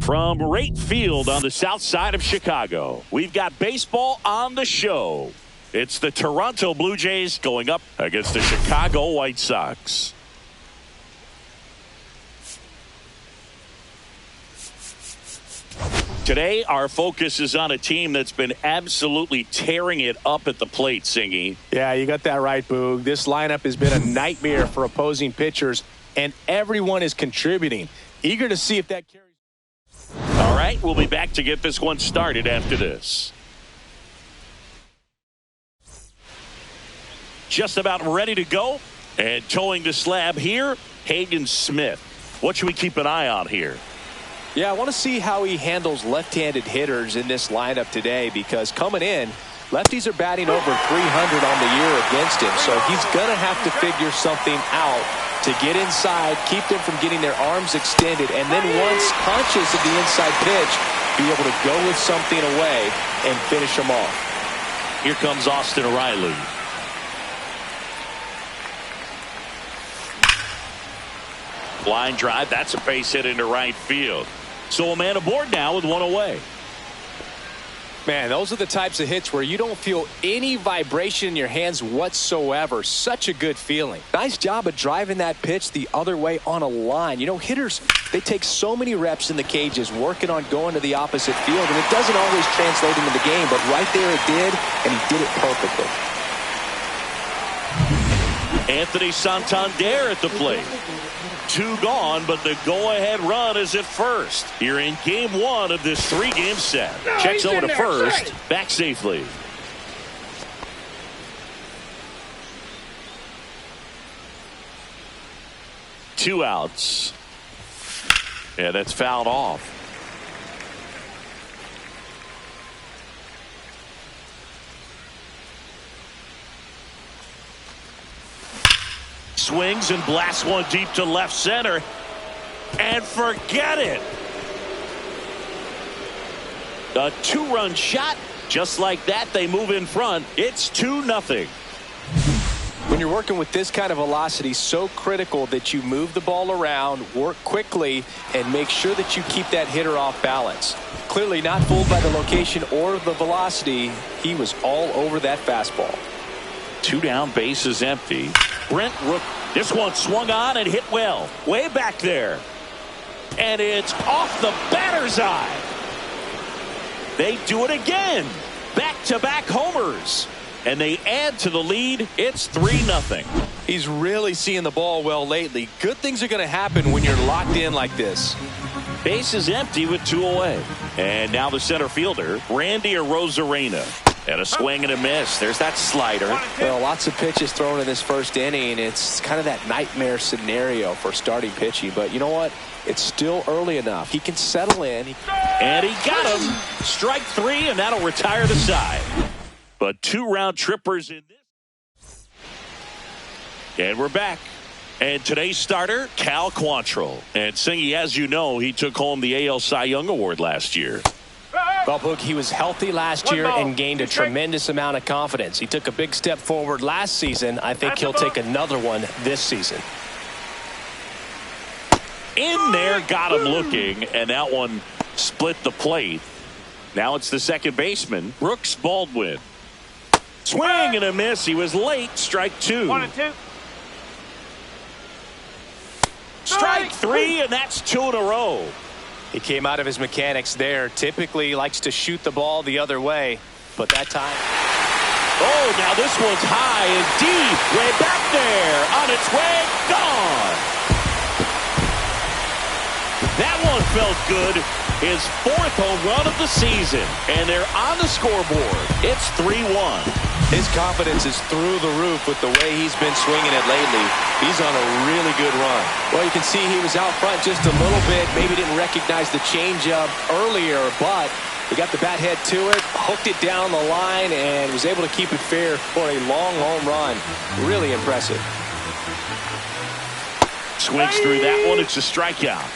From right field on the south side of Chicago, we've got baseball on the show. It's the Toronto Blue Jays going up against the Chicago White Sox. Today, our focus is on a team that's been absolutely tearing it up at the plate, Singy. Yeah, you got that right, Boog. This lineup has been a nightmare for opposing pitchers, and everyone is contributing. Eager to see if that carries. All right, we'll be back to get this one started after this. Just about ready to go, and towing the slab here, Hagen Smith. What should we keep an eye on here? Yeah, I want to see how he handles left-handed hitters in this lineup today, because coming in, lefties are batting over 300 on the year against him, so he's going to have to figure something out to get inside, keep them from getting their arms extended, and then once conscious of the inside pitch, be able to go with something away and finish them off. Here comes Austin Riley. Line drive, that's a base hit into right field. So a man aboard now with one away. Man, those are the types of hits where you don't feel any vibration in your hands whatsoever. Such a good feeling. Nice job of driving that pitch the other way on a line. You know, hitters, they take so many reps in the cages working on going to the opposite field, and it doesn't always translate into the game, but right there it did, and he did it perfectly. Anthony Santander at the plate. 2 gone, but the go-ahead run is at first. Here in game 1 of this 3-game set. Checks over to first, back safely. Two outs. Yeah, that's fouled off. Swings and blasts one deep to left center. And forget it. A 2-run shot. Just like that, they move in front. It's 2-0. When you're working with this kind of velocity, so critical that you move the ball around, work quickly, and make sure that you keep that hitter off balance. Clearly not fooled by the location or the velocity. He was all over that fastball. 2 down, base is empty. Brent Rook, this one swung on and hit well. Way back there. And it's off the batter's eye. They do it again. Back-to-back homers. And they add to the lead. It's 3-0. He's really seeing the ball well lately. Good things are going to happen when you're locked in like this. Base is empty with 2 away. And now the center fielder, Randy Arozarena. And a swing and a miss. There's that slider. Well, lots of pitches thrown in this first inning. It's kind of that nightmare scenario for starting pitching. But you know what? It's still early enough. He can settle in. And he got him. Strike 3, and that'll retire the side. But 2 round trippers in this. And we're back. And today's starter, Cal Quantrill. And Singy, as you know, he took home the AL Cy Young Award last year. Well, Boog, he was healthy last year and gained a tremendous amount of confidence. He took a big step forward last season. I think he'll take another one this season. In there, got him looking, and that one split the plate. Now it's the second baseman, Brooks Baldwin. Swing and a miss. He was late. Strike 2. 1-2. Strike 3, and that's 2 in a row. He came out of his mechanics there. Typically he likes to shoot the ball the other way, but that time. Oh, now this one's high and deep. Way back there. On its way. Gone. That one felt good. His 4th home run of the season. And they're on the scoreboard. It's 3-1. His confidence is through the roof with the way he's been swinging it lately. He's on a really good run. Well, you can see he was out front just a little bit. Maybe didn't recognize the changeup earlier, but he got the bat head to it, hooked it down the line, and was able to keep it fair for a long home run. Really impressive. Swings through that one. It's a strikeout.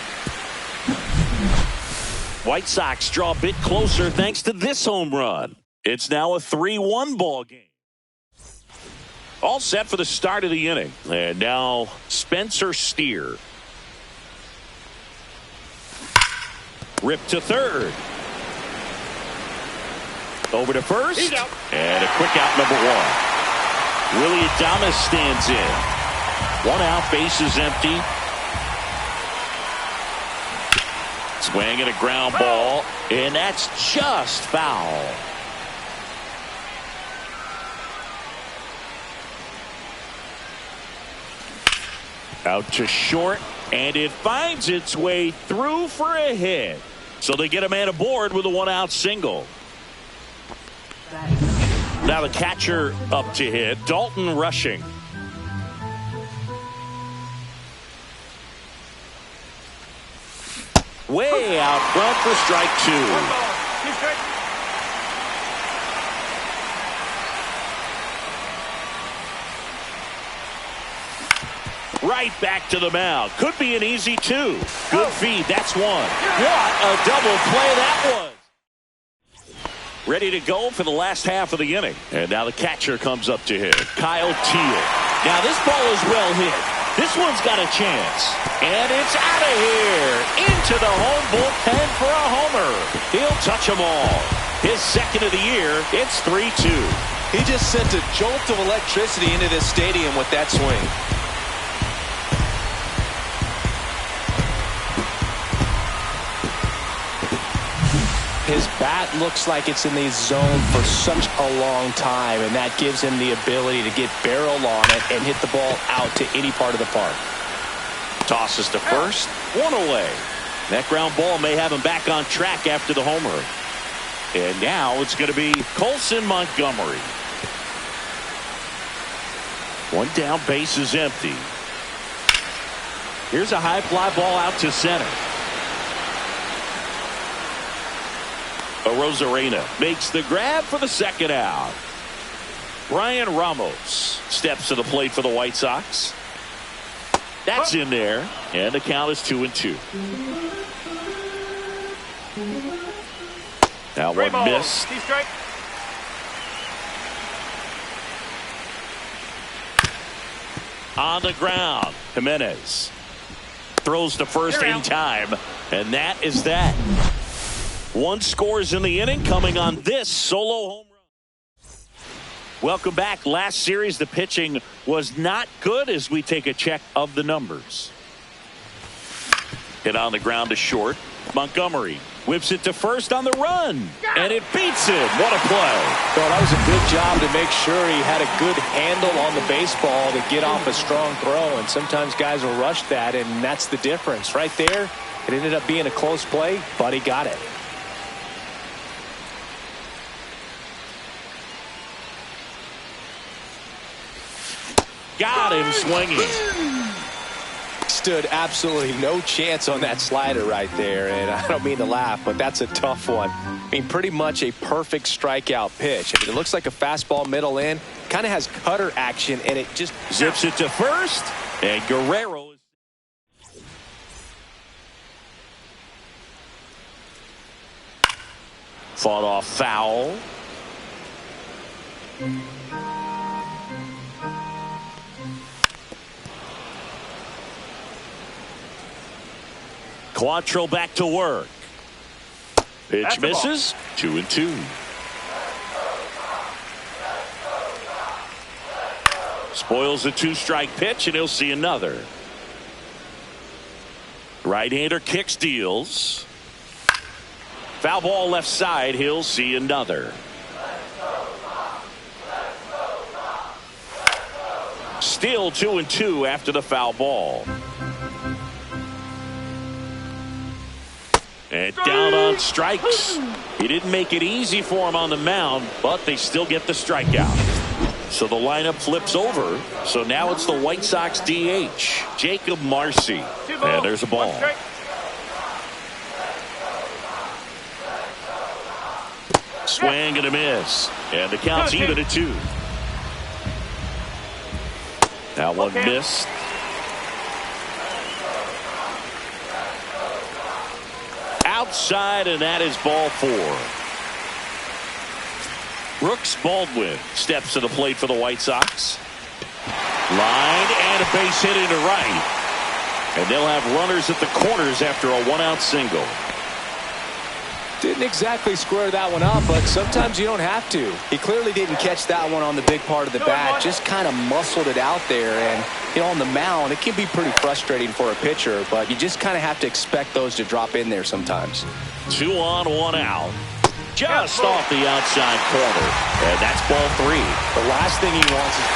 White Sox draw a bit closer thanks to this home run. It's now a 3-1 ball game. All set for the start of the inning. And now Spencer Steer. Ripped to third. Over to first. He's out. And a quick out, number one. Willie Adames stands in. 1 out, bases empty. Swing and a ground ball. And that's just foul. Out to short. And it finds its way through for a hit. So they get a man aboard with a 1 out single. Now the catcher up to hit. Dalton rushing. Way out front for strike 2. Right back to the mound. Could be an easy 2. Good feed. That's 1. What a double play that was. Ready to go for the last half of the inning. And now the catcher comes up to hit. Kyle Teal. Now this ball is well hit. This one's got a chance. And it's out of here. Into the home bullpen for a homer. He'll touch them all. His second of the year. It's 3-2. He just sent a jolt of electricity into this stadium with that swing. His bat looks like it's in the zone for such a long time, and that gives him the ability to get barrel on it and hit the ball out to any part of the park. Tosses to first. 1 away. That ground ball may have him back on track after the homer. And now it's going to be Colson Montgomery. 1 down, base is empty. Here's a high fly ball out to center. Rosarena makes the grab for the second out. Brian Ramos steps to the plate for the White Sox. That's in there, and the count is 2-2. Now one missed. On the ground, Jimenez throws to first in time, and that is that. 1 scores in the inning, coming on this solo home run. Welcome back. Last series, the pitching was not good as we take a check of the numbers. Hit on the ground to short. Montgomery whips it to first on the run, and it beats him. What a play. Well, that was a good job to make sure he had a good handle on the baseball to get off a strong throw, and sometimes guys will rush that, and that's the difference. Right there, it ended up being a close play, but he got it. Got him swinging. Stood absolutely no chance on that slider right there, and I don't mean to laugh, but that's a tough one. I mean, pretty much a perfect strikeout pitch. I mean, it looks like a fastball middle in, kind of has cutter action, and it just zips it to first, and Guerrero is fought off foul. Quantrill back to work. Pitch misses. 2-2. Spoils a 2-strike pitch, and he'll see another. Right-hander kicks, deals. Foul ball left side. He'll see another. Still 2-2 after the foul ball. And down on strikes. He didn't make it easy for him on the mound, but they still get the strikeout. So the lineup flips over. So now it's the White Sox DH, Jacob Marcy. And there's a ball. Swing and a miss. And the count's even at 2. Now one missed. Outside, and that is ball 4. Brooks Baldwin steps to the plate for the White Sox. Line and a base hit into right. And they'll have runners at the corners after a 1-out single. Didn't exactly square that one up, but sometimes you don't have to. He clearly didn't catch that one on the big part of the bat, just kind of muscled it out there. And, you know, on the mound, it can be pretty frustrating for a pitcher, but you just kind of have to expect those to drop in there sometimes. 2 on, 1 out. Just off the outside corner. And that's ball 3. The last thing he wants is...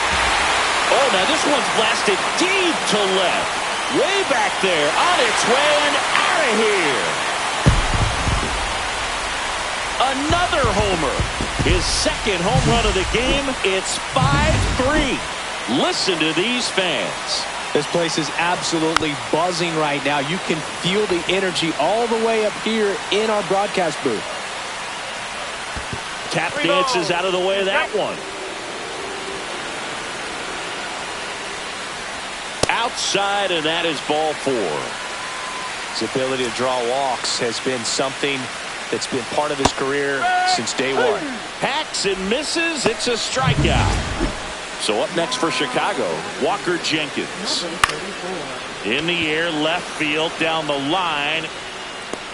Oh, now this one's blasted deep to left. Way back there, on its way and out of here. Another homer. His second home run of the game. It's 5-3. Listen to these fans. This place is absolutely buzzing right now. You can feel the energy all the way up here in our broadcast booth. Tap dances out of the way of that one. Outside, and that is ball 4. His ability to draw walks has been something that's been part of his career since day one. Hacks and misses. It's a strikeout. So up next for Chicago, Walker Jenkins. In the air, left field, down the line.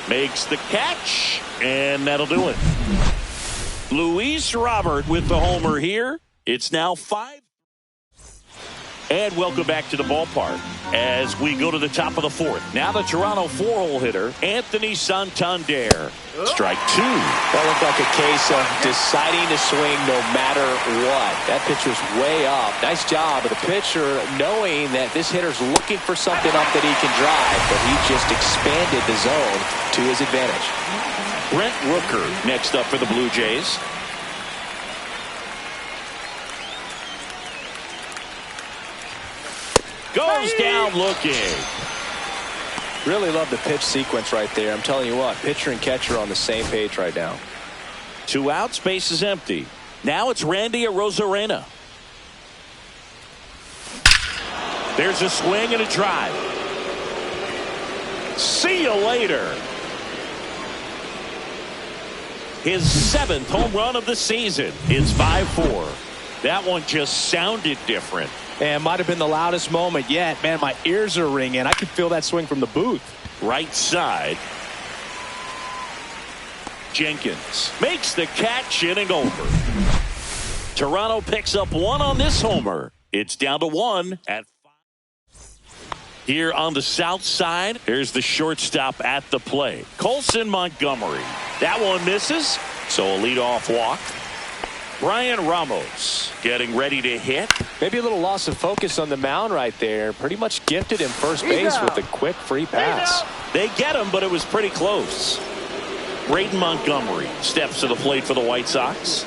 Makes the catch, and that'll do it. Luis Robert with the homer here. It's now 5. And welcome back to the ballpark as we go to the top of the 4th. Now the Toronto 4-hole hitter, Anthony Santander. Strike 2. That looked like a case of deciding to swing no matter what. That pitcher's way up. Nice job of the pitcher knowing that this hitter's looking for something up that he can drive, but he just expanded the zone to his advantage. Brent Rooker next up for the Blue Jays. Goes down looking. Really love the pitch sequence right there. I'm telling you what, pitcher and catcher on the same page right now. 2 outs, base is empty. Now it's Randy Arozarena. There's a swing and a drive. See you later. His 7th home run of the season. It's 5-4. That one just sounded different. And might have been the loudest moment yet. Man, my ears are ringing. I could feel that swing from the booth. Right side. Jenkins makes the catch, inning over. Toronto picks up 1 on this homer. It's down to 1 at 5. Here on the south side, here's the shortstop at the plate. Colson Montgomery. That one misses, so a leadoff walk. Brian Ramos getting ready to hit. Maybe a little loss of focus on the mound right there. Pretty much gifted him first base with a quick free pass. They get him, but it was pretty close. Braden Montgomery steps to the plate for the White Sox.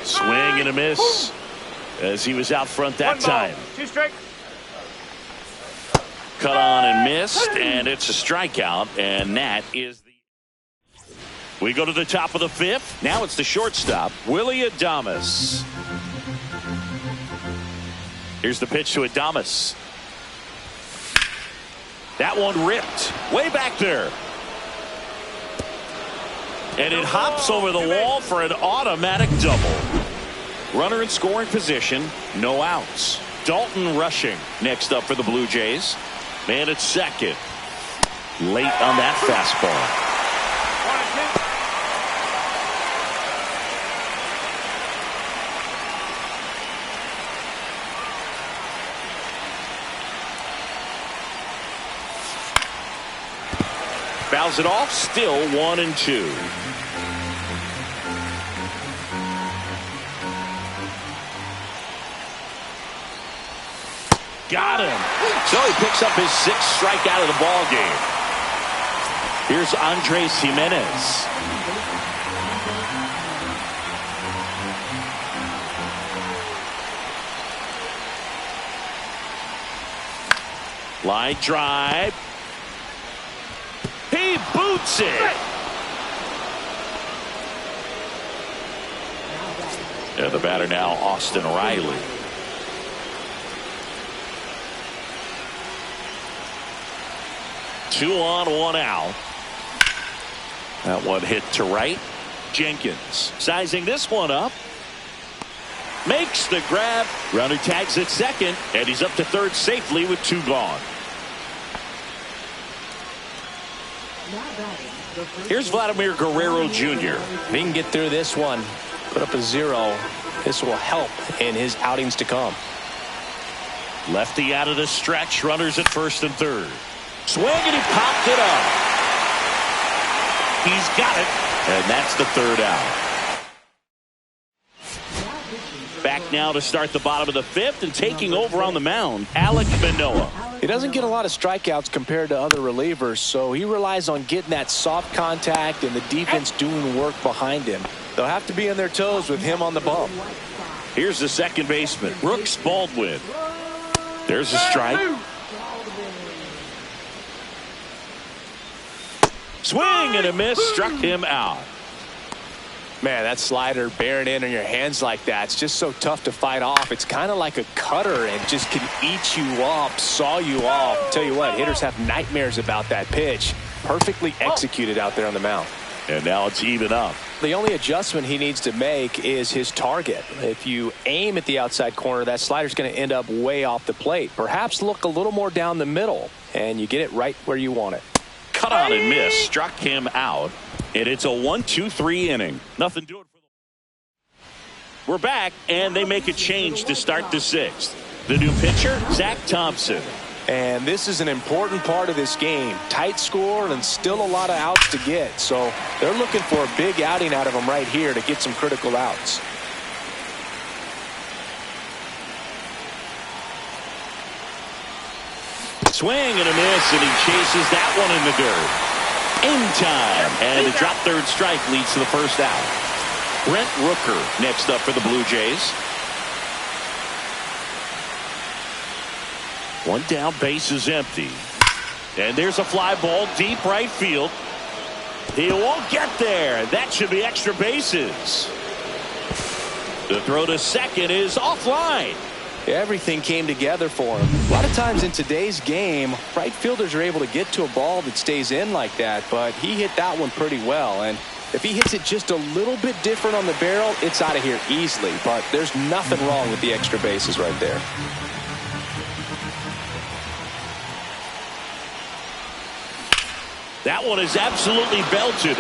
Swing and a miss as he was out front that time. 2 strikes. Cut on and missed, and it's a strikeout, and that is the... We go to the top of the 5th. Now it's the shortstop, Willie Adames. Here's the pitch to Adames. That one ripped way back there. And it hops over the wall for an automatic double. Runner in scoring position, no outs. Dalton Rushing next up for the Blue Jays. Man at second. Late on that fastball. Fouls it off, still 1-2. Got him. So he picks up his 6th strikeout of the ball game. Here's Andres Jimenez. Line drive. He boots it. And the batter now, Austin Riley. Two on, 1 out. That one hit to right. Jenkins sizing this one up. Makes the grab. Runner tags at second, and he's up to third safely with 2 gone. Here's Vladimir Guerrero Jr. If he can get through this one, put up a 0, this will help in his outings to come. Lefty out of the stretch, runners at first and third. Swing, and he popped it up. He's got it, and that's the third out. Back now to start the bottom of the fifth, and taking over on the mound, Alek Manoah. He doesn't get a lot of strikeouts compared to other relievers, so he relies on getting that soft contact and the defense doing work behind him. They'll have to be on their toes with him on the bump. Here's the second baseman, Brooks Baldwin. There's a strike. Swing and a miss, struck him out. Man, that slider bearing in on your hands like that, it's just so tough to fight off. It's kind of like a cutter and just can eat you up, saw you off. Tell you what, hitters have nightmares about that pitch. Perfectly executed out there on the mound. And now it's even up. The only adjustment he needs to make is his target. If you aim at the outside corner, that slider's going to end up way off the plate. Perhaps look a little more down the middle, and you get it right where you want it. Cut on and miss, struck him out. And it's a 1-2-3 inning. Nothing doing for them. We're back, and they make a change to start the sixth. The new pitcher, Zach Thompson. And this is an important part of this game. Tight score and still a lot of outs to get. So they're looking for a big outing out of him right here to get some critical outs. Swing and a miss, and he chases that one in the dirt. In time, and the drop third strike leads to the first out. Brent Rooker next up for the Blue Jays. One down, base is empty. And there's a fly ball deep right field. He won't get there. That should be extra bases. The throw to second is offline. Everything came together for him. A lot of times in today's game, right fielders are able to get to a ball that stays in like that, but he hit that one pretty well. And if he hits it just a little bit different on the barrel, it's out of here easily. But there's nothing wrong with the extra bases right there. That one is absolutely belted.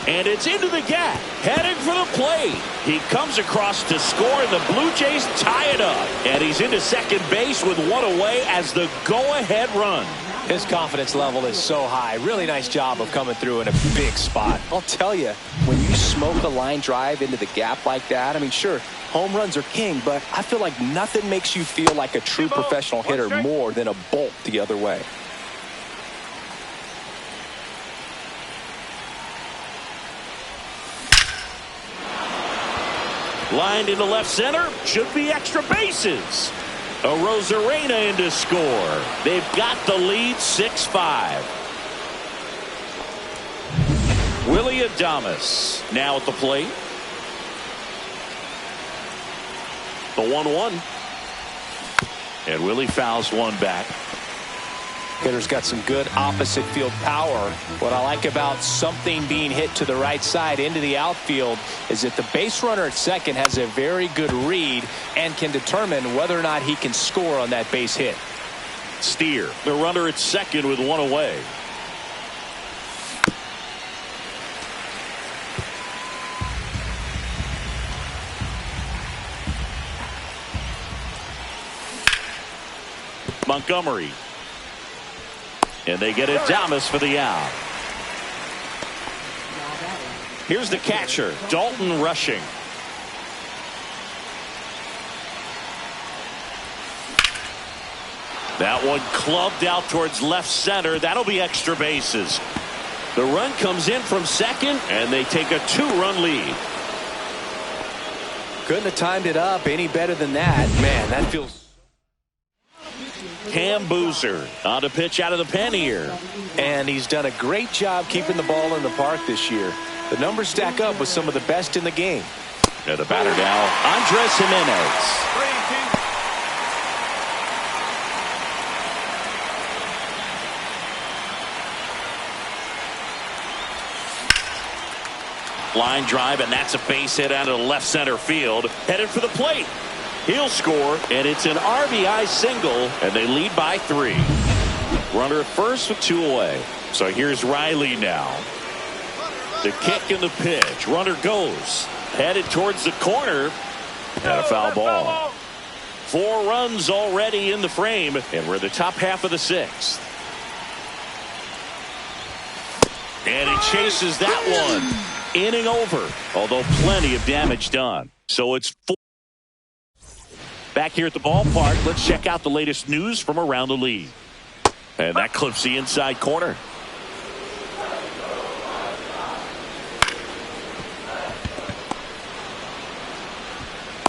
And it's into the gap, heading for the plate. He comes across to score, and the Blue Jays tie it up. And he's into second base with one away as the go-ahead run. His confidence level is so high. Really nice job of coming through in a big spot. I'll tell you, when you smoke a line drive into the gap like that, I mean, sure, home runs are king, but I feel like nothing makes you feel like a true professional hitter more than a bolt the other way. Lined into left center, should be extra bases. A Rosarena in to score. They've got the lead 6-5. Willie Adames now at the plate. The 1-1. And Willie fouls one back. Hitter's got some good opposite field power. What I like about something being hit to the right side into the outfield is that the base runner at second has a very good read and can determine whether or not he can score on that base hit. Steer, the runner at second with one away. Montgomery. And they get Adames for the out. Here's the catcher, Dalton Rushing. That one clubbed out towards left center. That'll be extra bases. The run comes in from second, and they take a 2-run lead. Couldn't have timed it up any better than that. Man, that feels... Cam Boozer on to pitch out of the pen here. And he's done a great job keeping the ball in the park this year. The numbers stack up with some of the best in the game. And the batter now, Andres Jimenez. Line drive, and that's a base hit out of the left center field. Headed for the plate. He'll score, and it's an RBI single, and they lead by 3. Runner at first with 2 away. So here's Riley now. The kick and the pitch. Runner goes. Headed towards the corner. And a foul ball. 4 runs already in the frame. And we're in the top half of the 6th. And he chases that one. Inning over. Although plenty of damage done. So it's 4. Back here at the ballpark, let's check out the latest news from around the league. And that clips the inside corner.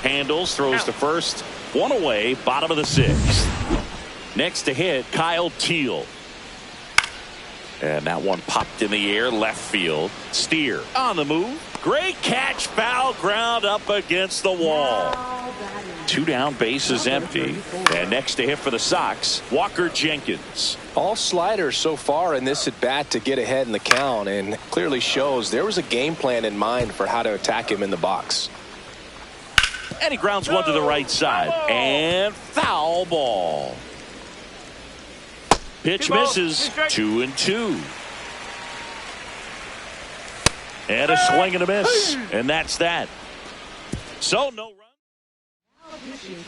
Handles, throws to first. 1 away, bottom of the 6th. Next to hit, Kyle Teal. And that one popped in the air, left field. Steer on the move. Great catch, foul ground up against the wall. 2 down, bases empty. And next to hit for the Sox, Walker Jenkins. All sliders so far in this at bat to get ahead in the count, and clearly shows there was a game plan in mind for how to attack him in the box. And he grounds one to the right side. And foul ball. Pitch misses. 2-2. And a swing and a miss. And that's that. So no run.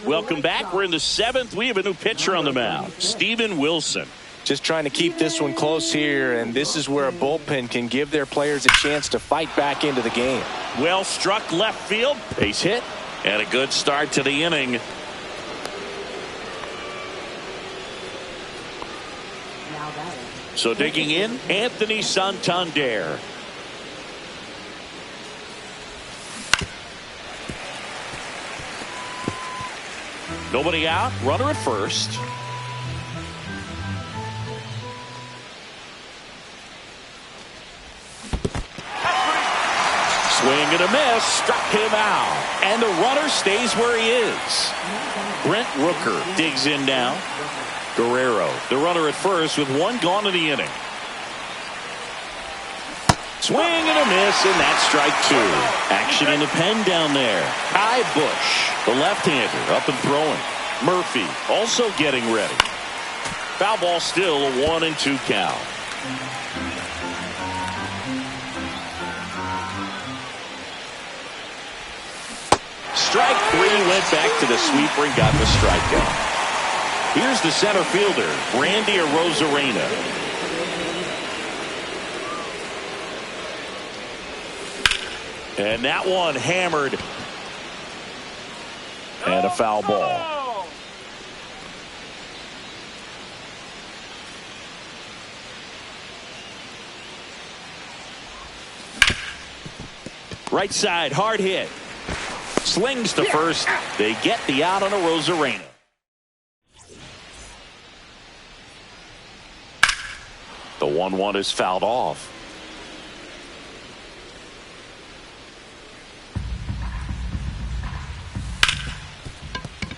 Welcome back. We're in the 7th. We have a new pitcher on the mound. Steven Wilson. Just trying to keep this one close here, and this is where a bullpen can give their players a chance to fight back into the game. Well struck left field. Base hit. And a good start to the inning. So digging in, Anthony Santander. Nobody out. Runner at first. Swing and a miss. Struck him out. And the runner stays where he is. Brent Rooker digs in now. Guerrero, the runner at first with 1 gone in the inning. Swing and a miss, and that's strike 2. Action in the pen down there. Kai Bush, the left-hander, up and throwing. Murphy also getting ready. Foul ball still, a 1-2 count. Strike 3, went back to the sweeper and got the strikeout. Here's the center fielder, Randy Arozarena. And that one hammered. And a foul ball. Right side, hard hit. Slings to first. They get the out on Arozarena. The 1-1 is fouled off.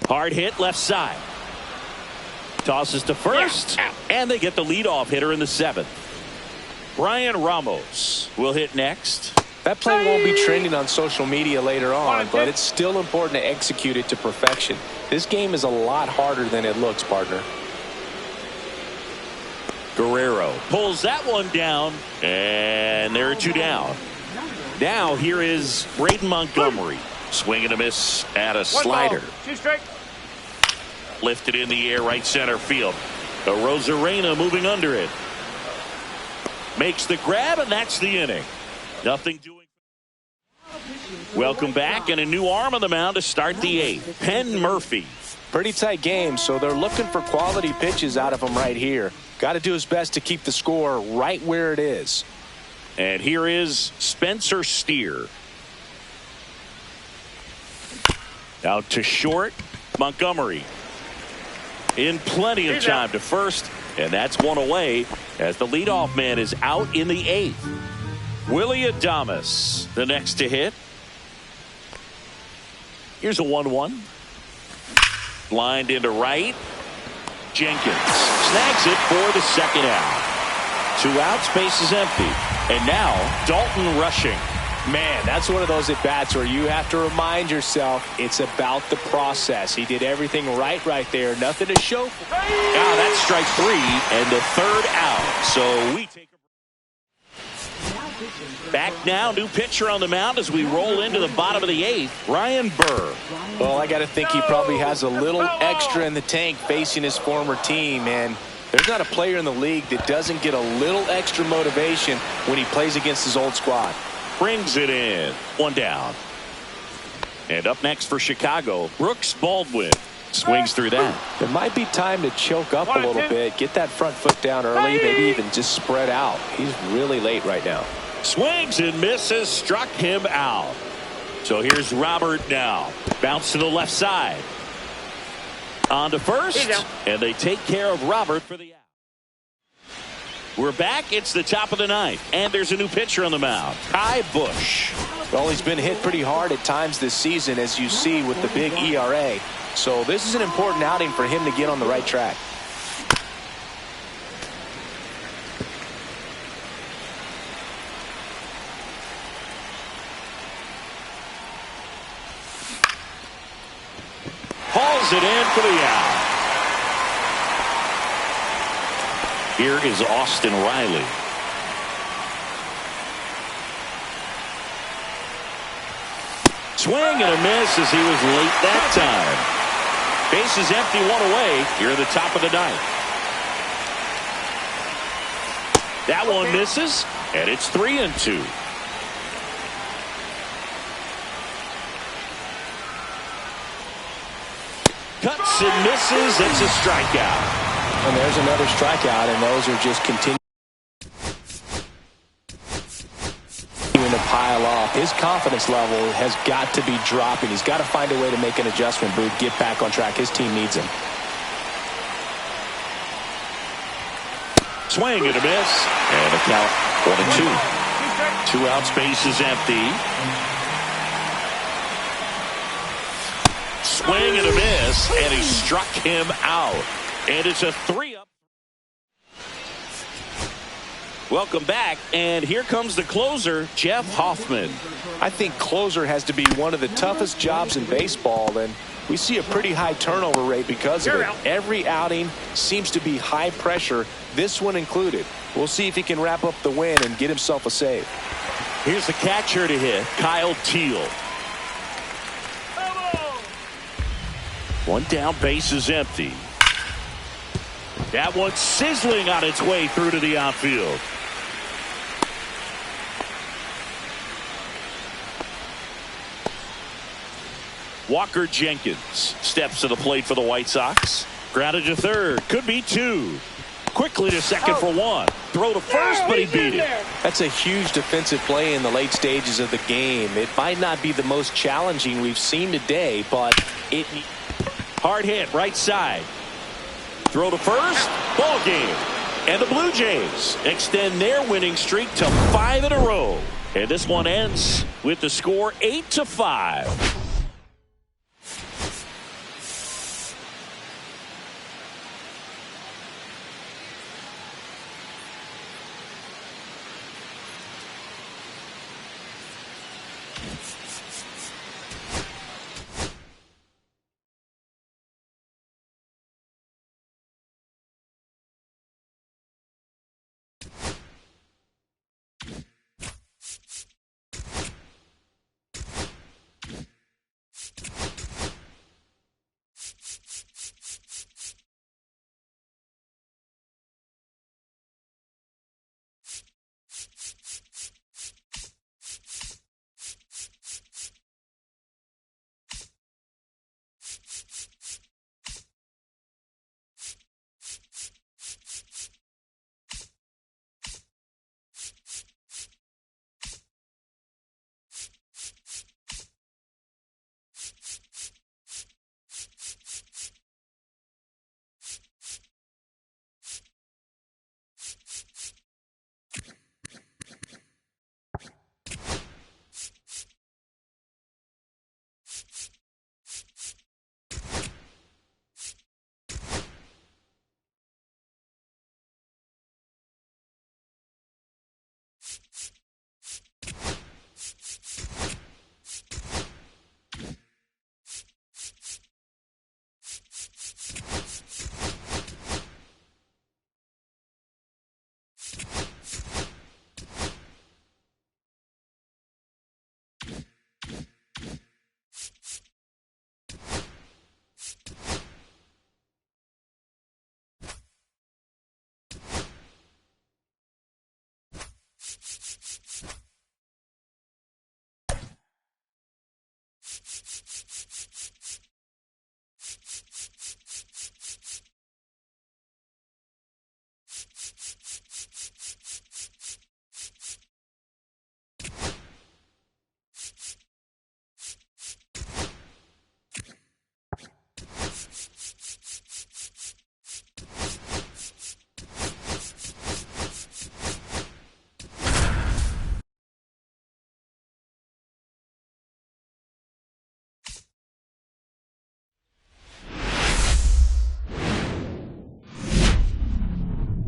Hard hit left side. Tosses to first. And they get the leadoff hitter in the 7th. Brian Ramos will hit next. That play won't be trending on social media later on, but it's still important to execute it to perfection. This game is a lot harder than it looks, partner. Guerrero pulls that one down, and there are 2 down. Now here is Braden Montgomery. Swing and a miss at a slider. Lifted in the air, right center field. Arozarena moving under it. Makes the grab, and that's the inning. Nothing doing. Welcome back, and a new arm on the mound to start the 8th. Penn Murphy. Pretty tight game, so they're looking for quality pitches out of him right here. Got to do his best to keep the score right where it is. And here is Spencer Steer. Out to short. Montgomery. In plenty of time to first. And that's 1 away as the leadoff man is out in the 8th. Willie Adames, the next to hit. Here's a 1-1. Lined into right. Jenkins snags it for the 2nd out. 2 outs, base is empty. And now Dalton rushing. Man, that's one of those at-bats where you have to remind yourself it's about the process. He did everything right there. Nothing to show for. Now that's strike 3 and the 3rd out. So we take a Back now, new pitcher on the mound as we roll into the bottom of the 8th, Ryan Burr. Well, I got to think he probably has a little extra in the tank facing his former team, and there's not a player in the league that doesn't get a little extra motivation when he plays against his old squad. Brings it in. 1 down. And up next for Chicago, Brooks Baldwin. Swings through that. It might be time to choke up a little bit, get that front foot down early, maybe even just spread out. He's really late right now. Swings and misses, struck him out. So here's Robert now. Bounce to the left side. On to first, and they take care of Robert for the out. We're back. It's the top of the 9th, and there's a new pitcher on the mound, Kai Bush. Well, he's been hit pretty hard at times this season, as you see with the big ERA. So this is an important outing for him to get on the right track. Hauls it in for the out. Here is Austin Riley. Swing and a miss as he was late that time. Bases empty, 1 away here at the top of the 9th. That one misses, and it's 3-2. Cuts and misses. It's a strikeout. And there's another strikeout, and those are just continuing to pile up. His confidence level has got to be dropping. He's got to find a way to make an adjustment, Boog, get back on track. His team needs him. Swing and a miss, and a count 1-2. 2 outs, base is empty. Swing and a miss, and he struck him out. And it's a 3-up. Welcome back, and here comes the closer, Jeff Hoffman. I think closer has to be one of the toughest jobs in baseball, and we see a pretty high turnover rate because of it. Every outing seems to be high pressure, this one included. We'll see if he can wrap up the win and get himself a save. Here's the catcher to hit, Kyle Teal. 1 down, base is empty. That one's sizzling on its way through to the outfield. Walker Jenkins steps to the plate for the White Sox. Grounded to third. Could be 2. Quickly to second for 1. Throw to first, but he beat it. That's a huge defensive play in the late stages of the game. It might not be the most challenging we've seen today, but it... Hard hit, right side. Throw to first. Ball game. And the Blue Jays extend their winning streak to 5 in a row. And this one ends with the score 8-5.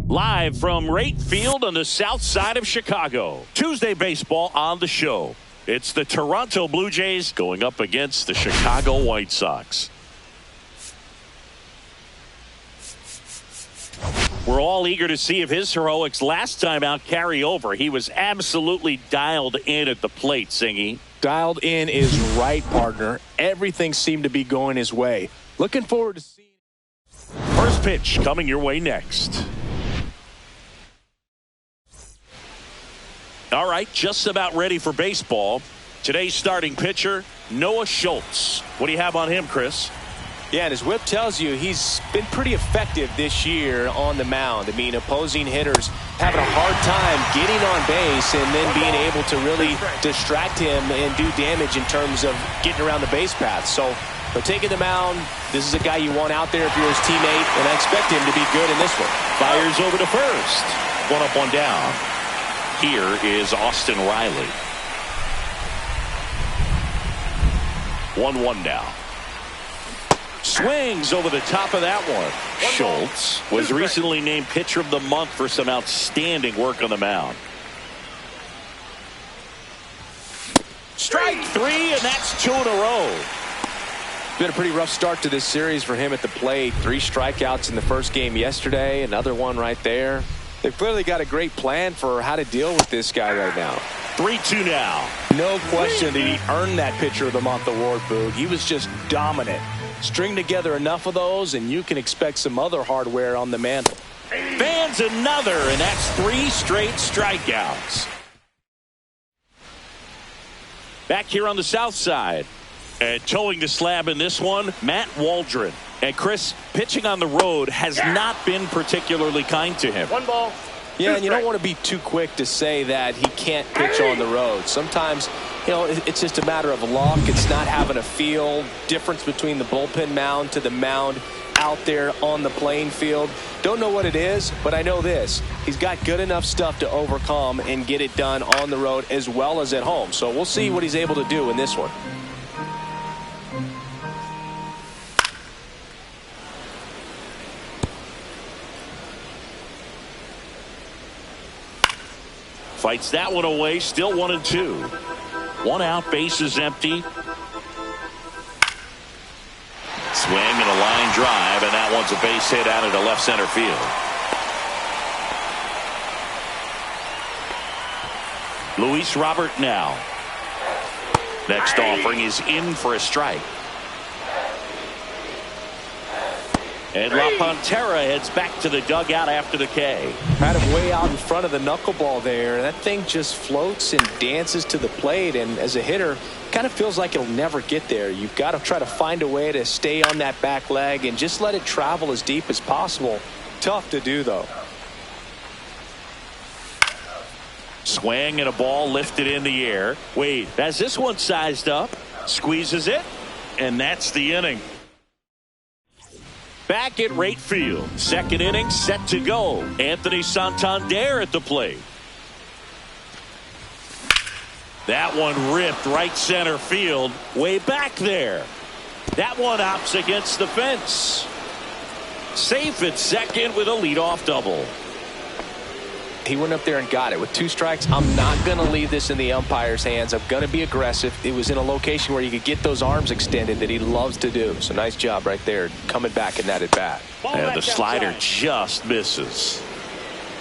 Live from right field on the south side of Chicago. Tuesday baseball on the show. It's the Toronto Blue Jays going up against the Chicago White Sox. We're all eager to see if his heroics last time out carry over. He was absolutely dialed in at the plate, Singy. Dialed in is right, partner. Everything seemed to be going his way. Looking forward to seeing. First pitch coming your way next. All right, just about ready for baseball. Today's starting pitcher, Noah Schultz. What do you have on him, Chris? Yeah, and his whip tells you he's been pretty effective this year on the mound. I mean, opposing hitters having a hard time getting on base and then being able to really distract him and do damage in terms of getting around the base path. So, taking the mound, this is a guy you want out there if you're his teammate, and I expect him to be good in this one. Fires over to first. One up, one down. Here is Austin Riley. 1-1 now. Swings over the top of that one. Schultz was recently named Pitcher of the Month for some outstanding work on the mound. Strike three, and that's 2 in a row. Been a pretty rough start to this series for him at the plate. 3 strikeouts in the first game yesterday. Another one right there. They've clearly got a great plan for how to deal with this guy right now. 3-2 now. No question that he earned that Pitcher of the Month award, Boog. He was just dominant. String together enough of those, and you can expect some other hardware on the mantle. Fans another, and that's 3 straight strikeouts. Back here on the south side. And towing the slab in this one, Matt Waldron. And Chris, pitching on the road has not been particularly kind to him. 1 ball. Yeah, and you don't want to be too quick to say that he can't pitch on the road. Sometimes, you know, it's just a matter of luck. It's not having a feel. Difference between the bullpen mound to the mound out there on the playing field. Don't know what it is, but I know this. He's got good enough stuff to overcome and get it done on the road as well as at home. So we'll see what he's able to do in this one. Fights that one away, still 1-2. 1 out, base is empty. Swing and a line drive, and that one's a base hit out into left center field. Luis Robert now. Next offering is in for a strike. And La Pantera heads back to the dugout after the K. Had him way out in front of the knuckleball there. That thing just floats and dances to the plate. And as a hitter, kind of feels like it'll never get there. You've got to try to find a way to stay on that back leg and just let it travel as deep as possible. Tough to do, though. Swing and a ball lifted in the air. Wade has this one sized up. Squeezes it. And that's the inning. Back at right field. Second inning set to go. Anthony Santander at the plate. That one ripped right center field. Way back there. That one opts against the fence. Safe at second with a leadoff double. He went up there and got it. With 2 strikes, I'm not going to leave this in the umpire's hands. I'm going to be aggressive. It was in a location where you could get those arms extended that he loves to do. So nice job right there coming back in that at bat. And the slider just misses.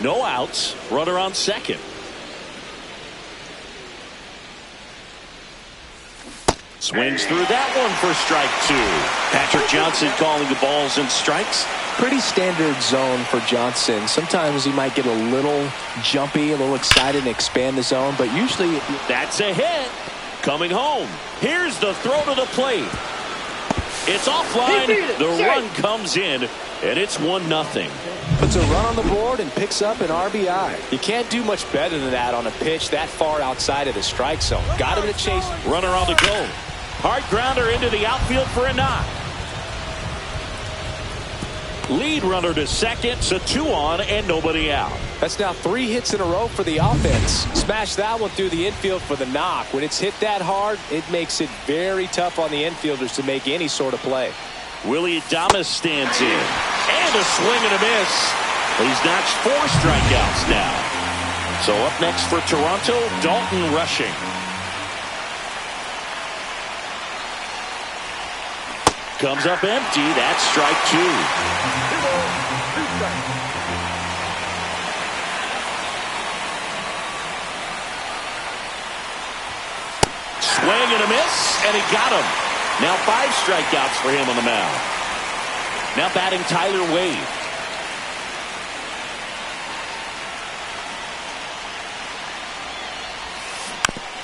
No outs. Runner on second. Swings through that one for strike 2. Patrick Johnson calling the balls and strikes. Pretty standard zone for Johnson. Sometimes he might get a little jumpy, a little excited and expand the zone, but usually that's a hit. Coming home. Here's the throw to the plate. It's offline. The run comes in, and it's 1-0. Puts a run on the board and picks up an RBI. You can't do much better than that on a pitch that far outside of the strike zone. Got him to chase. Runner on the go. Hard grounder into the outfield for a knock. Lead runner to second, so 2 on and nobody out. That's now 3 hits in a row for the offense. Smash that one through the infield for the knock. When it's hit that hard, it makes it very tough on the infielders to make any sort of play. Willie Adames stands in. And a swing and a miss. But he's notched 4 strikeouts now. So up next for Toronto, Dalton rushing. Comes up empty. That's strike 2. Swing and a miss, and he got him. Now 5 strikeouts for him on the mound. Now batting Tyler Wade.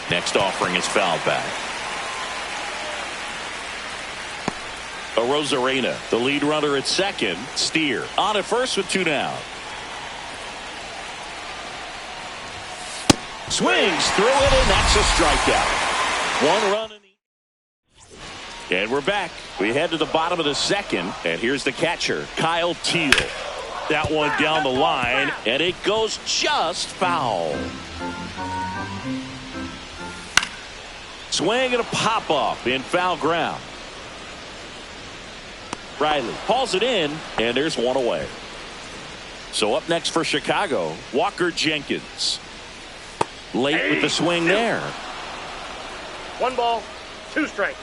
Next offering is fouled back. Arozarena, the lead runner at second. Steer on at first with 2 down. Swings through it, and that's a strikeout. 1 run in the... And we're back. We head to the bottom of the second, and here's the catcher, Kyle Teal. That one down the line, and it goes just foul. Swing and a pop-up in foul ground. Riley hauls it in, and there's 1 away. So up next for Chicago, Walker Jenkins. Late with the swing there. 1 ball, 2 strikes.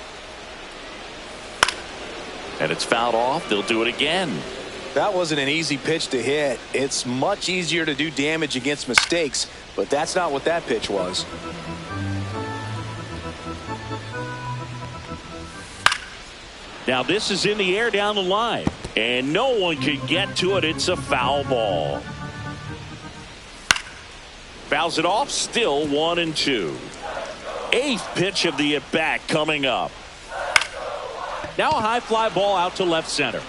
And it's fouled off. They'll do it again. That wasn't an easy pitch to hit. It's much easier to do damage against mistakes, but that's not what that pitch was. Now this is in the air down the line, and no one can get to it. It's a foul ball. Fouls it off, still 1-2. 8th pitch of the at-bat coming up. Now a high fly ball out to left center.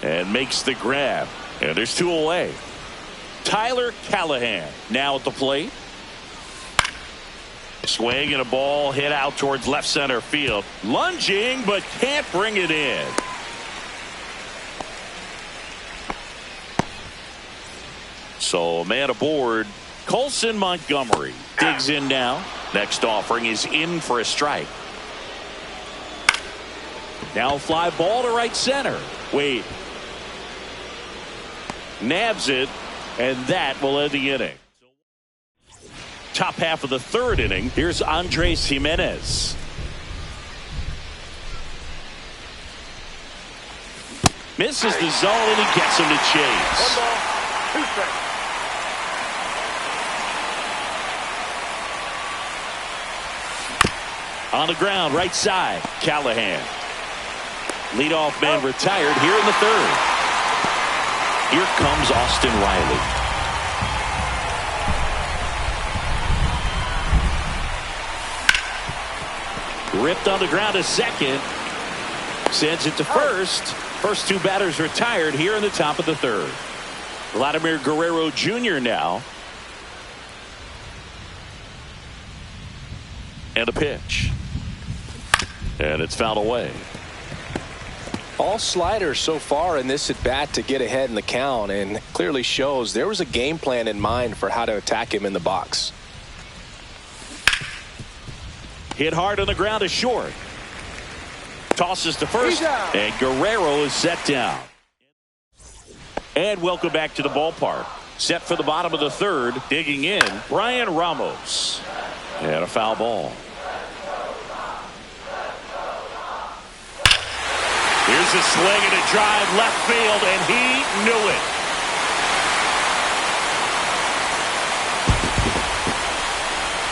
And makes the grab. And there's 2 away. Tyler Callahan now at the plate. Swing and a ball hit out towards left center field. Lunging, but can't bring it in. So a man aboard. Colson Montgomery digs in now. Next offering is in for a strike. Now a fly ball to right center. Wade nabs it, and that will end the inning. Top half of the 3rd inning. Here's Andres Jimenez. Misses the zone, and he gets him to chase. 1 ball, 2 strikes. On the ground, right side, Callahan. Leadoff man retired here in the 3rd. Here comes Austin Riley. Ripped on the ground to second. Sends it to first. First 2 batters retired here in the top of the 3rd. Vladimir Guerrero Jr. now. And a pitch. And it's fouled away. All sliders so far in this at bat to get ahead in the count, and clearly shows there was a game plan in mind for how to attack him in the box. Hit hard on the ground is short. Tosses to first, and Guerrero is set down. And welcome back to the ballpark. Set for the bottom of the 3rd, digging in, Brian Ramos. And a foul ball. Here's a swing and a drive left field, and he knew it.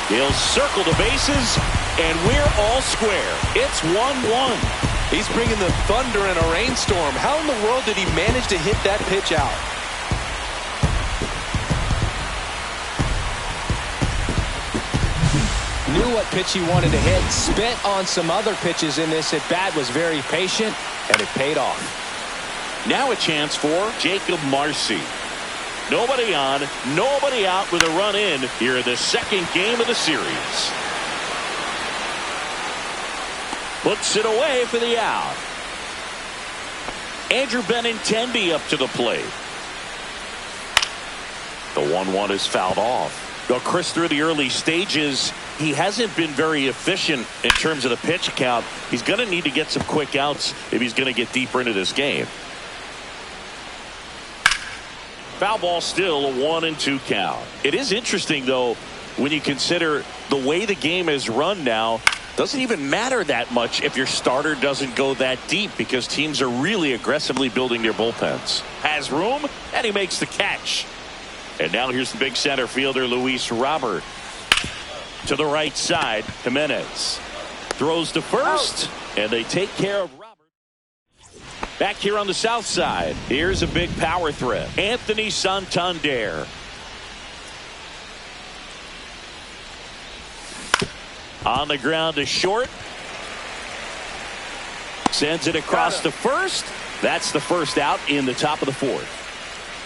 He'll circle the bases, and we're all square. It's 1-1. He's bringing the thunder in a rainstorm. How in the world did he manage to hit that pitch out? Knew what pitch he wanted to hit. Spent on some other pitches in this at bat. Was very patient, and it paid off. Now a chance for Jacob Marcy. Nobody on, nobody out with a run in here in the 2nd game of the series. Puts it away for the out. Andrew Benintendi up to the plate. The 1-1 is fouled off. Well, Chris, through the early stages, he hasn't been very efficient in terms of the pitch count. He's going to need to get some quick outs if he's going to get deeper into this game. Foul ball, still a 1-2 count. It is interesting, though, when you consider the way the game is run now. Doesn't even matter that much if your starter doesn't go that deep, because teams are really aggressively building their bullpens. Has room, and he makes the catch. And now here's the big center fielder, Luis Robert. To the right side, Jimenez throws to first, and they take care of Robert. Back here on the south side, here's a big power threat, Anthony Santander. On the ground to short. Sends it across to first. That's the first out in the top of the fourth.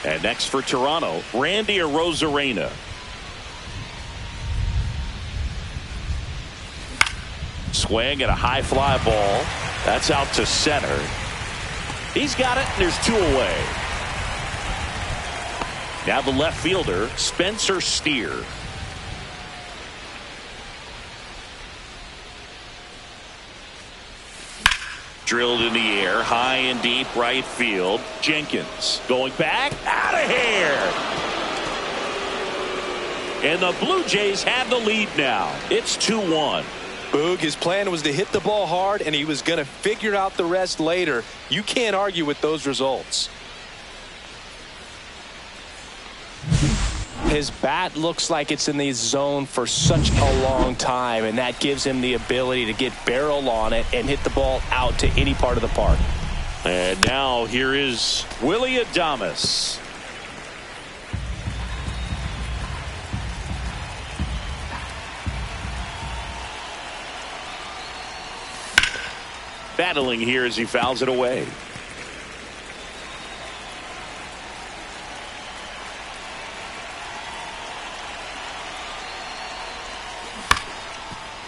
And next for Toronto, Randy Arozarena. Swing and a high fly ball. That's out to center. He's got it, and there's 2 away. Now the left fielder, Spencer Steer. Drilled in the air, high and deep right field. Jenkins going back, out of here. And the Blue Jays have the lead now. It's 2-1. Boog, his plan was to hit the ball hard, and he was going to figure out the rest later. You can't argue with those results. His bat looks like it's in the zone for such a long time, and that gives him the ability to get barrel on it and hit the ball out to any part of the park. And now here is Willy Adames. Battling here as he fouls it away.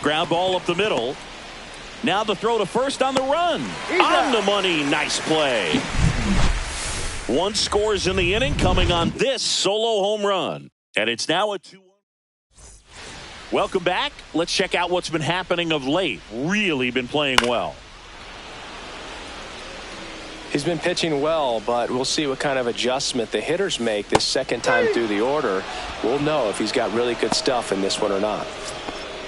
Ground ball up the middle. Now the throw to first on the run. On the money. Nice play. 1 scores in the inning, coming on this solo home run. And it's now a 2-1. Welcome back. Let's check out what's been happening of late. Really been playing well. He's been pitching well, but we'll see what kind of adjustment the hitters make this second time through the order. We'll know if he's got really good stuff in this one or not.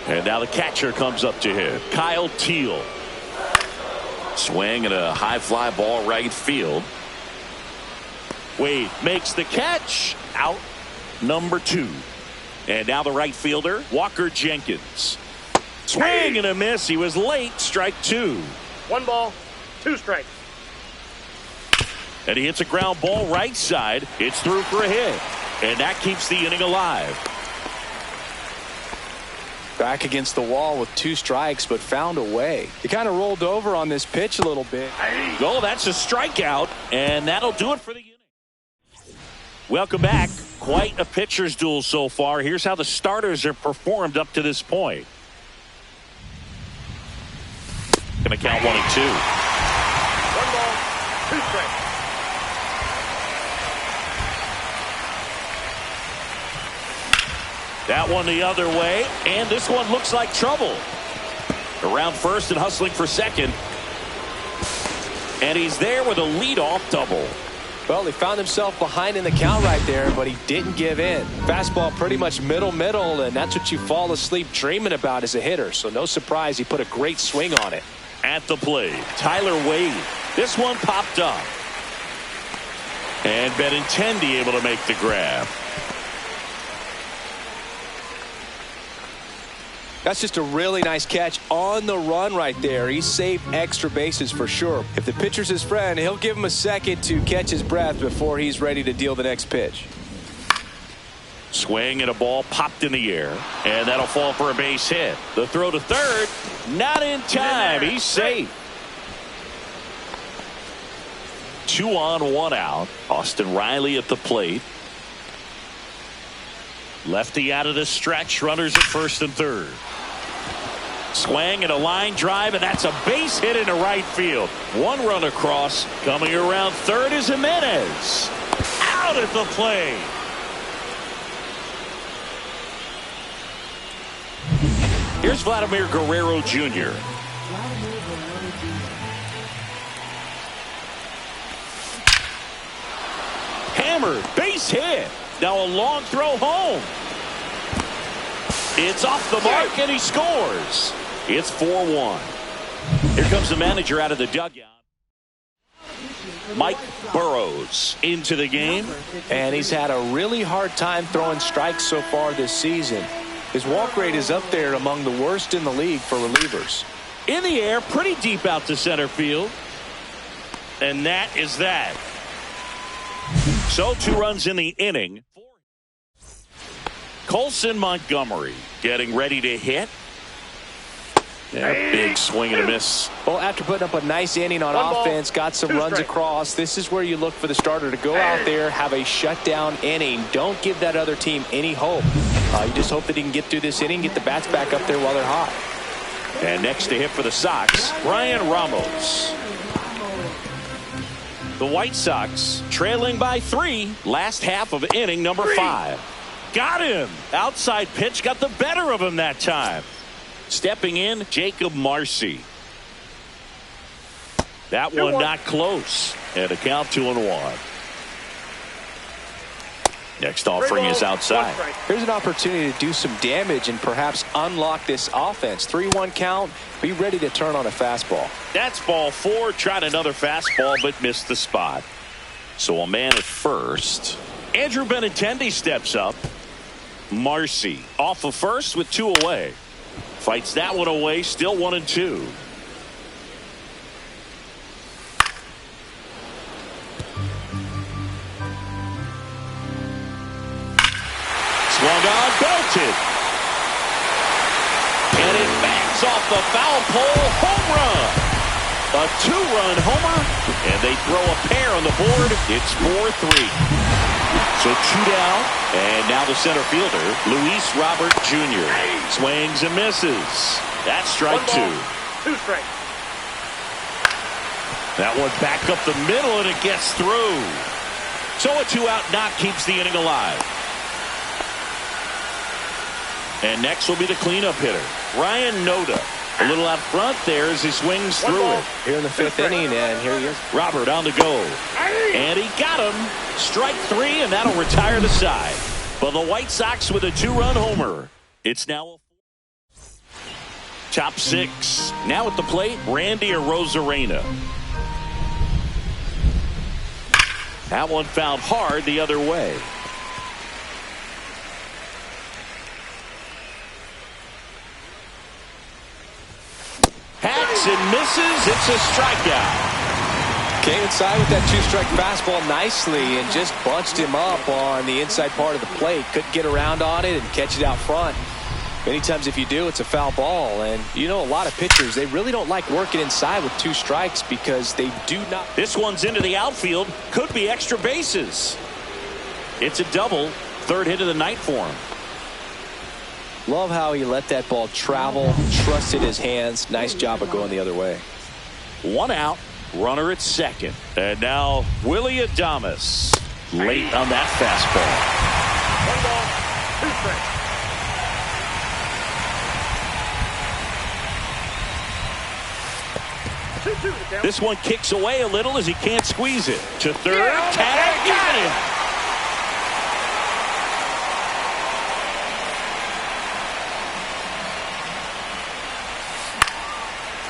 And now the catcher comes up to him, Kyle Teal. Swing and a high fly ball right field. Wade makes the catch. Out number 2. And now the right fielder, Walker Jenkins. Swing and a miss. He was late. Strike 2. 1 ball, 2 strikes. And he hits a ground ball right side. It's through for a hit. And that keeps the inning alive. Back against the wall with 2 strikes, but found a way. He kind of rolled over on this pitch a little bit. Oh, that's a strikeout, and that'll do it for the inning. Welcome back. Quite a pitcher's duel so far. Here's how the starters have performed up to this point. Going to count 1 and 2. 1 ball, 2 strikes. That one the other way, and this one looks like trouble. Around first and hustling for second. And he's there with a leadoff double. Well, he found himself behind in the count right there, but he didn't give in. Fastball pretty much middle, and that's what you fall asleep dreaming about as a hitter. So no surprise he put a great swing on it. At the plate, Tyler Wade. This one popped up. And Benintendi able to make the grab. That's just a really nice catch on the run right there. He saved extra bases for sure. If the pitcher's his friend, he'll give him a second to catch his breath before he's ready to deal the next pitch. Swing and a ball popped in the air, and that'll fall for a base hit. The throw to third, not in time. He's safe. 2 on, 1 out. Austin Riley at the plate. Lefty out of the stretch. Runners at first and third. Swing and a line drive, and that's a base hit into right field. 1 run across. Coming around third is Jimenez. Out at the plate. Here's Vladimir Guerrero Jr. hammered. Base hit. Now a long throw home. It's off the mark, and he scores. It's 4-1. Here comes the manager out of the dugout. Mike Burrows into the game. And he's had a really hard time throwing strikes so far this season. His walk rate is up there among the worst in the league for relievers. In the air, pretty deep out to center field. And that is that. So 2 runs in the inning. Colson Montgomery getting ready to hit. Yeah, big swing and a miss. Well, after putting up a nice inning on offense, got some runs across, this is where you look for the starter to go out there, have a shutdown inning. Don't give that other team any hope. You just hope that he can get through this inning, get the bats back up there while they're hot. And next to hit for the Sox, Brian Ramos. The White Sox trailing by 3, last half of inning number 5. Got him. Outside pitch got the better of him that time. Stepping in, Jacob Marcy. That one not close. And a count 2-1. Next offering is outside. Here's an opportunity to do some damage and perhaps unlock this offense. 3-1 count. Be ready to turn on a fastball. That's ball 4. Tried another fastball but missed the spot. So a man at first. Andrew Benintendi steps up. Marcy off of first with 2 away. Fights that one away. Still 1-2. Swung on, belted. And it bangs off the foul pole. Home run. A 2-run homer. And they throw a pair on the board. It's 4-3. So 2 down. And now the center fielder, Luis Robert Jr. Swings and misses. That's strike 2. 2 strikes. That one back up the middle, and it gets through. So a 2-out knock keeps the inning alive. And next will be the cleanup hitter, Ryan Noda. A little out front there as he swings through it. Here in the 5th inning, and here he is. Robert on the go. And he got him. Strike 3, and that'll retire the side. But the White Sox with a 2-run homer. It's now top 6. Now at the plate, Randy Arozarena. That one fouled hard the other way. Hacks and misses. It's a strikeout. Came inside with that 2-strike fastball nicely and just bunched him up on the inside part of the plate. Couldn't get around on it and catch it out front. Many times if you do, it's a foul ball. And you know, a lot of pitchers, they really don't like working inside with 2 strikes because they do not. This one's into the outfield. Could be extra bases. It's a double. 3rd hit of the night for him. Love how he let that ball travel, trusted his hands. Nice job of going the other way. 1 out, runner at second. And now Willie Adames late on that fastball. 1 ball, 2 strikes. This one kicks away a little as he can't squeeze it. To third, tag, got him.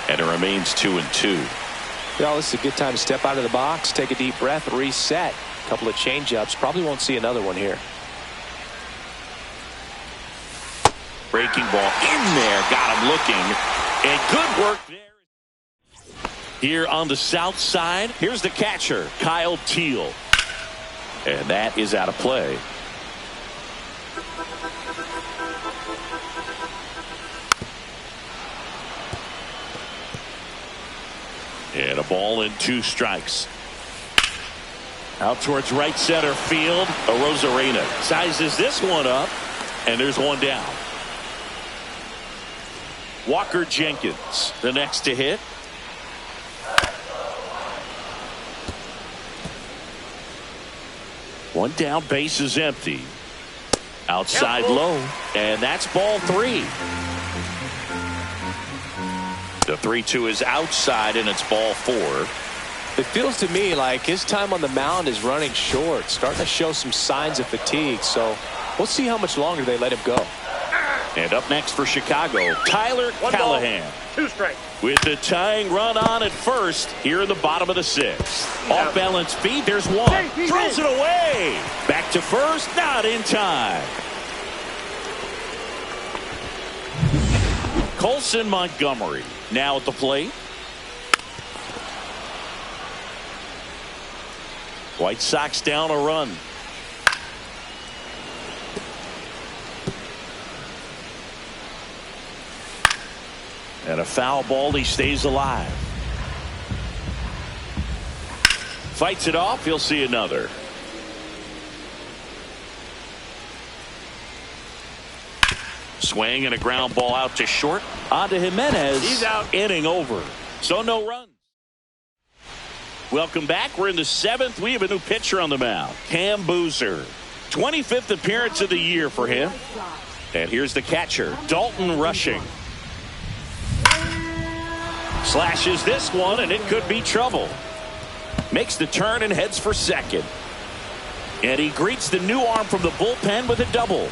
And it remains 2-2. Well, this is a good time to step out of the box, take a deep breath, reset. A couple of change-ups. Probably won't see another one here. Breaking ball in there. Got him looking. And good work there. Here on the south side, here's the catcher, Kyle Teal. And that is out of play. And a ball and 2 strikes. Out towards right center field. Arozarena sizes this one up. And there's 1 down. Walker Jenkins, the next to hit. One down, base is empty. Outside low. And that's ball 3. The 3-2 is outside, and it's ball 4. It feels to me like his time on the mound is running short, starting to show some signs of fatigue. So we'll see how much longer they let him go. And up next for Chicago, Tyler Callahan. 2 strikes. With the tying run on at first here in the bottom of the 6th. Off balance feet, there's one. Throws it away. Back to first, not in time. Colson Montgomery now at the plate. White Sox down a run. And a foul ball, he stays alive. Fights it off, he'll see another. Swing and a ground ball out to short. On to Jimenez. He's out. Inning over. So no runs. Welcome back. We're in the 7th. We have a new pitcher on the mound. Cam Boozer. 25th appearance of the year for him. And here's the catcher, Dalton Rushing. Slashes this one, and it could be trouble. Makes the turn and heads for second. And he greets the new arm from the bullpen with a double.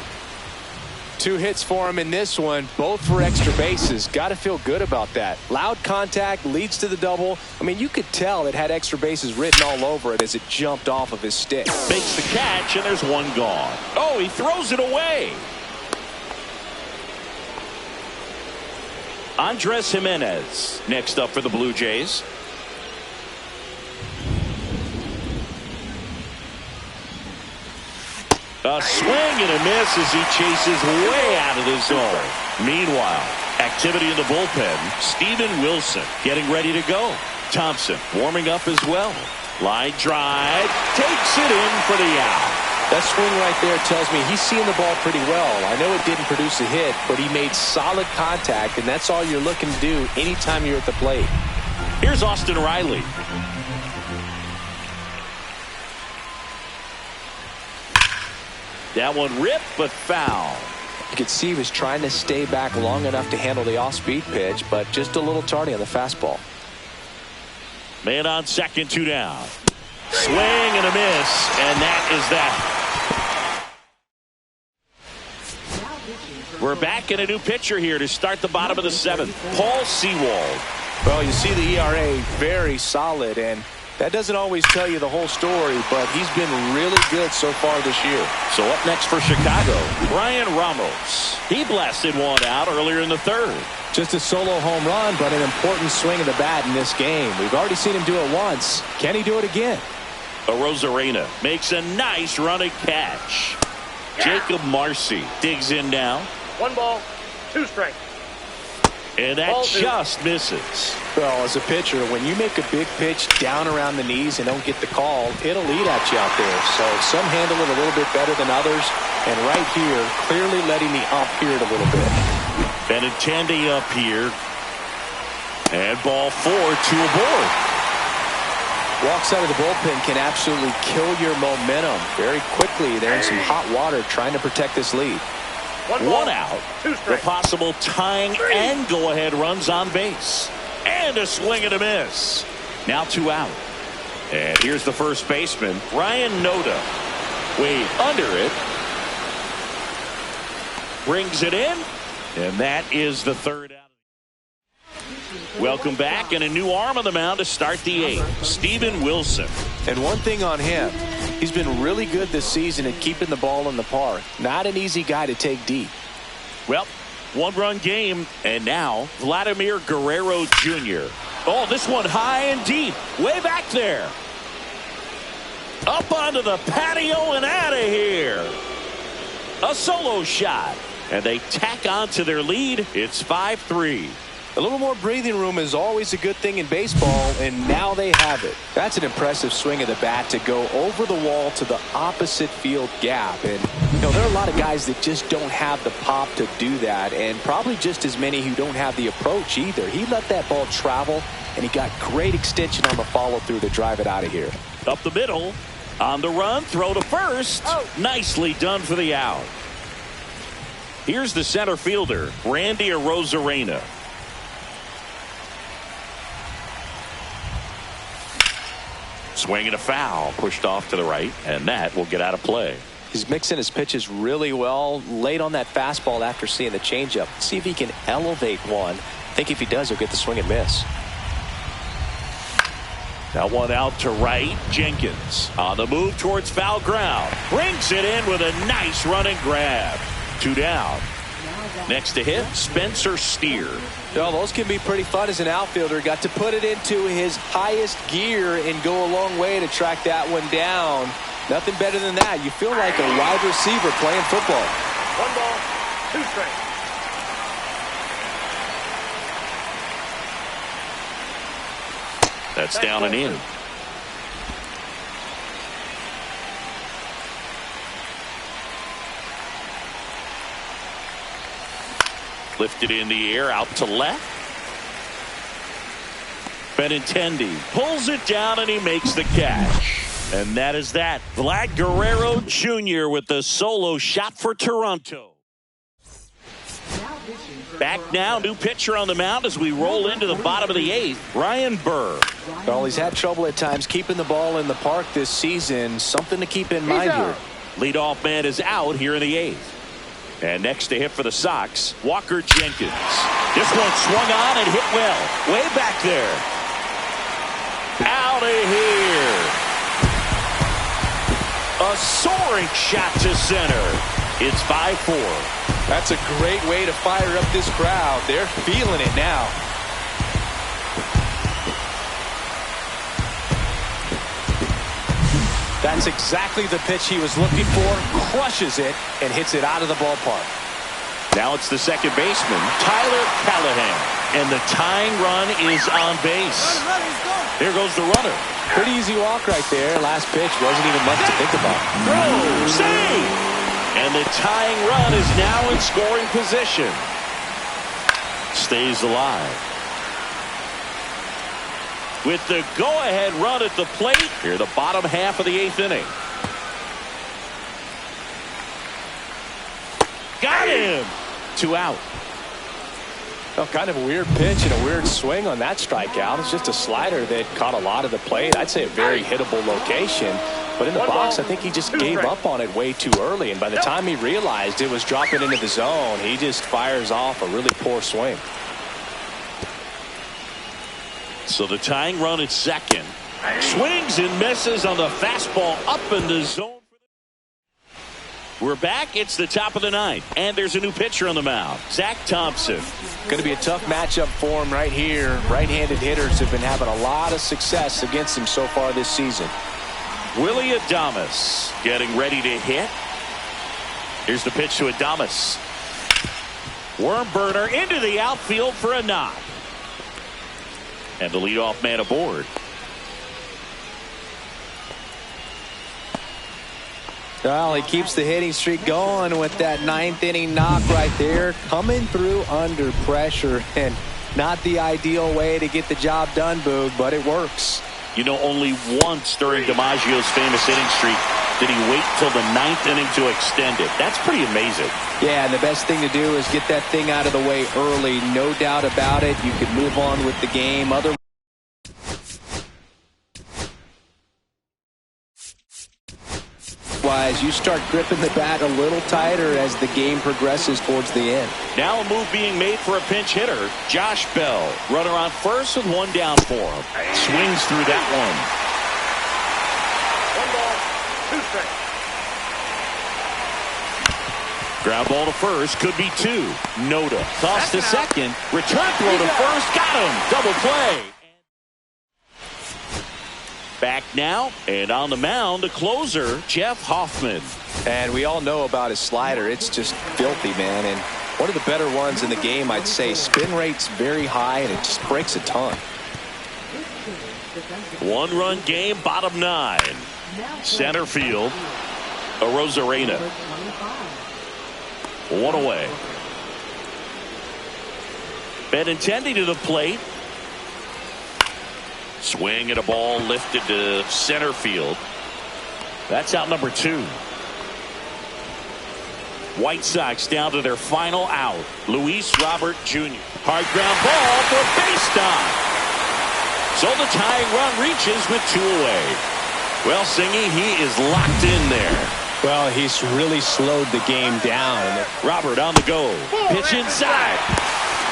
2 hits for him in this one, both for extra bases. Got to feel good about that. Loud contact leads to the double. I mean, you could tell it had extra bases written all over it as it jumped off of his stick. Makes the catch, and there's one gone. Oh, he throws it away. Andres Jimenez next up for the Blue Jays. A swing and a miss as he chases way out of the zone. Meanwhile, activity in the bullpen. Steven Wilson getting ready to go. Thompson warming up as well. Line drive. Takes it in for the out. That swing right there tells me he's seeing the ball pretty well. I know it didn't produce a hit, but he made solid contact, and that's all you're looking to do anytime you're at the plate. Here's Austin Riley. That one ripped, but foul. You could see he was trying to stay back long enough to handle the off-speed pitch, but just a little tardy on the fastball. Man on second, 2 down. Swing and a miss, and that is that. We're back in a new pitcher here to start the bottom of the 7th. Paul Sewald. Well, you see the ERA very solid, and that doesn't always tell you the whole story, but he's been really good so far this year. So up next for Chicago, Brian Ramos. He blasted one out earlier in the 3rd. Just a solo home run, but an important swing of the bat in this game. We've already seen him do it once. Can he do it again? Arozarena makes a nice running catch. Jacob Marcy digs in now. 1 ball, 2 strikes. And that just misses. Well, as a pitcher, when you make a big pitch down around the knees and don't get the call, it'll eat at you out there. So some handle it a little bit better than others. And right here, clearly letting the ump hear it a little bit. Benintendi up here. And ball 4, 2 aboard. Walks out of the bullpen can absolutely kill your momentum very quickly. They're in some hot water trying to protect this lead. 1 out. 2 The strikes. possible tying and go-ahead runs on base. And a swing and a miss. Now 2 out. And here's the first baseman, Ryan Noda. Wade under it. Brings it in. And that is the 3rd out. Welcome back, and a new arm on the mound to start the 8th. Steven Wilson. And one thing on him, he's been really good this season at keeping the ball in the park. Not an easy guy to take deep. Well, 1-run game, and now Vladimir Guerrero Jr. Oh, this one high and deep, way back there. Up onto the patio and out of here. A solo shot, and they tack on to their lead. It's 5-3. A little more breathing room is always a good thing in baseball, and now they have it. That's an impressive swing of the bat to go over the wall to the opposite field gap. And, you know, there are a lot of guys that just don't have the pop to do that, and probably just as many who don't have the approach either. He let that ball travel, and he got great extension on the follow-through to drive it out of here. Up the middle, on the run, throw to first. Nicely done for the out. Here's the center fielder, Randy Arozarena. Swing and a foul. Pushed off to the right, and that will get out of play. He's mixing his pitches really well. Late on that fastball after seeing the changeup. See if he can elevate one. I think if he does, he'll get the swing and miss. That one out to right. Jenkins on the move towards foul ground. Brings it in with a nice running grab. 2 down. Next to hit, Spencer Steer. Well, those can be pretty fun as an outfielder. Got to put it into his highest gear and go a long way to track that one down. Nothing better than that. You feel like a wide receiver playing football. 1 ball, 2 strikes. That's down and in. Lifted in the air out to left. Benintendi pulls it down and he makes the catch. And that is that. Vlad Guerrero Jr. with the solo shot for Toronto. Back now, new pitcher on the mound as we roll into the bottom of the 8th. Ryan Burr. Well, he's had trouble at times keeping the ball in the park this season. Something to keep in mind here. Leadoff man is out here in the 8th. And next to hit for the Sox, Walker Jenkins. This one swung on and hit well. Way back there. Out of here. A soaring shot to center. It's 5-4. That's a great way to fire up this crowd. They're feeling it now. That's exactly the pitch he was looking for. Crushes it and hits it out of the ballpark. Now it's the second baseman, Tyler Callahan. And the tying run is on base. Here goes the runner. Pretty easy walk right there. Last pitch wasn't even much to think about. Throw, save! And the tying run is now in scoring position. Stays alive. With the go-ahead run at the plate, here the bottom half of the 8th inning. Got him! 2 out. Well, kind of a weird pitch and a weird swing on that strikeout. It's just a slider that caught a lot of the plate. I'd say a very hittable location. But in the box, I think he just gave up on it way too early. And by the time he realized it was dropping into the zone, he just fires off a really poor swing. So the tying run at second. Swings and misses on the fastball up in the zone. We're back. It's the top of the 9th. And there's a new pitcher on the mound. Zach Thompson. Going to be a tough matchup for him right here. Right-handed hitters have been having a lot of success against him so far this season. Willie Adames getting ready to hit. Here's the pitch to Adames. Worm burner into the outfield for a knock. And the leadoff man aboard. Well, he keeps the hitting streak going with that 9th inning knock right there. Coming through under pressure, and not the ideal way to get the job done, Boog, but it works. You know, only once during DiMaggio's famous inning streak did he wait till the 9th inning to extend it. That's pretty amazing. Yeah, and the best thing to do is get that thing out of the way early. No doubt about it. You can move on with the game. Otherwise, you start gripping the bat a little tighter as the game progresses towards the end. Now a move being made for a pinch hitter. Josh Bell, runner on first with 1 down for him. Swings through that one. 1 ball, 2 strikes. Ground ball to first, could be 2. Noda toss to second. Return throw to first, got him. Double play. Back now, and on the mound, the closer, Jeff Hoffman. And we all know about his slider. It's just filthy, man. And one of the better ones in the game, I'd say. Spin rate's very high, and it just breaks a ton. 1-run game, bottom 9. Center field, Arozarena. 1 away. Benintendi to the plate. Swing and a ball lifted to center field. That's out number 2. White Sox down to their final out. Luis Robert Jr. Hard ground ball for a base stop. So the tying run reaches with 2 away. Well, Singy, he is locked in there. Well, he's really slowed the game down. Robert on the go. Pitch inside.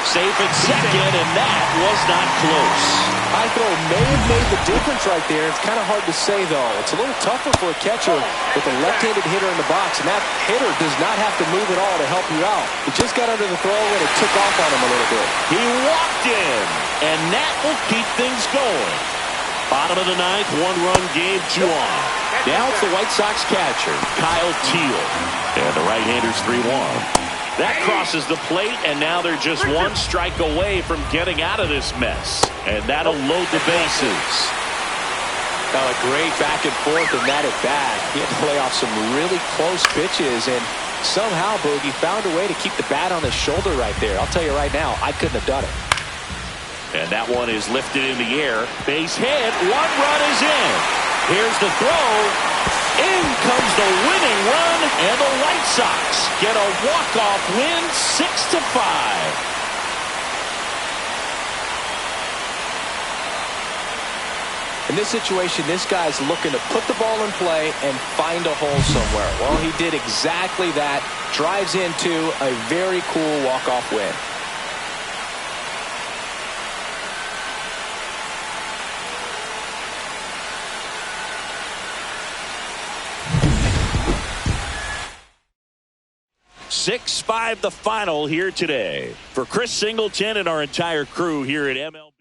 Safe at second, and that was not close. High throw may have made the difference right there. It's kind of hard to say, though. It's a little tougher for a catcher with a left-handed hitter in the box, and that hitter does not have to move at all to help you out. He just got under the throw, and it took off on him a little bit. He walked in, and that will keep things going. Bottom of the ninth, one-run game, 2 on. Now it's the White Sox catcher, Kyle Teal. And the right-hander's 3-1. That crosses the plate, and now they're just 1 strike away from getting out of this mess. And that'll load the bases. Well, a great back and forth in that at bat. He had to play off some really close pitches, and somehow, Boogie found a way to keep the bat on his shoulder right there. I'll tell you right now, I couldn't have done it. And that one is lifted in the air. Base hit. 1 run is in. Here's the throw. In comes the winning run, and the White Sox get a walk-off win, 6-5. In this situation, this guy's looking to put the ball in play and find a hole somewhere. Well, he did exactly that. Drives into a very cool walk-off win. Six-5 the final here today. For Chris Singleton and our entire crew here at MLB.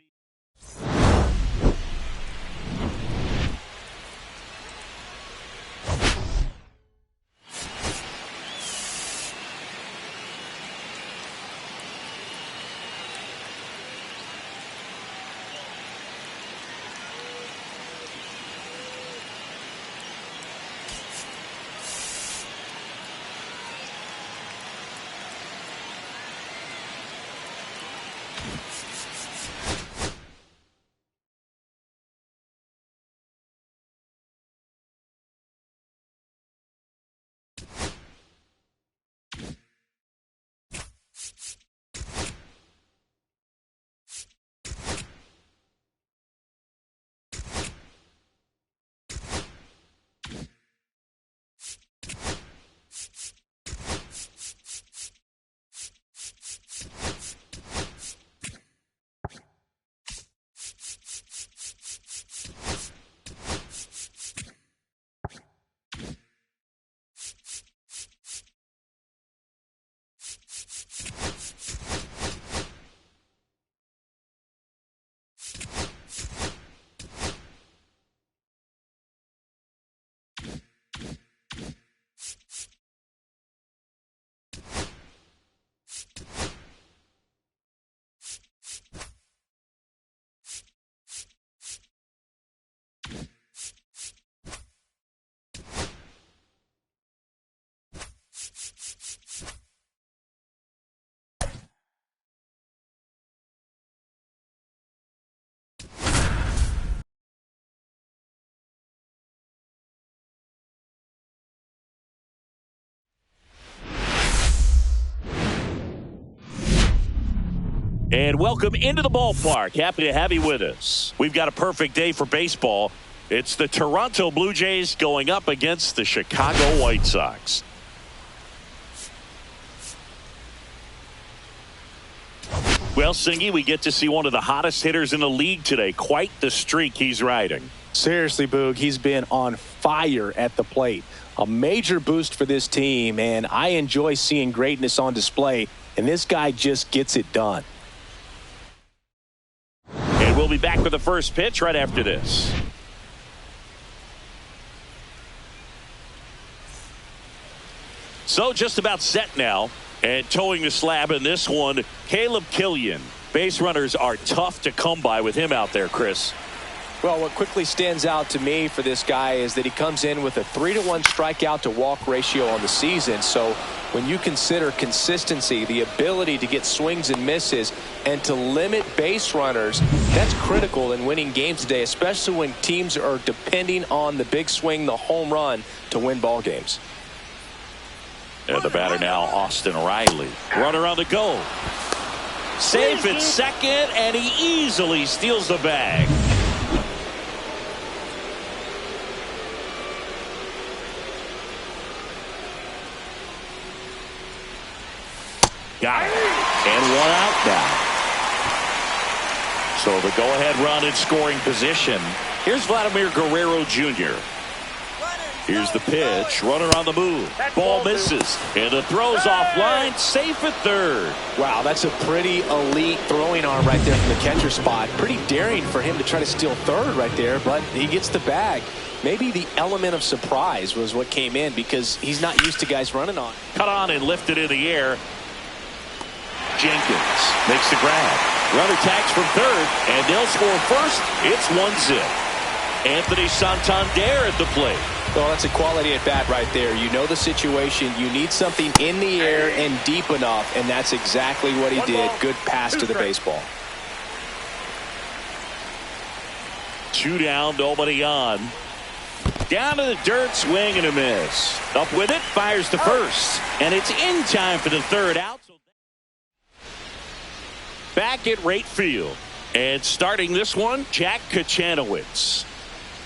And welcome into the ballpark. Happy to have you with us. We've got a perfect day for baseball. It's the Toronto Blue Jays going up against the Chicago White Sox. Well, Singy, we get to see one of the hottest hitters in the league today. Quite the streak he's riding. Seriously, Boog, he's been on fire at the plate. A major boost for this team, and I enjoy seeing greatness on display, and this guy just gets it done. And we'll be back with the first pitch right after this. So just about set now. And towing the slab in this one, Caleb Killian. Base runners are tough to come by with him out there, Chris. Well, what quickly stands out to me for this guy is that he comes in with a 3-to-1 strikeout to walk ratio on the season. So when you consider consistency, the ability to get swings and misses, and to limit base runners, that's critical in winning games today, especially when teams are depending on the big swing, the home run, to win ball games. And the batter now, Austin Riley. Runner on the go. Safe at second, and he easily steals the bag. Got it. And one out now. So the go-ahead run in scoring position. Here's Vladimir Guerrero Jr. Here's the pitch. Runner on the move. Ball misses. And the throw's offline. Safe at third. Wow, that's a pretty elite throwing arm right there from the catcher spot. Pretty daring for him to try to steal third right there, but he gets the bag. Maybe the element of surprise was what came in because he's not used to guys running on. Cut on and lifted in the air. Jenkins makes the grab. Runner tags from third, and they'll score first. It's 1-0. Anthony Santander at the plate. Well, that's a quality at bat right there. You know the situation. You need something in the air and deep enough, and that's exactly what he did. Good pass to the baseball. 2 down, nobody on. Down to the dirt, swing and a miss. Up with it, fires to first. And it's in time for the third out. Back at right field. And starting this one, Jack Kachanowicz.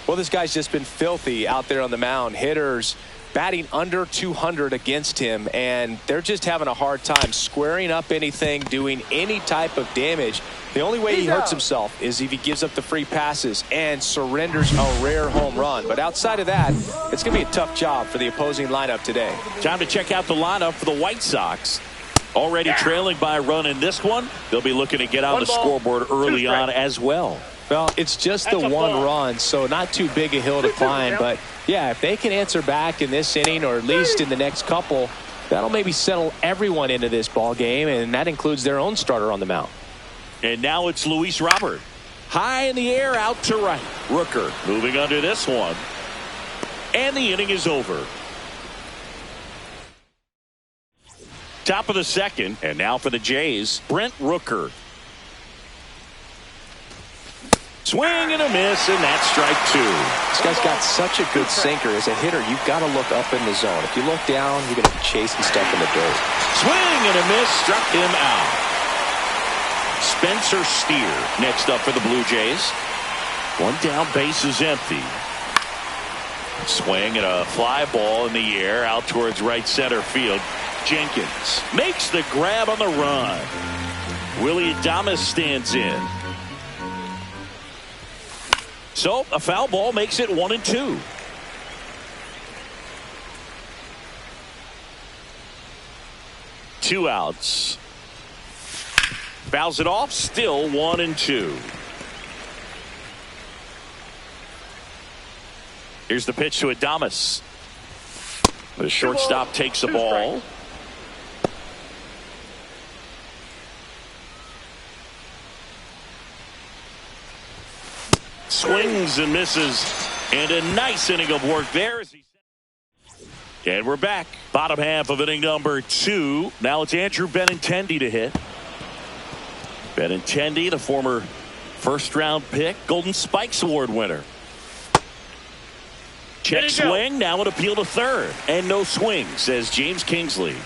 Well, this guy's just been filthy out there on the mound. Hitters batting under 200 against him, and they're just having a hard time squaring up anything, doing any type of damage. The only way he hurts himself is if he gives up the free passes and surrenders a rare home run. But outside of that, it's going to be a tough job for the opposing lineup today. Time to check out the lineup for the White Sox. Already trailing by a run in this one. They'll be looking to get on the scoreboard early on as well. Well, it's just the one run, so not too big a hill to climb. But, yeah, if they can answer back in this inning or at least in the next couple, that'll maybe settle everyone into this ball game, and that includes their own starter on the mound. And now it's Luis Robert. High in the air, out to right. Rooker moving under this one. And the inning is over. Top of the second, and now for the Jays, Brent Rooker. Swing and a miss, and that's strike 2. This guy's got such a good sinker. As a hitter, you've got to look up in the zone. If you look down, you're going to be chasing stuff in the dirt. Swing and a miss, struck him out. Spencer Steer next up for the Blue Jays. One down, base is empty. Swing and a fly ball in the air out towards right center field. Jenkins makes the grab on the run. Willie Adames stands in. So a foul ball makes it 1-2. Two outs. Fouls it off. Still 1-2. Here's the pitch to Adames. The shortstop takes the ball. Swings and misses, and a nice inning of work there. And we're back. Bottom half of inning number 2. Now it's Andrew Benintendi to hit. Benintendi, the former first-round pick, Golden Spikes Award winner. Check swing, now an appeal to third. And no swing, says James Kingsley.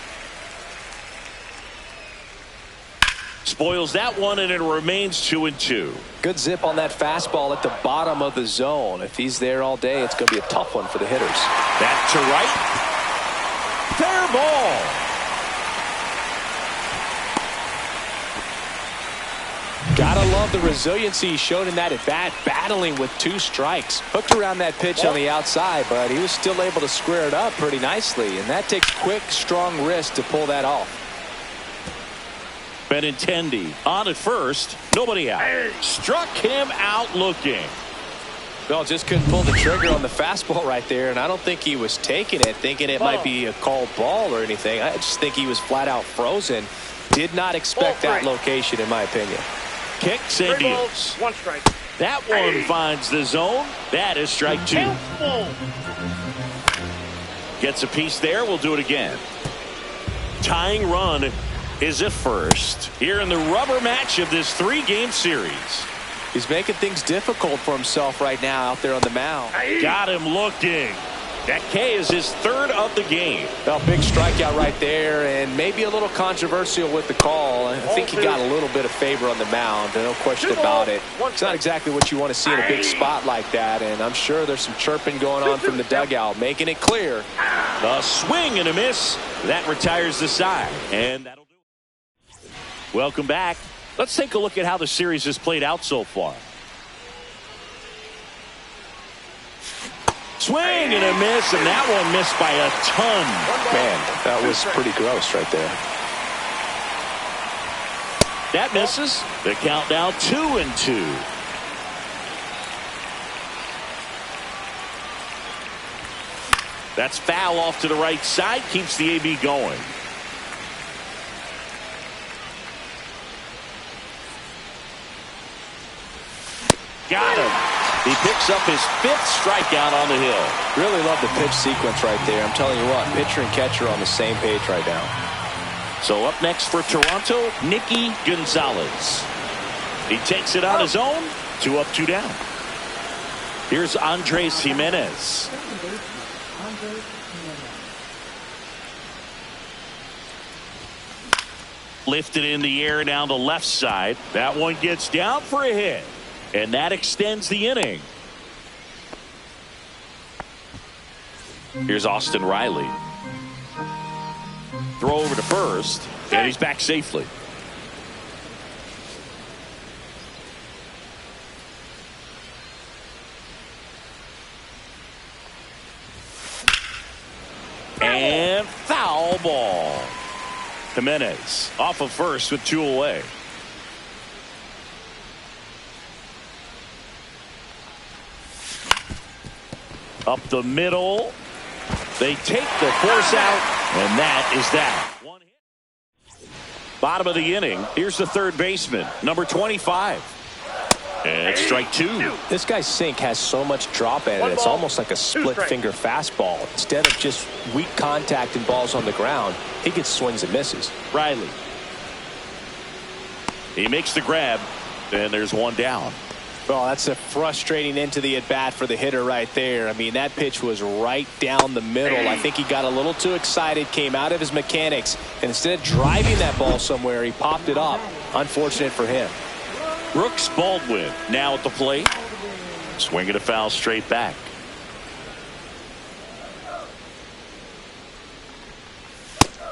Spoils that one, and it remains 2-2. Good zip on that fastball at the bottom of the zone. If he's there all day, it's going to be a tough one for the hitters. Back to right. Fair ball. Gotta love the resiliency he showed in that at bat, battling with 2 strikes. Hooked around that pitch on the outside, but he was still able to square it up pretty nicely, and that takes quick, strong wrist to pull that off. Benintendi on at first, nobody out. Struck him out looking. Well, just couldn't pull the trigger on the fastball right there, and I don't think he was taking it, thinking it might be a called ball or anything. I just think he was flat out frozen. Did not expect that location, in my opinion. Kicks and deals. 1 strike. That one finds the zone. That is strike 2. Gets a piece there. We'll do it again. Tying run is at first here in the rubber match of this 3-game series. He's making things difficult for himself right now out there on the mound. Got him looking. That K is his 3rd of the game. Well, big strikeout right there, and maybe a little controversial with the call. I think he got a little bit of favor on the mound, no question about it. It's not exactly what you want to see in a big spot like that, and I'm sure there's some chirping going on from the dugout, making it clear. The swing and a miss. That retires the side, and that'll Welcome back. Let's take a look at how the series has played out so far. Swing and a miss, and that one missed by a ton. Man, that was pretty gross right there. That misses. The count now 2-2. That's foul off to the right side. Keeps the AB going. Got him. He picks up his 5th strikeout on the hill. Really love the pitch sequence right there. I'm telling you what, pitcher and catcher are on the same page right now. So up next for Toronto, Nicky Gonzalez. He takes it on his own. 2 up, 2 down. Here's Andres Jimenez. Lifted in the air down the left side. That one gets down for a hit. And that extends the inning. Here's Austin Riley. Throw over to first. And he's back safely. And foul ball. Jimenez off of first with 2 away. Up the middle. They take the force out, and that is that. 1 hit. Bottom of the inning. Here's the third baseman, number 25. And strike 2. This guy's sink has so much drop at it. It's almost like a split finger fastball. Instead of just weak contact and balls on the ground, he gets swings and misses. Riley. He makes the grab, and there's 1 down. Well, that's a frustrating end to the at-bat for the hitter right there. I mean, that pitch was right down the middle. I think he got a little too excited, came out of his mechanics, and instead of driving that ball somewhere, he popped it up. Unfortunate for him. Brooks Baldwin now at the plate. Swinging a foul straight back.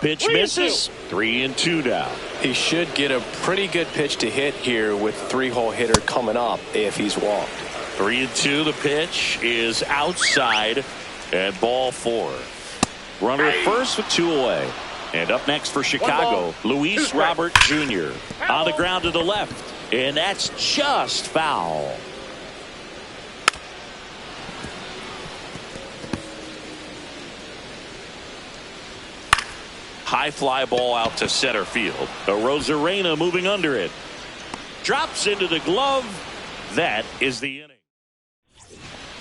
Pitch misses. 3-2 now. He should get a pretty good pitch to hit here with 3-hole hitter coming up if he's walked. 3-2. The pitch is outside and ball 4. Runner at first with 2 away. And up next for Chicago, Luis Robert Jr. on the ground to the left. And that's just foul. High fly ball out to center field. Arozarena moving under it. Drops into the glove. That is the inning.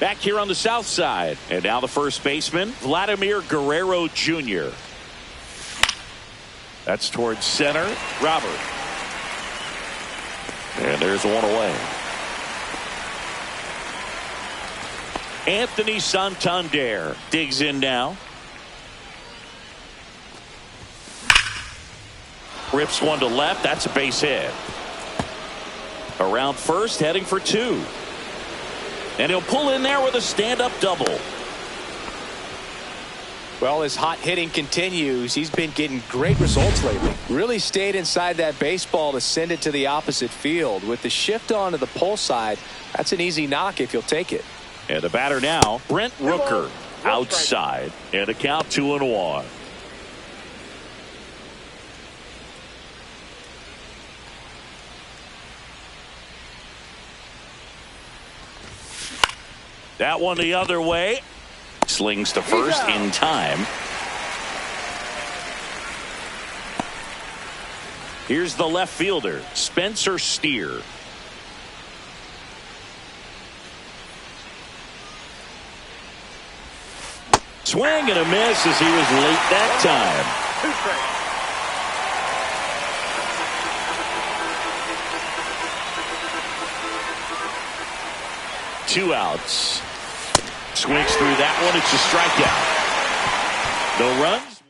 Back here on the south side. And now the first baseman, Vladimir Guerrero Jr. That's towards center. Robert. And there's 1 away. Anthony Santander digs in now. Rips 1 to left. That's a base hit. Around first, heading for 2. And he'll pull in there with a stand-up double. Well, his hot hitting continues. He's been getting great results lately. Really stayed inside that baseball to send it to the opposite field. With the shift on to the pull side, that's an easy knock if you'll take it. And the batter now, Brent Rooker, outside. And a count 2-1. That one the other way. Slings to first in time. Here's the left fielder, Spencer Steer. Swing and a miss as he was late that time. 2 outs. Swings through that one. It's a strikeout. No runs.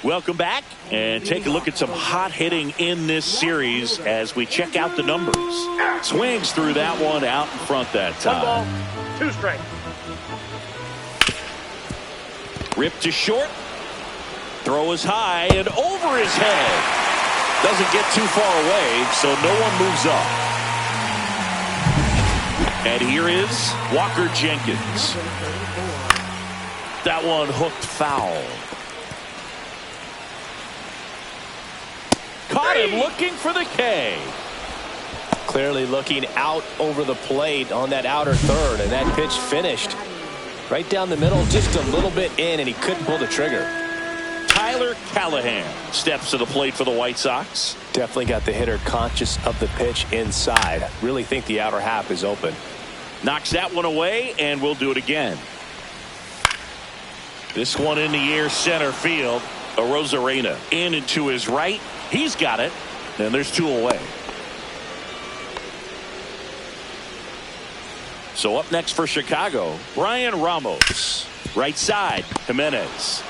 Welcome back and take a look at some hot hitting in this series as we check out the numbers. Swings through that one out in front that time. 1 ball, 2 strikes. Ripped to short. Throw is high and over his head. Doesn't get too far away, so no one moves up. And here is Walker Jenkins. That one hooked foul. Caught him looking for the K. Clearly looking out over the plate on that outer third, and that pitch finished right down the middle, just a little bit in, and he couldn't pull the trigger. Tyler Callahan steps to the plate for the White Sox. Definitely got the hitter conscious of the pitch inside. Really think the outer half is open. Knocks that one away, and we'll do it again. This one in the air, center field. Arozarena in and to his right. He's got it, and there's two away. So up next for Chicago, Brian Ramos. Right side, Jimenez.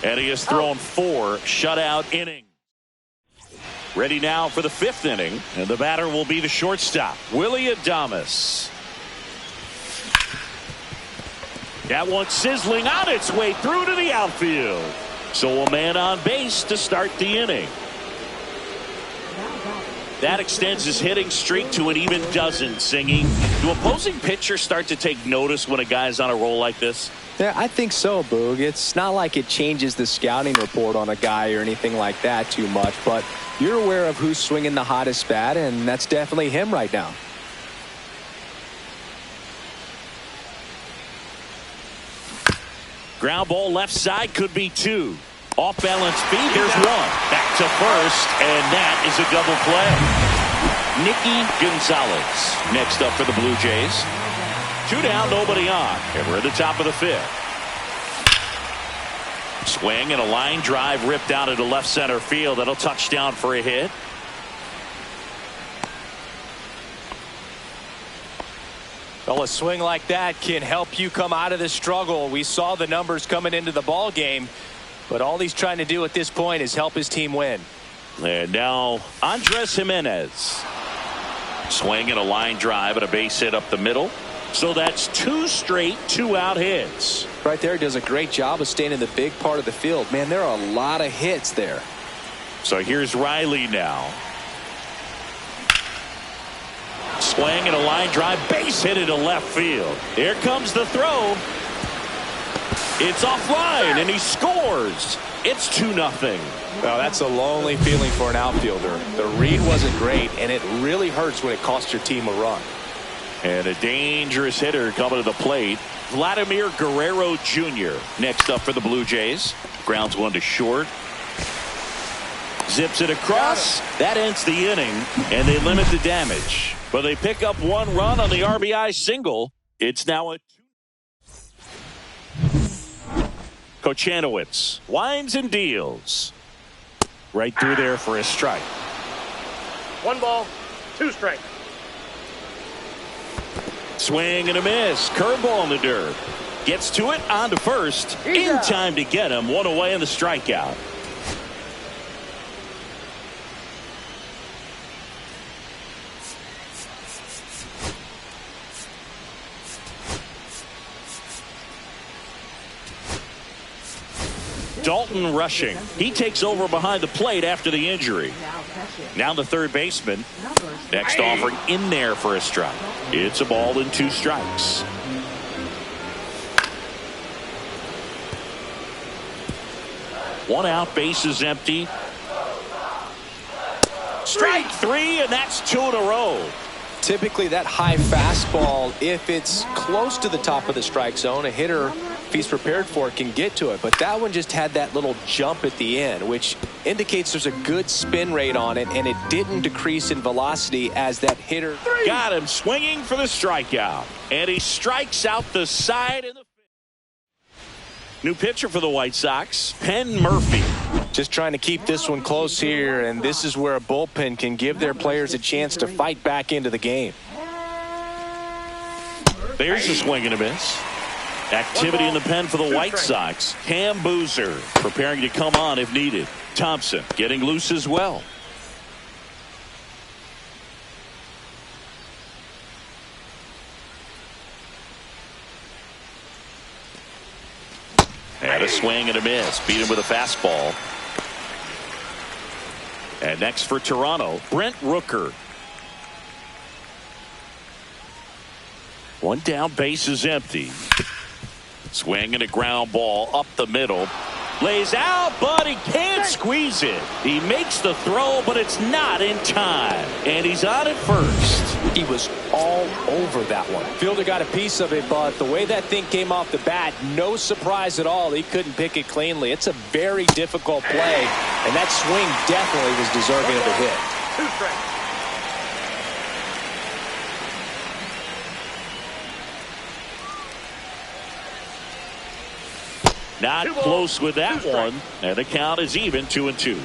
And he has thrown 4 shutout innings. Ready now for the 5th inning, and the batter will be the shortstop, Willy Adames. That one sizzling on its way through to the outfield. So a man on base to start the inning. That extends his hitting streak to an even dozen, Singing. Do opposing pitchers start to take notice when a guy's on a roll like this? Yeah, I think so, Boog. It's not like it changes the scouting report on a guy or anything like that too much, but you're aware of who's swinging the hottest bat, and that's definitely him right now. Ground ball left side, could be 2. Off balance feet, here's 1. Back to first, and that is a double play. Nicky Gonzalez next up for the Blue Jays. 2 down, nobody on, and we're at the top of the 5th. Swing and a line drive ripped out into left center field. That'll touch down for a hit. Well, a swing like that can help you come out of the struggle. We saw the numbers coming into the ball game, but all he's trying to do at this point is help his team win. And now Andres Jimenez. Swing and a line drive and a base hit up the middle. So that's 2 straight 2-out hits. Right there, does a great job of staying in the big part of the field. Man, there are a lot of hits there. So here's Riley now. Swing and a line drive, base hit into left field. Here comes the throw. It's offline, and he scores. It's 2-0. Well, that's a lonely feeling for an outfielder. The read wasn't great, and it really hurts when it costs your team a run. And a dangerous hitter coming to the plate. Vladimir Guerrero Jr. next up for the Blue Jays. Grounds 1 to short. Zips it across. That ends the inning, and they limit the damage. But they pick up 1 run on the RBI single. It's now a 2. Kochanowicz winds and deals. Right through there for a strike. 1 ball, 2 strikes. Swing and a miss. Curveball in the dirt. Gets to it, on to first. In time to get him. 1 away in the strikeout. Dalton Rushing. He takes over behind the plate after the injury. Now the third baseman. Next offering in there for a strike. It's a ball and 2 strikes. One out, base is empty. Strike 3, and that's 2 in a row. Typically that high fastball, if it's close to the top of the strike zone, a hitter, if he's prepared for it, can get to it. But that one just had that little jump at the end, which indicates there's a good spin rate on it, and it didn't decrease in velocity as that hitter. Got him swinging for the strikeout. And he strikes out the side in the fifth. New pitcher for the White Sox, Penn Murphy. Just trying to keep this one close here, and this is where a bullpen can give their players a chance to fight back into the game. There's a swing and a miss. Activity in the pen for the White Sox. Cam Boozer preparing to come on if needed. Thompson getting loose as well. And a swing and a miss. Beat him with a fastball. And next for Toronto, Brent Rooker. One down, base is empty. Swing and a ground ball up the middle. Lays out, but he can't squeeze it. He makes the throw, but it's not in time. And he's on at first. He was all over that one. Fielder got a piece of it, but the way that thing came off the bat, no surprise at all. He couldn't pick it cleanly. It's a very difficult play, and that swing definitely was deserving of a hit. 2 strikes. Not close with that one, and the count is even 2-2.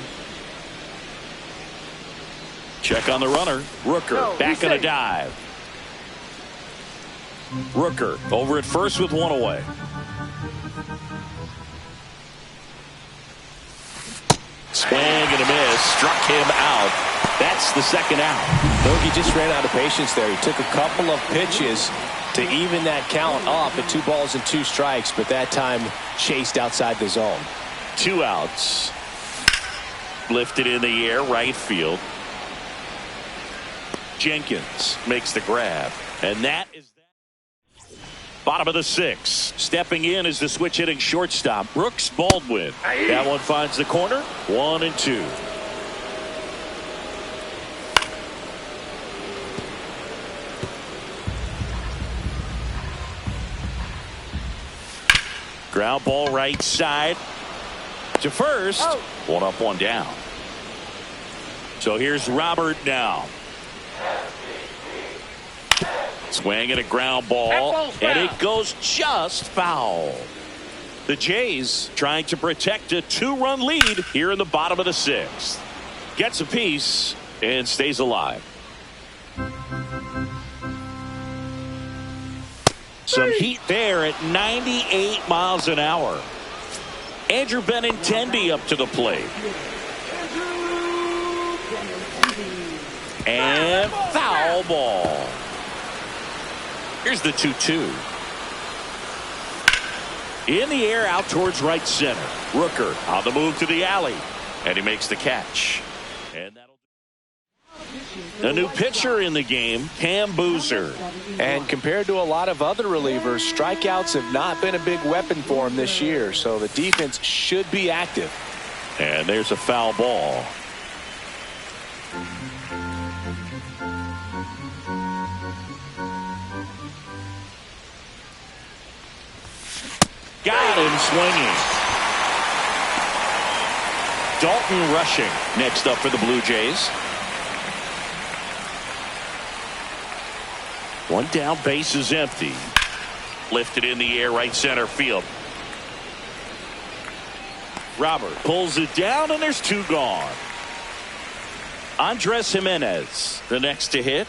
Check on the runner. Rooker back on a dive. Rooker over at first with 1 away. Swing and a miss. Struck him out. That's the second out. Look, he just ran out of patience there. He took a couple of pitches to even that count up at 2 balls and 2 strikes, but that time chased outside the zone. 2 outs. Lifted in the air, right field. Jenkins makes the grab, and that is that. Bottom of the 6th. Stepping in is the switch hitting shortstop, Brooks Baldwin. That one finds the corner. 1-2. Ground ball right side to first. 1 up, 1 down. So here's Robert now. Swing and a ground ball, and it goes just foul. The Jays trying to protect a 2-run lead here in the bottom of the 6th. Gets a piece and stays alive. Some heat there at 98 miles an hour. Andrew Benintendi up to the plate. And foul ball. Here's the 2-2. In the air out towards right center. Rooker on the move to the alley. And he makes the catch. And that'll a new pitcher in the game, Cam Boozer. And compared to a lot of other relievers, strikeouts have not been a big weapon for him this year, so the defense should be active. And there's a foul ball. Got him swinging. Dalton Rushing next up for the Blue Jays. 1 down, base is empty. Lifted in the air, right center field. Robert pulls it down, and there's 2 gone. Andres Jimenez, the next to hit.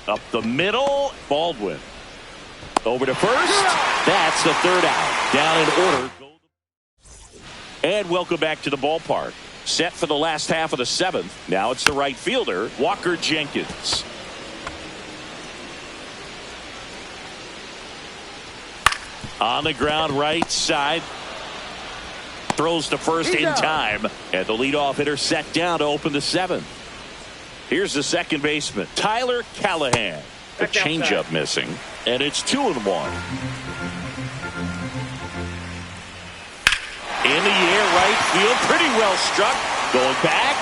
Up the middle, Baldwin. Over to first. That's the 3rd out. Down in order. And welcome back to the ballpark. Set for the last half of the 7th. Now it's the right fielder, Walker Jenkins. On the ground right side. Throws to first in time. And the leadoff hitter set down to open the 7th. Here's the second baseman, Tyler Callahan. The changeup missing. And it's 2-1. In the air, right field, pretty well struck. Going back.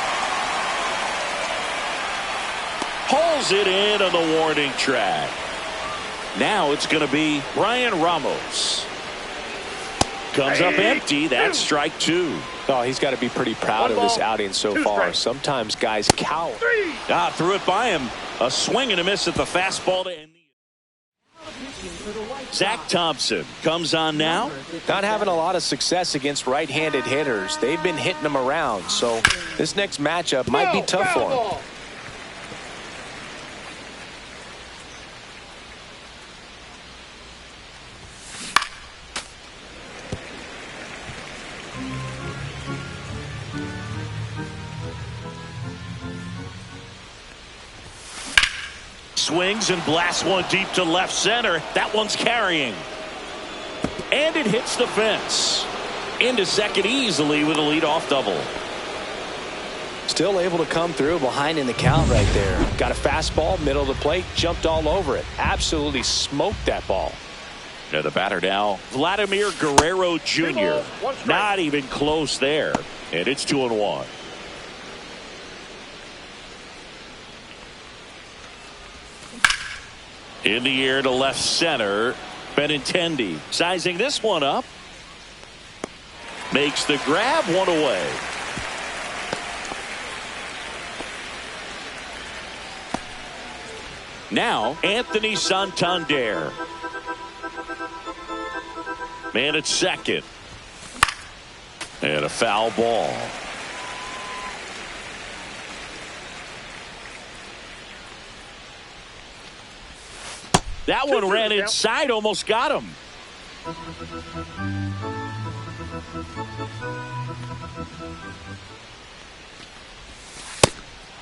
Pulls it in on the warning track. Now it's going to be Brian Ramos. Comes up empty. That's strike 2. Oh, he's got to be pretty proud of this outing so far. Sometimes guys cower. Threw it by him. A swing and a miss at the fastball to end the. Zach Thompson comes on now. Not having a lot of success against right-handed hitters. They've been hitting them around, so this next matchup might be tough for him. Swings and blasts one deep to left center. That one's carrying. And it hits the fence. into second easily with a leadoff double. Still able to come through behind in the count right there. Got a fastball, middle of the plate, jumped all over it. Absolutely smoked that ball. Yeah, the batter now, Vladimir Guerrero Jr. Not even close there. And it's 2-1. In the air to left center. Benintendi sizing this one up. Makes the grab, one away. Now, Anthony Santander. Man at second. And a foul ball. That one ran inside, almost got him.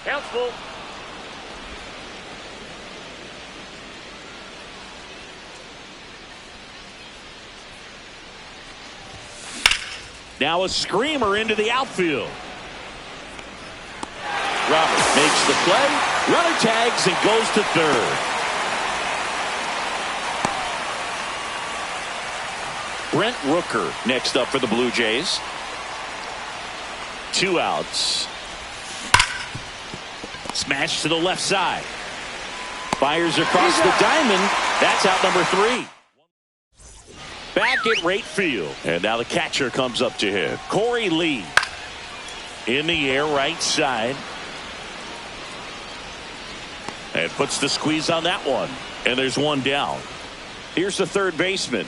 Count's full. Now a screamer into the outfield. Robert makes the play. Runner tags and goes to third. Brent Rooker next up for the Blue Jays. 2 outs. Smash to the left side. Fires across the diamond. That's out number 3. Back at right field. And now the catcher comes up to him. Corey Lee. In the air, right side. And puts the squeeze on that one. And there's one down. Here's the third baseman.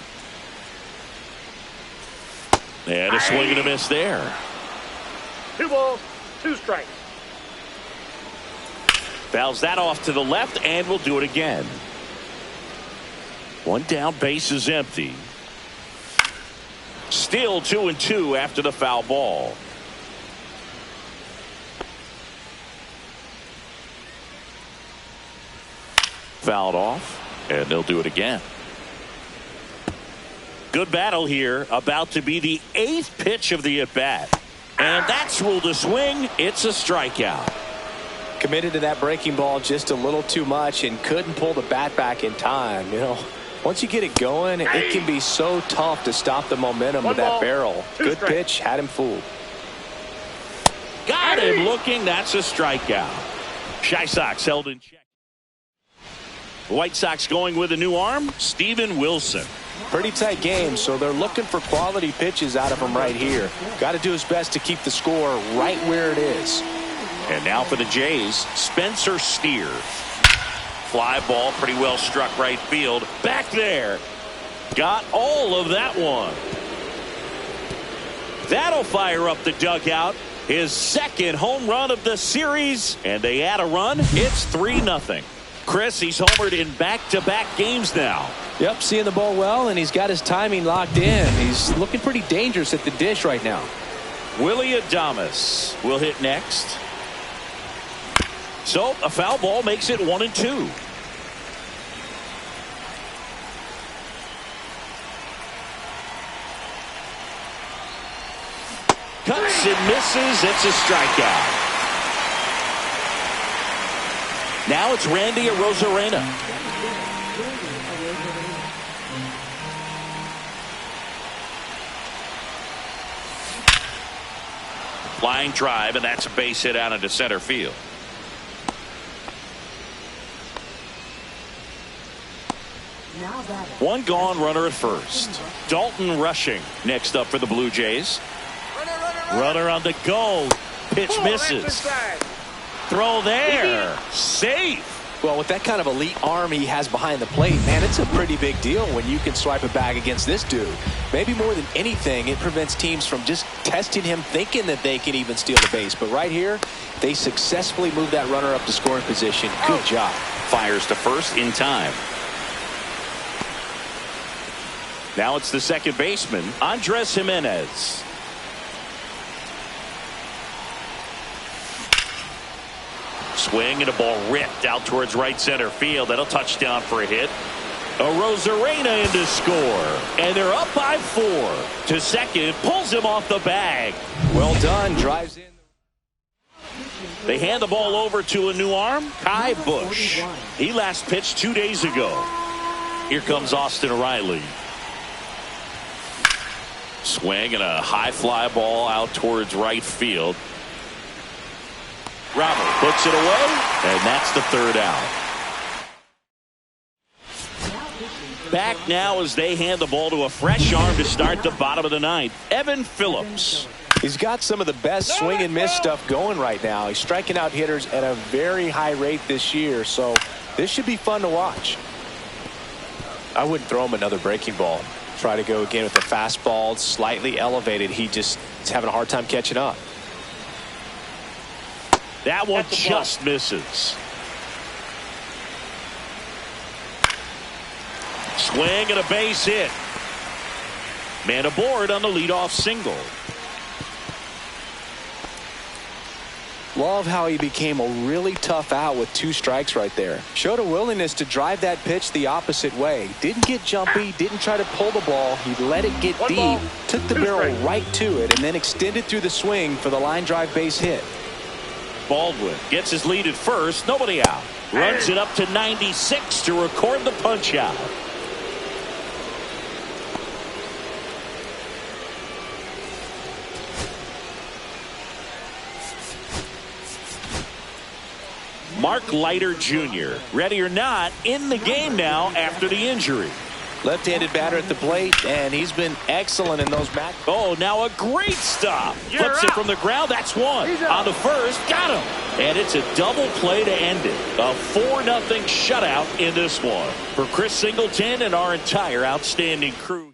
And a swing and a miss there. 2 balls, 2 strikes. Fouls that off to the left and will do it again. One down, base is empty. Still 2-2 after the foul ball. Fouled off, and they'll do it again. Good battle here, about to be the 8th pitch of the at-bat. And that's ruled a swing. It's a strikeout. Committed to that breaking ball just a little too much and couldn't pull the bat back in time. You know, once you get it going, it can be so tough to stop the momentum of that barrel. Good pitch, had him fooled. Got him looking. That's a strikeout. Shy Sox held in check. The White Sox going with a new arm, Steven Wilson. Pretty tight game, so they're looking for quality pitches out of him right here. Got to do his best to keep the score right where it is. And now for the Jays, Spencer Steer. Fly ball, pretty well struck right field. Back there. Got all of that one. That'll fire up the dugout. His second home run of the series. And they add a run. It's 3-0. Chris, he's homered in back-to-back games now. Yep, seeing the ball well, and he's got his timing locked in. He's looking pretty dangerous at the dish right now. Willie Adames will hit next. So a foul ball makes it 1-2. Cuts and misses. It's a strikeout. Now it's Randy Arozarena. Line drive, and that's a base hit out into center field. One gone, runner at first. Dalton Rushing next up for the Blue Jays. Runner on the go. Pitch misses. Throw there. Safe. Well, with that kind of elite arm he has behind the plate, man, it's a pretty big deal when you can swipe a bag against this dude. Maybe more than anything, it prevents teams from just testing him, thinking that they can even steal the base. But right here, they successfully move that runner up to scoring position. Good job. Fires to first in time. Now it's the second baseman, Andres Jimenez. Swing and a ball ripped out towards right center field. That'll touch down for a hit. Arozarena in to score. And they're up by 4. To second, pulls him off the bag. Well done. Drives in. They hand the ball over to a new arm, Kai Bush. He last pitched 2 days ago. Here comes Austin Riley. Swing and a high fly ball out towards right field. Robert puts it away, and that's the third out. Back now as they hand the ball to a fresh arm to start the bottom of the ninth, Evan Phillips. He's got some of the best swing and miss stuff going right now. He's striking out hitters at a very high rate this year, so this should be fun to watch. I wouldn't throw him another breaking ball. Try to go again with the fastball, slightly elevated. He just is having a hard time catching up. That one just misses. Swing and a base hit. Man aboard on the leadoff single. Love how he became a really tough out with 2 strikes right there. Showed a willingness to drive that pitch the opposite way. Didn't get jumpy, didn't try to pull the ball. He let it get deep, took the barrel right to it, and then extended through the swing for the line drive base hit. Baldwin gets his lead at first, nobody out. Runs it up to 96 to record the punch out. Mark Leiter Jr., ready or not, in the game now after the injury. Left-handed batter at the plate, and he's been excellent in those matches. Oh, now a great stop. Flips it from the ground. That's one. On the first, got him. And it's a double play to end it. A 4-0 shutout in this one. For Chris Singleton and our entire outstanding crew.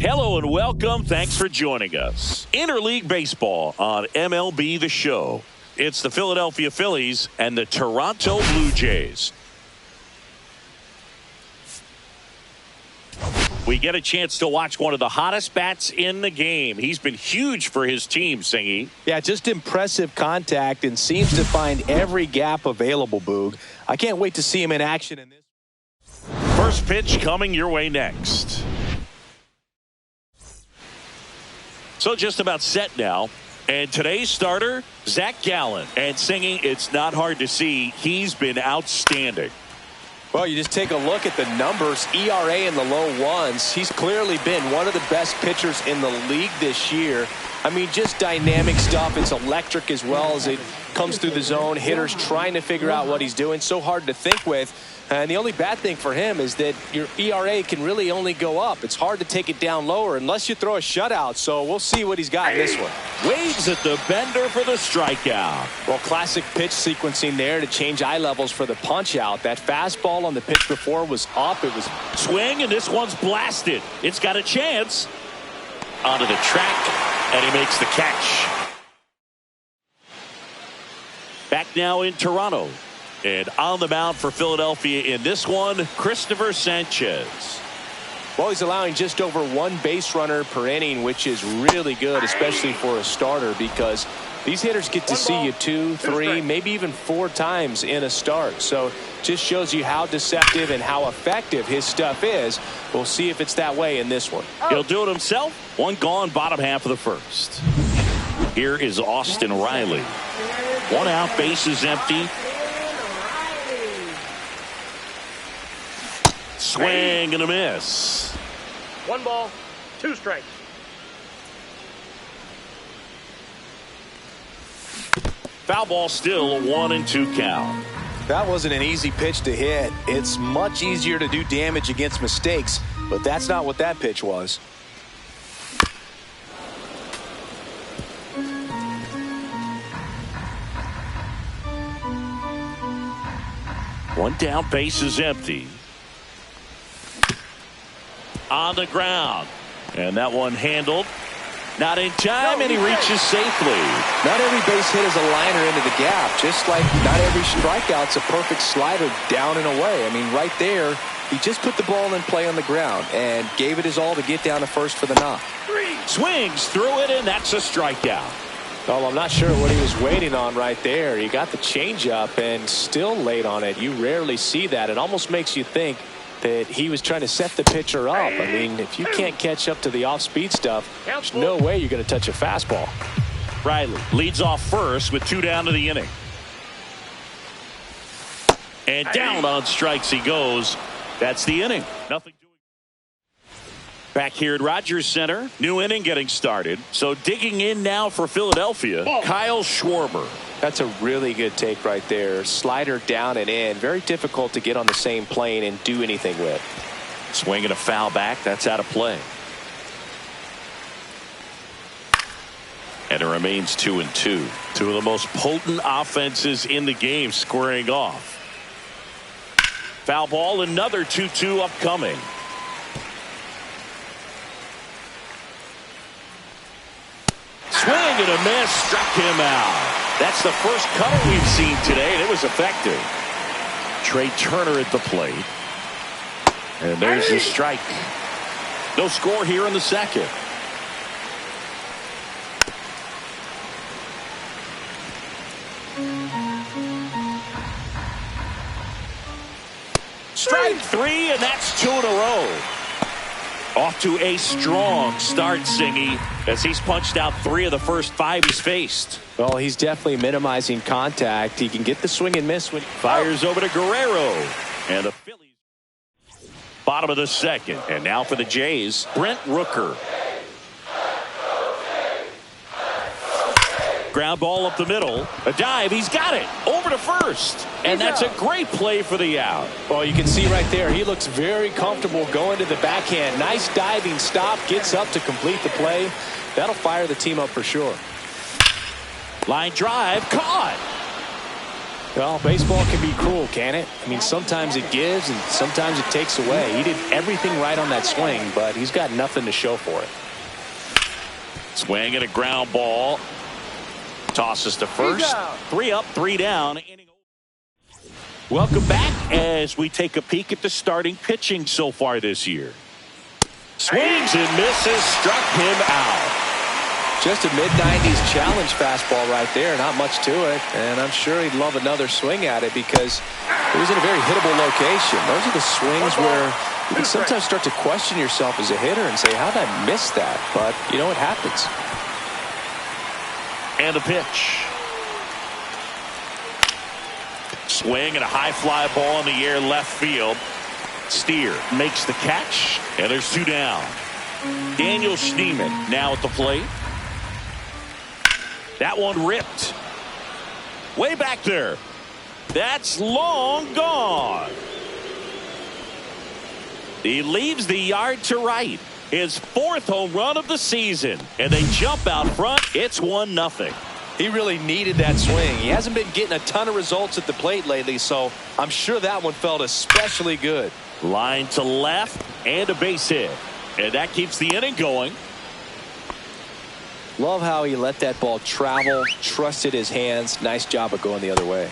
Hello and welcome. Thanks for joining us. Interleague Baseball on MLB The Show. It's the Philadelphia Phillies and the Toronto Blue Jays. We get a chance to watch one of the hottest bats in the game. He's been huge for his team, Singy. Yeah, just impressive contact and seems to find every gap available, Boog. I can't wait to see him in action in this. First pitch coming your way next. So just about set now. And today's starter, Zach Gallen. And Singy, it's not hard to see he's been outstanding. Well, you just take a look at the numbers, ERA in the low ones. He's clearly been one of the best pitchers in the league this year. I mean, just dynamic stuff. It's electric as well as it comes through the zone. Hitters trying to figure out what he's doing. So hard to think with. And the only bad thing for him is that your ERA can really only go up. It's hard to take it down lower unless you throw a shutout. So we'll see what he's got in this one. Waves at the bender for the strikeout. Well, classic pitch sequencing there to change eye levels for the punch out. That fastball on the pitch before was up. It was swing, and this one's blasted. It's got a chance. Onto the track, and he makes the catch. Back now in Toronto. And on the mound for Philadelphia in this one, Christopher Sanchez. Well, he's allowing just over one base runner per inning, which is really good, especially for a starter, because these hitters get to see you 2, 3, maybe even 4 times in a start. So just shows you how deceptive and how effective his stuff is. We'll see if it's that way in this one. He'll do it himself. One gone, bottom half of the first. Here is Austin Riley. One out, bases empty. Swing and a miss. 1 ball, 2 strikes. Foul ball, still a 1-2 count. That wasn't an easy pitch to hit. It's much easier to do damage against mistakes, but that's not what that pitch was. One down, base is empty. On the ground. And that one handled. Not in time, and he reaches safely. Not every base hit is a liner into the gap, just like not every strikeout's a perfect slider down and away. I mean, right there, he just put the ball in play on the ground and gave it his all to get down to first for the knock. Swings through it, and that's a strikeout. Well, I'm not sure what he was waiting on right there. He got the changeup and still late on it. You rarely see that. It almost makes you think that he was trying to set the pitcher up. I mean, if you can't catch up to the off-speed stuff, there's no way you're going to touch a fastball. Riley leads off first with 2 down to the inning. And down on strikes he goes. That's the inning. Nothing doing. Back here at Rogers Center, new inning getting started. So digging in now for Philadelphia, Kyle Schwarber. That's a really good take right there. Slider down and in. Very difficult to get on the same plane and do anything with. Swing and a foul back. That's out of play. And it remains 2-2. Two of the most potent offenses in the game squaring off. Foul ball, another 2-2 upcoming. Swing and a miss, struck him out. That's the first cutter we've seen today, and it was effective. Trey Turner at the plate. And there's the strike. No score here in the second. Strike 3, and that's 2 in a row. Off to a strong start, Singy, as he's punched out 3 of the first 5 he's faced. Well, he's definitely minimizing contact. He can get the swing and miss when fires over to Guerrero. And the Phillies. Bottom of the second. And now for the Jays, Brent Rooker. Ground ball up the middle. A dive. He's got it. Over to first. And that's a great play for the out. Well, you can see right there, he looks very comfortable going to the backhand. Nice diving stop. Gets up to complete the play. That'll fire the team up for sure. Line drive. Caught. Well, baseball can be cruel, can it? I mean, sometimes it gives and sometimes it takes away. He did everything right on that swing, but he's got nothing to show for it. Swing and a ground ball. Tosses to first. 3 up, 3 down. Welcome back as we take a peek at the starting pitching so far this year. Swings and misses, struck him out. Just a mid-90s challenge fastball right there. Not much to it. And I'm sure he'd love another swing at it because it was in a very hittable location. Those are the swings where you can sometimes start to question yourself as a hitter and say, how did I miss that? But, you know, it happens. And a pitch. Swing and a high fly ball in the air left field. Steer makes the catch, and there's 2 down. Daniel Schneemann now at the plate. That one ripped. Way back there. That's long gone. He leaves the yard to right. His 4th home run of the season. And they jump out front. It's 1-0. He really needed that swing. He hasn't been getting a ton of results at the plate lately, so I'm sure that one felt especially good. Line to left and a base hit. And that keeps the inning going. Love how he let that ball travel, trusted his hands. Nice job of going the other way.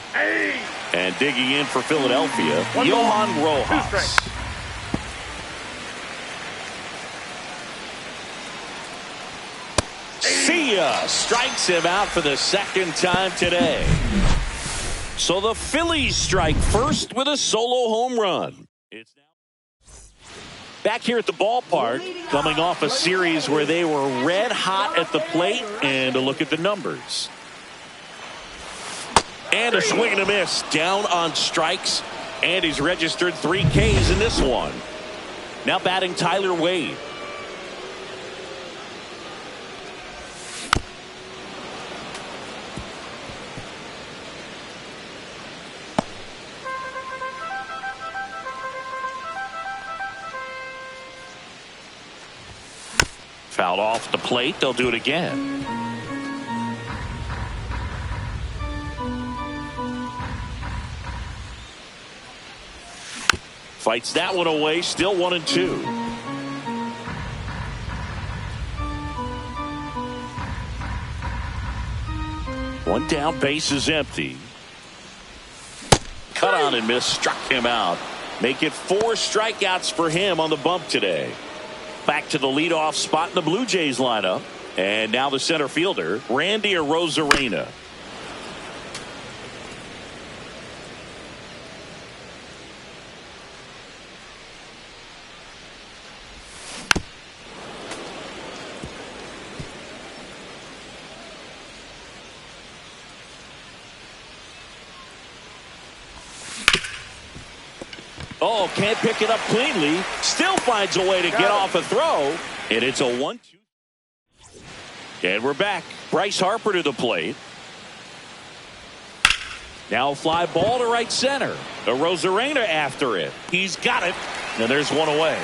And digging in for Philadelphia, Johan Rojas. See ya! Strikes him out for the 2nd time today. So the Phillies strike first with a solo home run. It's now back here at the ballpark, coming off a series where they were red hot at the plate, and a look at the numbers. And a swing and a miss, down on strikes, and he's registered 3 Ks in this one. Now batting Tyler Wade. Fouled off the plate. They'll do it again. Fights that one away. Still 1-2. One down, base is empty. Cut on and miss, struck him out. Make it 4 strikeouts for him on the bump today. Back to the leadoff spot in the Blue Jays lineup. And now the center fielder, Randy Arozarena. Oh, can't pick it up cleanly. Still finds a way to get off a throw. And it's a 1-2. And we're back. Bryce Harper to the plate. Now a fly ball to right center. Arozarena after it. He's got it. And there's one away.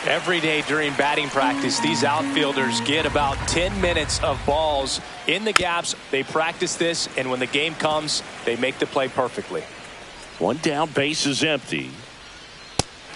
Every day during batting practice, these outfielders get about 10 minutes of balls in the gaps. They practice this, and when the game comes, they make the play perfectly. One down, base is empty.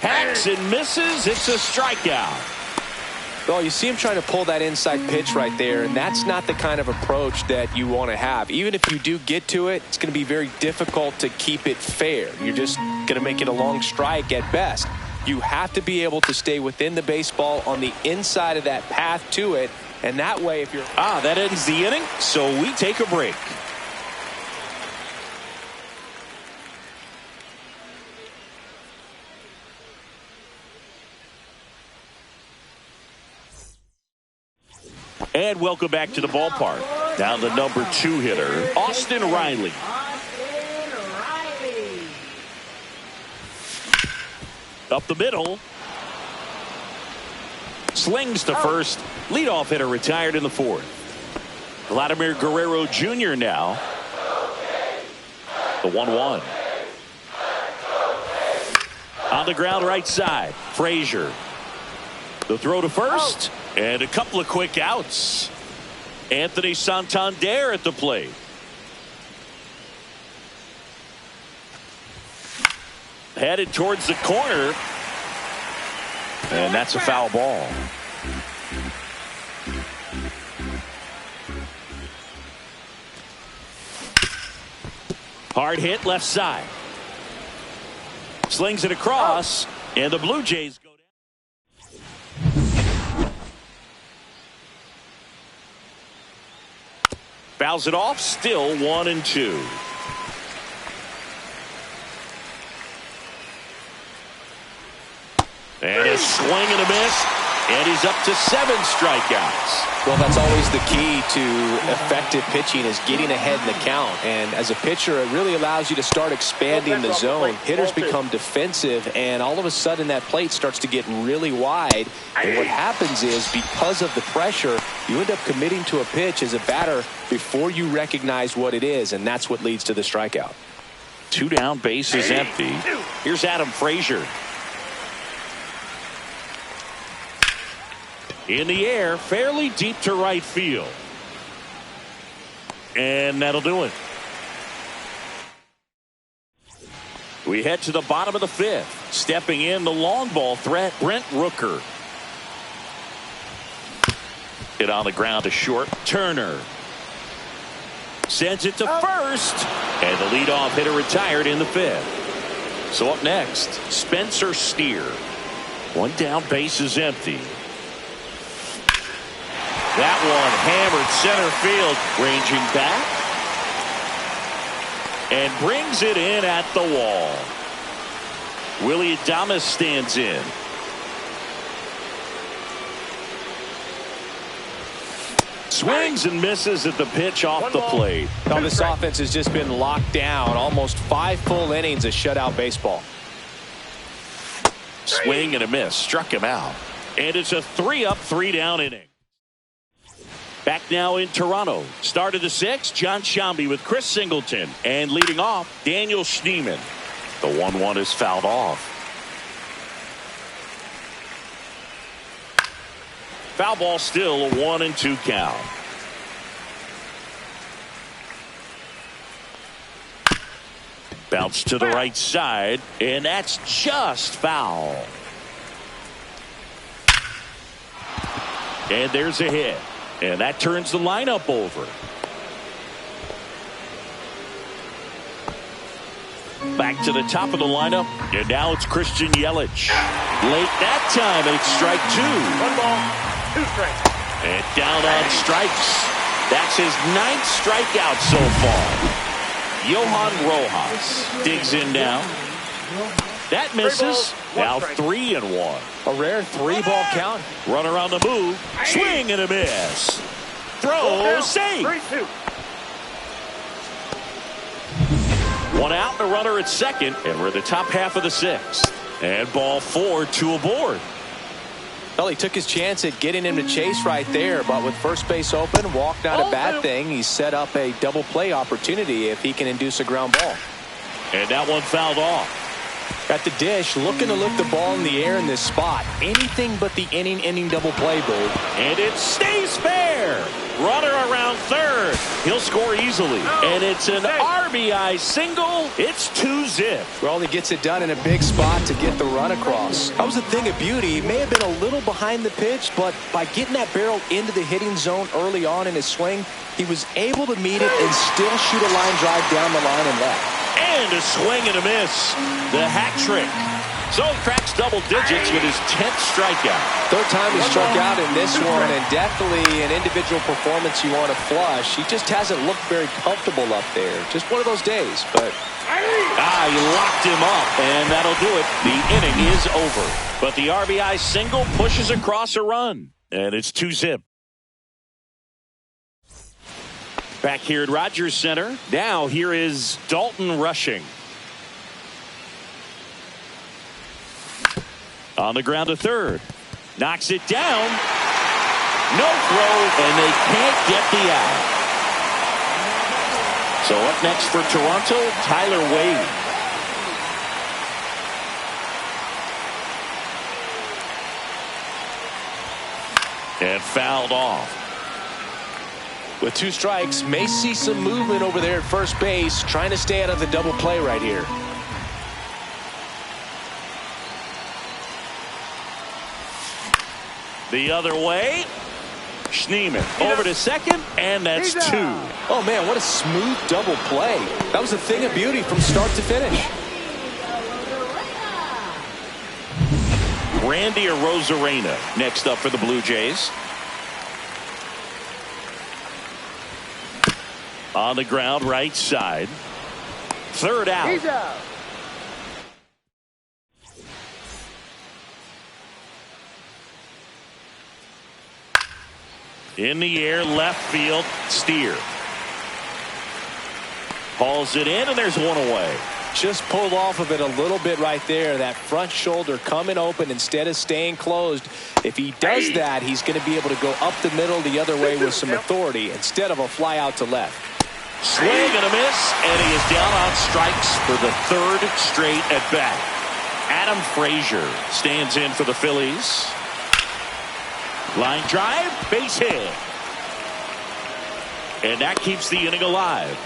Hacks and misses. It's a strikeout. Well, you see him trying to pull that inside pitch right there, and that's not the kind of approach that you want to have. Even if you do get to it, it's going to be very difficult to keep it fair. You're just going to make it a long strike at best. You have to be able to stay within the baseball on the inside of that path to it, and that way if you're... That ends the inning, so we take a break. And welcome back to the ballpark. Now the number 2 hitter, Austin Riley. Up the middle. Slings to first. Leadoff hitter retired in the 4th. Vladimir Guerrero Jr. now. The 1-1. On the ground right side. Frazier. The throw to first. And a couple of quick outs. Anthony Santander at the plate. headed towards the corner. And that's a foul ball. Hard hit left side. Slings it across, and the Blue Jays go down. Fouls it off, still 1-2. And a swing and a miss, and he's up to 7 strikeouts. Well, that's always the key to effective pitching, is getting ahead in the count. And as a pitcher, it really allows you to start expanding the zone. Hitters become defensive, and all of a sudden that plate starts to get really wide. And what happens is, because of the pressure, you end up committing to a pitch as a batter before you recognize what it is, and that's what leads to the strikeout. 2 down, bases empty. Here's Adam Frazier. In the air, fairly deep to right field. And that'll do it. We head to the bottom of the 5th. Stepping in, the long ball threat, Brent Rooker. Hit on the ground to short. Turner sends it to first. And the leadoff hitter retired in the 5th. So up next, Spencer Steer. 1 down, bases empty. That one hammered center field, ranging back. And brings it in at the wall. Willie Adames stands in. Swings and misses at the pitch off the plate. Now this offense has just been locked down. Almost 5 full innings of shutout baseball. Swing and a miss. Struck him out. And it's a 3-up, 3-down inning. Back now in Toronto. Start of the 6th, John Shambi with Chris Singleton. And leading off, Daniel Schneemann. The 1-1 is fouled off. Foul ball, still a 1-2 count. Bounce to the right side, and that's just foul. And there's a hit. And that turns the lineup over. Back to the top of the lineup. And now it's Christian Yelich. Late that time, and it's strike 2. 1 ball, 2 strikes. And down on strikes. That's his 9th strikeout so far. Johan Rojas digs in now. That misses. Now 3-1. A rare 3-ball count. Runner on the move. Swing and a miss. Throw, safe. 3-2. 1 out, the runner at second, and we're at the top half of the 6th. And ball 4, 2 aboard. Well, he took his chance at getting him to chase right there, but with first base open, walk not a bad thing. He set up a double play opportunity if he can induce a ground ball. And that one fouled off. At the dish, looking to lift the ball in the air in this spot. Anything but the inning double play, Bird. And it stays fair. Runner around third. He'll score easily. And it's an RBI single. It's 2-zip. Well, he gets it done in a big spot to get the run across. That was a thing of beauty. He may have been a little behind the pitch, but by getting that barrel into the hitting zone early on in his swing, he was able to meet it and still shoot a line drive down the line and left. And a swing and a miss. The hat trick. So he cracks double digits with his 10th strikeout. 3rd time he struck out in this one, and definitely an individual performance you want to flush. He just hasn't looked very comfortable up there. Just one of those days, but... He locked him up, and that'll do it. The inning is over. But the RBI single pushes across a run, and it's 2-zip. Back here at Rogers Center. Now here is Dalton Rushing. On the ground to third. Knocks it down. No throw, and they can't get the out. So up next for Toronto, Tyler Wade. And fouled off. With 2 strikes, may see some movement over there at first base, trying to stay out of the double play right here. The other way. Schneeman over to second, and that's two. Oh, man, what a smooth double play. That was a thing of beauty from start to finish. Randy Arozarena next up for the Blue Jays. On the ground, right side. Third out. He's out. In the air, left field, Steer. Hauls it in, and there's one away. Just pulled off of it a little bit right there. That front shoulder coming open instead of staying closed. If he does that, he's going to be able to go up the middle the other way with some authority instead of a fly out to left. Swing and a miss, and he is down on strikes for the third straight at bat. Adam Frazier stands in for the Phillies. Line drive, base hit. And that keeps the inning alive.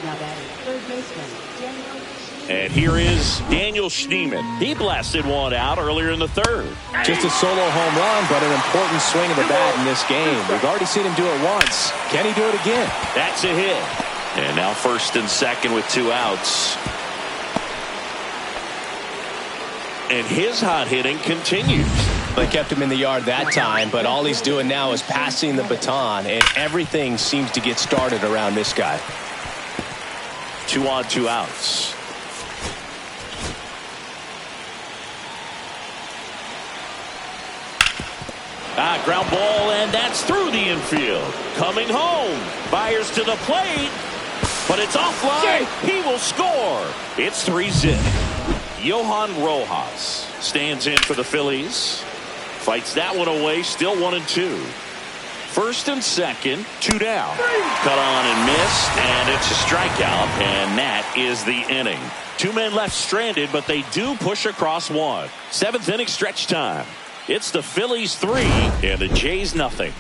Now batting third baseman, Daniel. And here is Daniel Schneeman. He blasted one out earlier in the third. Just a solo home run, but an important swing of the bat in this game. We've already seen him do it once. Can he do it again? That's a hit. And now first and second with two outs. And his hot hitting continues. They kept him in the yard that time, but all he's doing now is passing the baton, and everything seems to get started around this guy. 2 on, 2 outs. Ground ball, and that's through the infield. Coming home. Fires to the plate, but it's offline. He will score. It's 3-zip. Johan Rojas stands in for the Phillies. Fights that one away, still 1-2. First and second, 2 down. Cut on and miss, and it's a strikeout, and that is the inning. 2 men left stranded, but they do push across one. 7th inning stretch time. It's the Phillies 3 and the Jays nothing.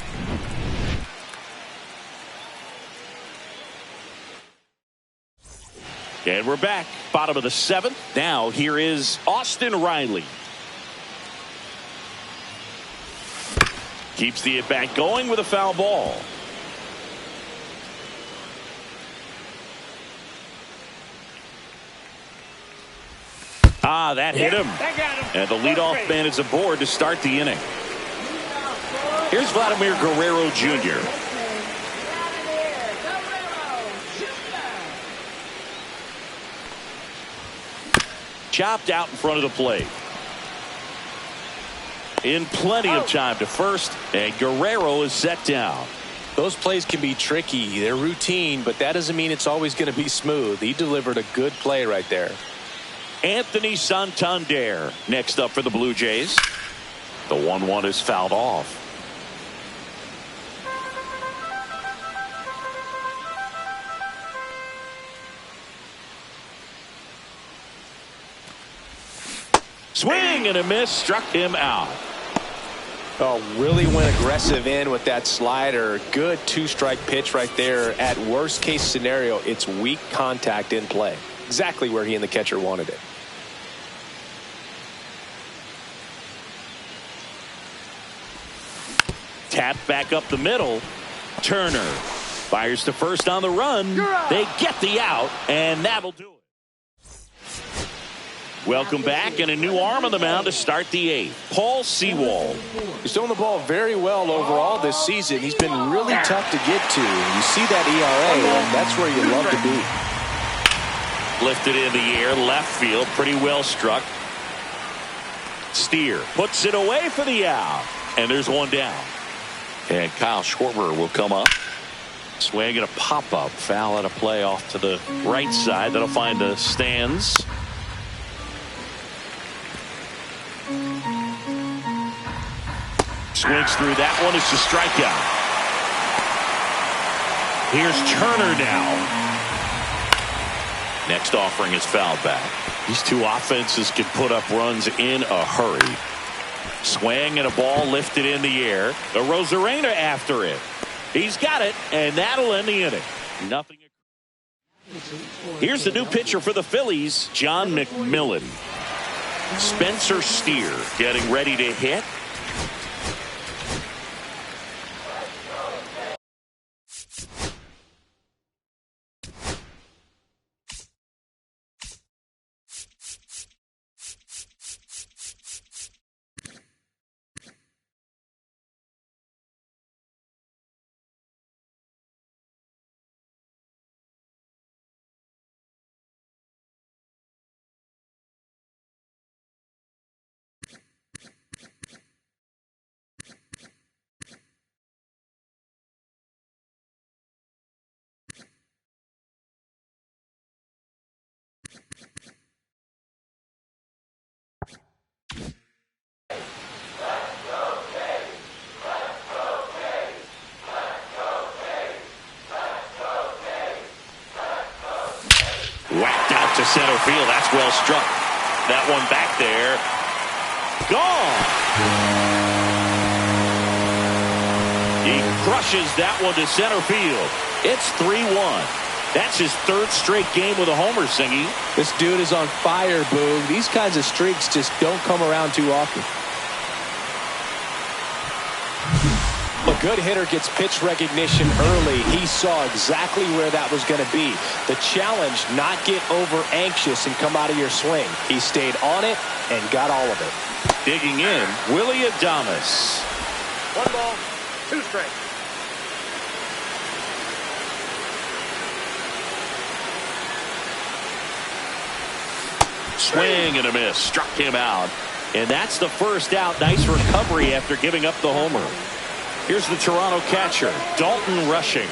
And we're back, bottom of the 7th. Now here is Austin Riley. Keeps the at-bat going with a foul ball. That hit him. And the leadoff man is aboard to start the inning. Here's Vladimir Guerrero Jr. Chopped out in front of the plate. In plenty of time to first, and Guerrero is set down. Those plays can be tricky. They're routine, but that doesn't mean it's always going to be smooth. He delivered a good play right there. Anthony Santander next up for the Blue Jays. The 1-1 is fouled off. Swing and a miss, struck him out. Oh, really went aggressive in with that slider. Good 2-strike pitch right there. At worst case scenario, it's weak contact in play. Exactly where he and the catcher wanted it. Tap back up the middle. Turner fires to first on the run. They get the out, and that'll do it. Welcome back, and a new arm on the mound to start the 8th. Paul Sewald. He's throwing the ball very well overall this season. He's been really tough to get to. You see that ERA, and that's where you love to be. Lifted in the air, left field, pretty well struck. Steer puts it away for the out, and there's one down. And Kyle Schwarber will come up. Swing and a pop-up. Foul at a play off to the right side. That'll find the stands. Swings through that one. It's a strikeout. Here's Turner now. Next offering is fouled back. These two offenses can put up runs in a hurry. Swing and a ball lifted in the air. The Arozarena after it. He's got it, and that'll end the inning. Nothing. Here's the new pitcher for the Phillies, John McMillan. Spencer Steer getting ready to hit. Whacked out to center field. That's well struck. That one back there. Gone. He crushes that one to center field. It's 3-1. That's his third straight game with a homer, Singy. This dude is on fire, Boog. These kinds of streaks just don't come around too often. A good hitter gets pitch recognition early. He saw exactly where that was going to be. The challenge, not get over anxious and come out of your swing. He stayed on it and got all of it. Digging in, Willie Adames. 1 ball, 2 strikes. Swing and a miss. Struck him out. And that's the first out. Nice recovery after giving up the homer. Here's the Toronto catcher, Dalton Rushing.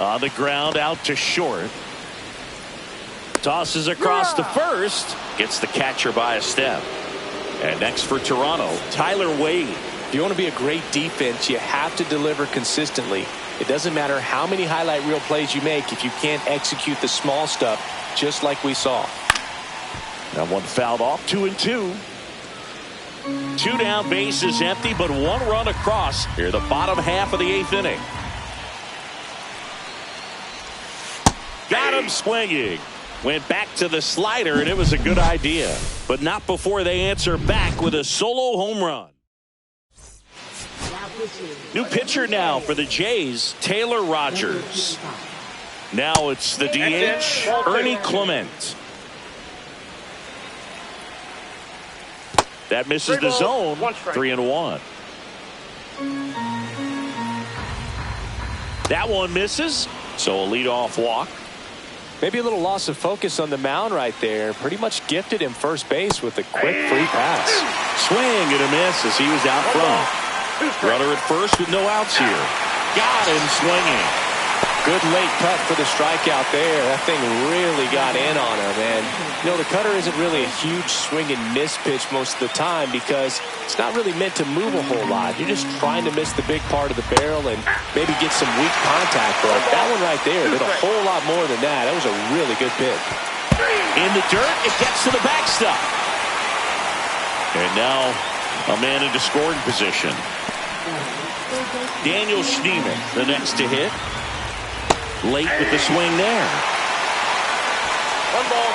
On the ground, out to short. Tosses across to first. Gets the catcher by a step. And next for Toronto, Tyler Wade. If you want to be a great defense, you have to deliver consistently. It doesn't matter how many highlight reel plays you make if you can't execute the small stuff, just like we saw. That one fouled off. 2-2. 2 down, bases empty, but 1 run across here the bottom half of the 8th inning. Got him swinging. Went back to the slider, and it was a good idea. But not before they answer back with a solo home run. New pitcher now for the Jays, Taylor Rogers. Now it's the DH, Ernie Clement. That misses the zone. 3-1. That one misses. So a leadoff walk. Maybe a little loss of focus on the mound right there. Pretty much gifted him first base with a quick free pass. Swing and a miss as he was out front. Runner at first with no outs here. Got him swinging. Good late cut for the strikeout there. That thing really got in on him. And, you know, the cutter isn't really a huge swing and miss pitch most of the time because it's not really meant to move a whole lot. You're just trying to miss the big part of the barrel and maybe get some weak contact. But that one right there did a whole lot more than that. That was a really good pitch. In the dirt, it gets to the backstop. And now a man into scoring position. Daniel Schneemann, the next to hit. Late with the swing there. 1 ball,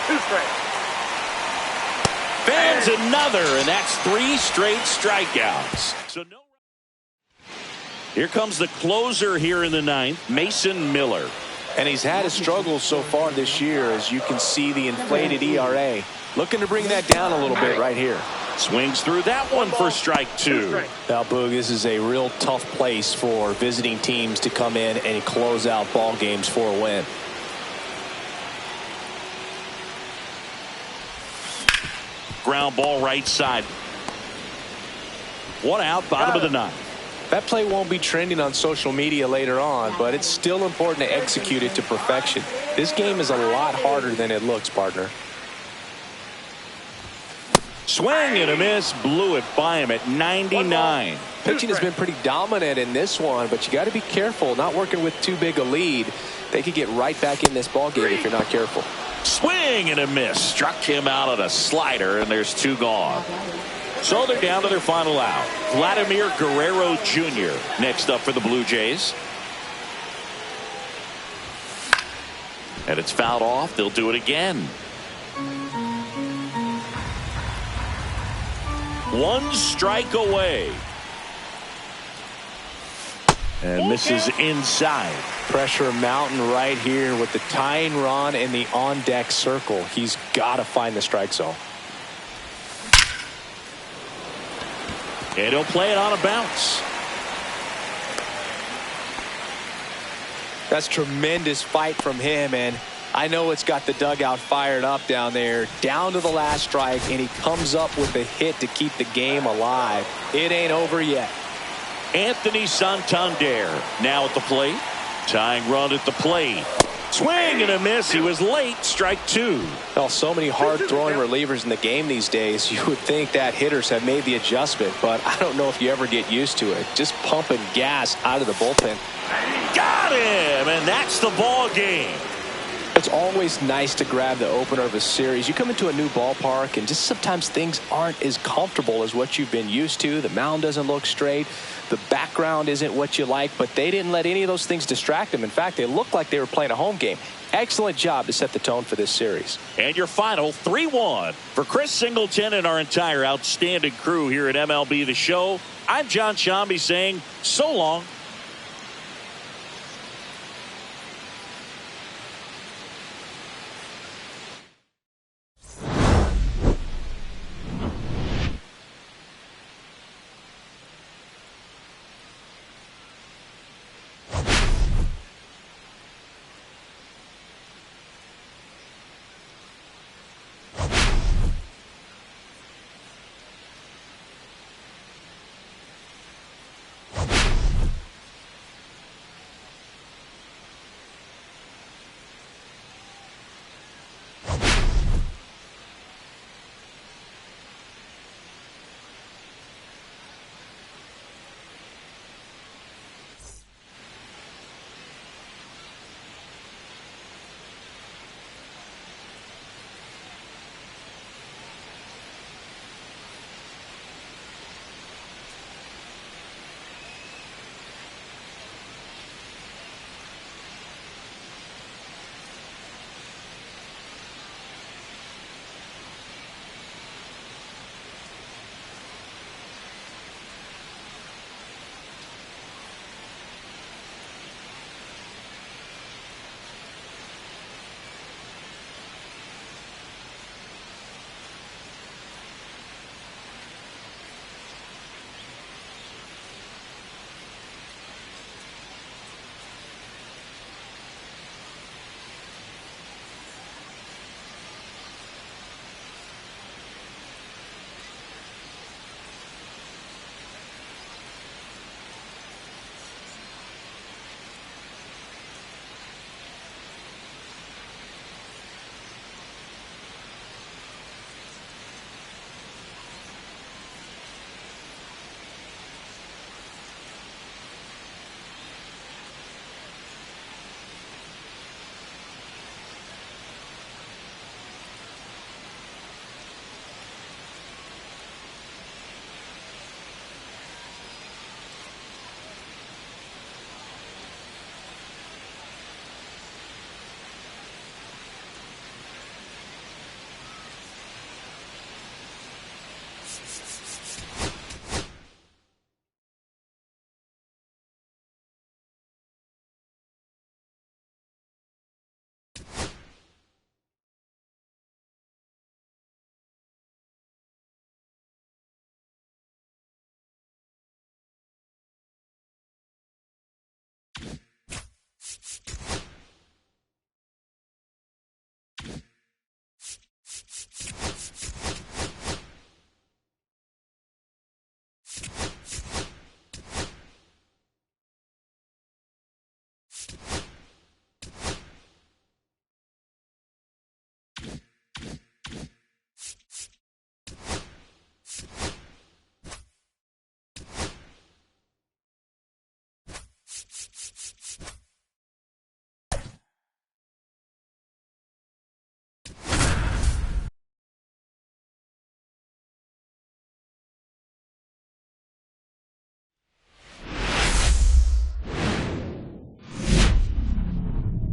2 strikes. Fans another, and that's 3 straight strikeouts. So no. Here comes the closer here in the 9th, Mason Miller. And he's had his struggles so far this year, as you can see the inflated ERA. Looking to bring that down a little bit right here. Swings through that one for strike 2. Now, Boog, this is a real tough place for visiting teams to come in and close out ball games for a win. Ground ball right side. 1 out, bottom of the 9th. That play won't be trending on social media later on, but it's still important to execute it to perfection. This game is a lot harder than it looks, partner. Swing and a miss, blew it by him at 99. Pitching has been pretty dominant in this one, but you got to be careful not working with too big a lead. They could get right back in this ball game if you're not careful. Swing and a miss, struck him out on a slider, and there's 2 gone. So they're down to their final out. Vladimir Guerrero Jr. next up for the Blue Jays. And it's fouled off. They'll do it again. One strike away. And misses inside. Pressure mountain right here with the tying run in the on-deck circle. He's got to find the strike zone. And he'll play it on a bounce. That's tremendous fight from him, and I know it's got the dugout fired up down there, down to the last strike, and he comes up with a hit to keep the game alive. It ain't over yet. Anthony Santander now at the plate. Tying run at the plate. Swing and a miss. He was late. Strike two. Well, so many hard-throwing relievers in the game these days. You would think that hitters have made the adjustment, but I don't know if you ever get used to it. Just pumping gas out of the bullpen. Got him, and that's the ball game. It's always nice to grab the opener of a series. You come into a new ballpark, and just sometimes things aren't as comfortable as what you've been used to. The mound doesn't look straight. The background isn't what you like, but they didn't let any of those things distract them. In fact, they looked like they were playing a home game. Excellent job to set the tone for this series. And your final 3-1 for Chris Singleton and our entire outstanding crew here at MLB The Show. I'm John Shambi saying so long.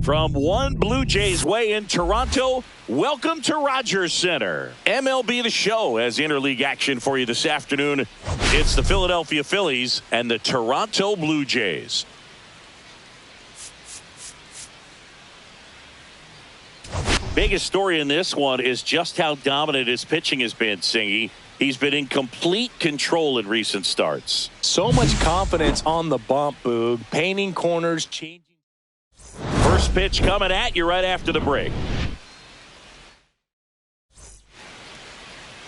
From one Blue Jays way in Toronto, welcome to Rogers Center. MLB The Show has interleague action for you this afternoon. It's the Philadelphia Phillies and the Toronto Blue Jays. Biggest story in this one is just how dominant his pitching has been, Singy. He's been in complete control in recent starts. So much confidence on the bump, Boog. Painting corners, changing. First pitch coming at you right after the break.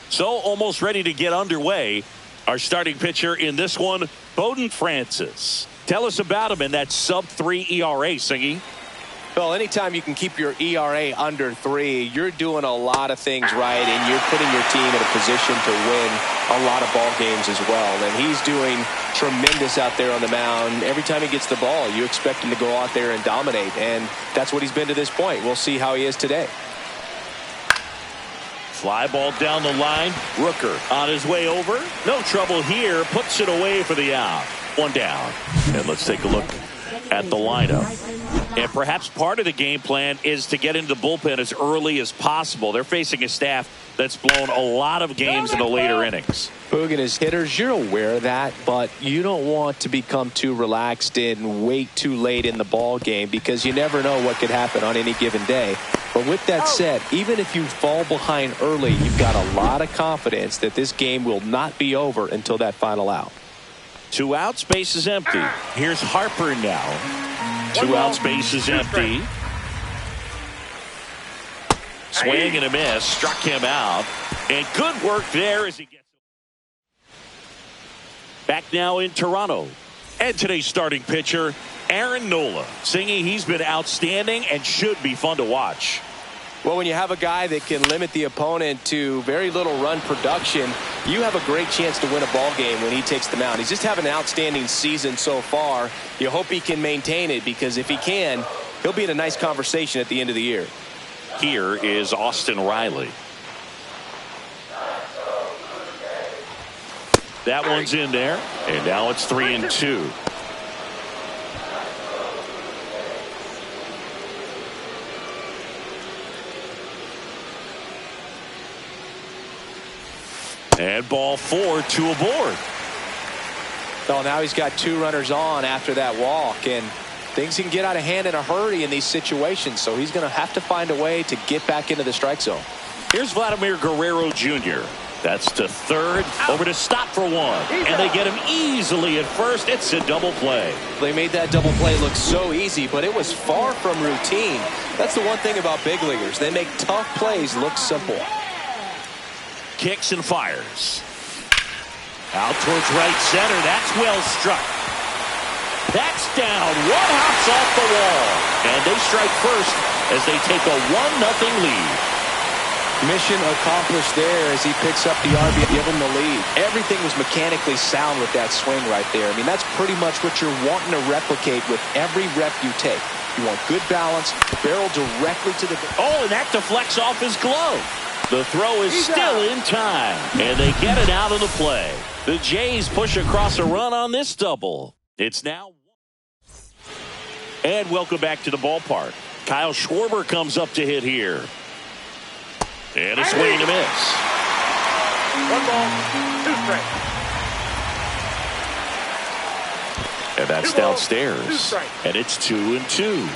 So almost ready to get underway. Our starting pitcher in this one, Bowden Francis. Tell us about him in that sub-3 ERA, Singy. Well, anytime you can keep your ERA under 3, you're doing a lot of things right, and you're putting your team in a position to win a lot of ball games as well. And he's doing tremendous out there on the mound. Every time he gets the ball, you expect him to go out there and dominate, and that's what he's been to this point. We'll see how he is today. Fly ball down the line. Rooker on his way over. No trouble here. Puts it away for the out. One down. And let's take a look at the lineup. And perhaps part of the game plan is to get into the bullpen as early as possible. They're facing a staff that's blown a lot of games in the later innings. Boog and his hitters, you're aware of that, but you don't want to become too relaxed and wait too late in the ball game because you never know what could happen on any given day. But with that said, even if you fall behind early, you've got a lot of confidence that this game will not be over until that final out. 2 outs, base is empty. Here's Harper now. 2 outs, base is empty. Swing and a miss. Struck him out. And good work there as he gets back now in Toronto. And today's starting pitcher, Aaron Nola. Singing, he's been outstanding and should be fun to watch. Well, when you have a guy that can limit the opponent to very little run production, you have a great chance to win a ball game when he takes the mound. He's just having an outstanding season so far. You hope he can maintain it because if he can, he'll be in a nice conversation at the end of the year. Here is Austin Riley. That one's in there, and now it's 3-2. And ball 4, 2 aboard. Well, now he's got 2 runners on after that walk, and things can get out of hand in a hurry in these situations, so he's going to have to find a way to get back into the strike zone. Here's Vladimir Guerrero Jr. That's to third, over to stop for 1, and they get him easily at first. It's a double play. They made that double play look so easy, but it was far from routine. That's the one thing about big leaguers. They make tough plays look simple. Kicks and fires. Out towards right center. That's well struck. That's down. 1 hops off the wall. And they strike first as they take a 1-0 lead. Mission accomplished there as he picks up the RBI, give him the lead. Everything was mechanically sound with that swing right there. I mean, that's pretty much what you're wanting to replicate with every rep you take. You want good balance, barrel directly to the... Oh, and that deflects off his glove. The throw is still in time, and they get it out of the play. The Jays push across a run on this double. It's now... And welcome back to the ballpark. Kyle Schwarber comes up to hit here. And a swing and a miss. 1 ball, 2 strikes. And that's downstairs. And it's 2-2.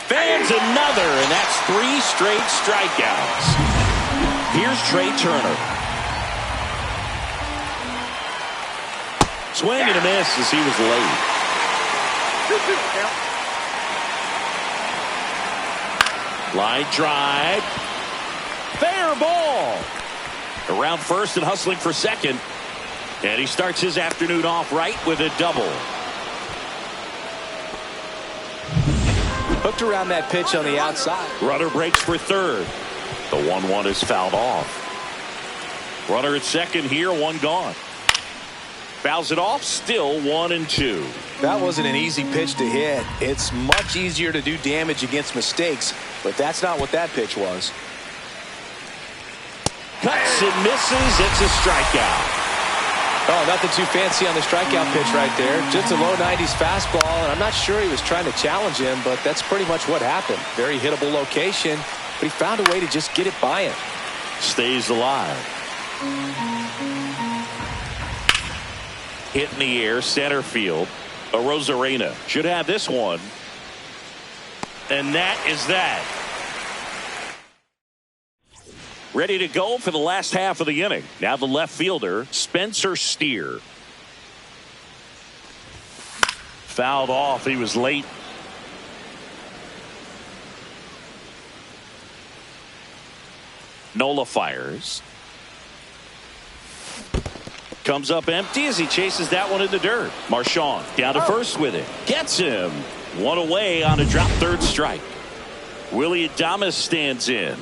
Fans another, and that's 3 straight strikeouts. Here's Trey Turner. Swing and a miss as he was late. 2-2 count. Line drive. Fair ball. Around first and hustling for second. And he starts his afternoon off right with a double. Hooked around that pitch on the outside. Runner breaks for third. The 1-1 is fouled off. Runner at second here, 1 gone. Fouls it off, still 1-2. That wasn't an easy pitch to hit. It's much easier to do damage against mistakes, but that's not what that pitch was. Cuts and misses. It's a strikeout. Oh, nothing too fancy on the strikeout pitch right there. Just a low 90s fastball, and I'm not sure he was trying to challenge him, but that's pretty much what happened. Very hittable location, but he found a way to just get it by him. Stays alive. Hit in the air, center field. Arozarena should have this one. And that is that. Ready to go for the last half of the inning. Now the left fielder, Spencer Steer. Fouled off. He was late. Nola fires. Comes up empty as he chases that one in the dirt. Marchand down to first with it. Gets him. One away on a drop third strike. Willie Adames stands in.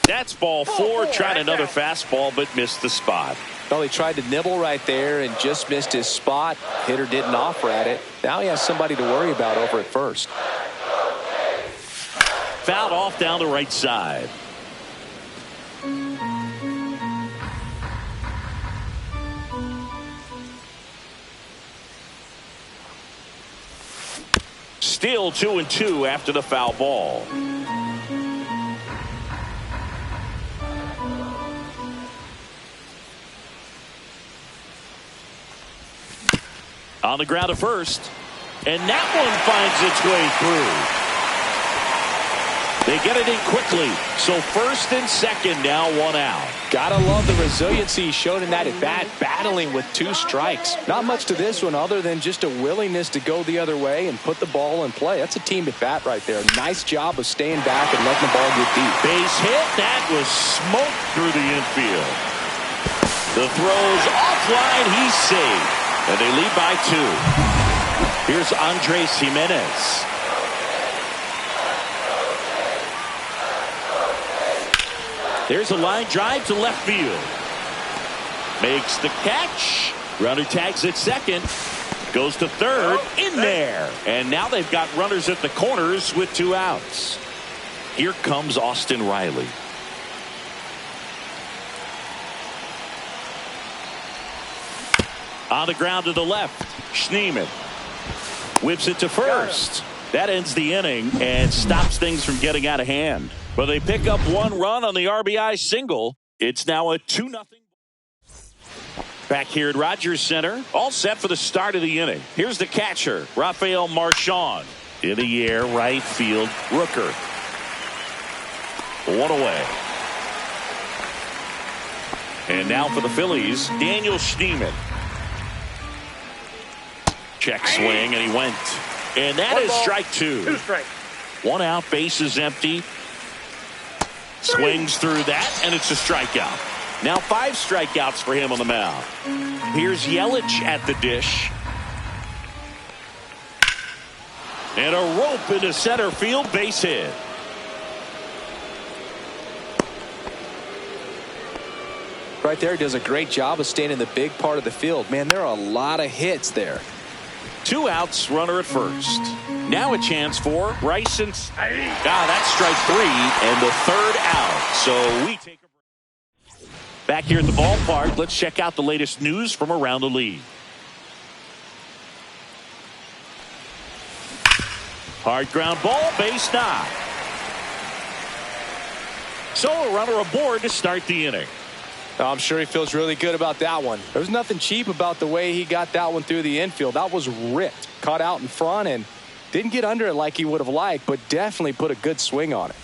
That's ball four. Tried another fastball but missed the spot. Well, he tried to nibble right there and just missed his spot. Hitter didn't offer at it. Now he has somebody to worry about over at first. Fouled off down the right side. Still 2-2 after the foul ball. On the ground to first. And that one finds its way through. They get it in quickly. So first and second now, one out. Gotta love the resiliency he showed in that at bat, battling with two strikes. Not much to this one other than just a willingness to go the other way and put the ball in play. That's a team at bat right there. Nice job of staying back and letting the ball get deep. Base hit. That was smoked through the infield. The throw's offline. He's safe. And they lead by 2. Here's Andres Jimenez. There's a line drive to left field. Makes the catch. Runner tags at second. Goes to third. In there. And now they've got runners at the corners with 2 outs. Here comes Austin Riley. On the ground to the left. Schneemann whips it to first. That ends the inning and stops things from getting out of hand. But they pick up 1 run on the RBI single. It's now a 2-0. Back here at Rogers Center, all set for the start of the inning. Here's the catcher, Rafael Marchand. In the air, right field, Rooker. 1 away. And now for the Phillies, Daniel Schneemann. Check swing, and he went. And that is strike 2. 2 strikes. 1 out, bases empty. Swings through that, and it's a strikeout. Now 5 strikeouts for him on the mound. Here's Yelich at the dish. And a rope into center field, base hit. Right there, he does a great job of staying in the big part of the field. Man, there are a lot of hits there. 2 outs, runner at first. Now a chance for Bryson. That's strike 3 and the 3rd out. So we take a break. Back here at the ballpark, let's check out the latest news from around the league. Hard ground ball, base knock. So a runner aboard to start the inning. I'm sure he feels really good about that one. There's nothing cheap about the way he got that one through the infield. That was ripped. Caught out in front and didn't get under it like he would have liked, but definitely put a good swing on it.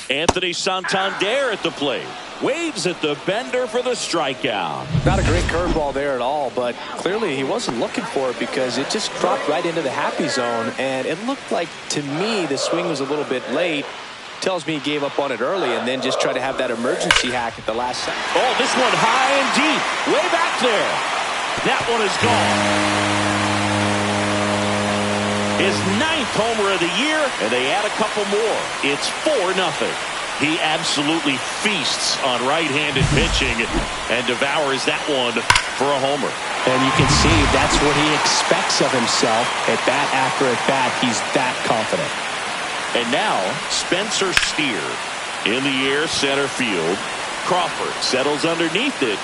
Anthony Santander at the plate. Waves at the bender for the strikeout. Not a great curveball there at all, but clearly he wasn't looking for it because it just dropped right into the happy zone. And it looked like, to me, the swing was a little bit late. Tells me he gave up on it early and then just tried to have that emergency hack at the last second. Oh, this one high and deep. Way back there. That one is gone. His 9th homer of the year, and they add a couple more. It's 4-0. He absolutely feasts on right-handed pitching and devours that one for a homer. And you can see that's what he expects of himself. At bat after at bat, he's that confident. And now, Spencer Steer in the air, center field. Crawford settles underneath it.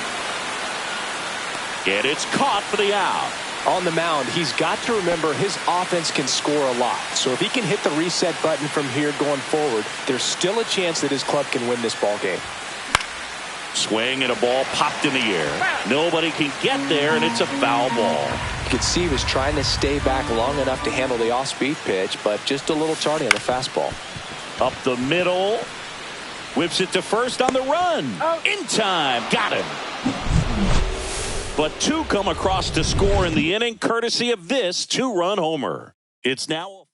And it's caught for the out. On the mound, he's got to remember his offense can score a lot. So if he can hit the reset button from here going forward, there's still a chance that his club can win this ball game. Swing and a ball popped in the air. Nobody can get there, and it's a foul ball. You could see he was trying to stay back long enough to handle the off-speed pitch, but just a little tardy on the fastball. Up the middle. Whips it to first on the run. In time. Got him. But two come across to score in the inning, courtesy of this two-run homer. It's now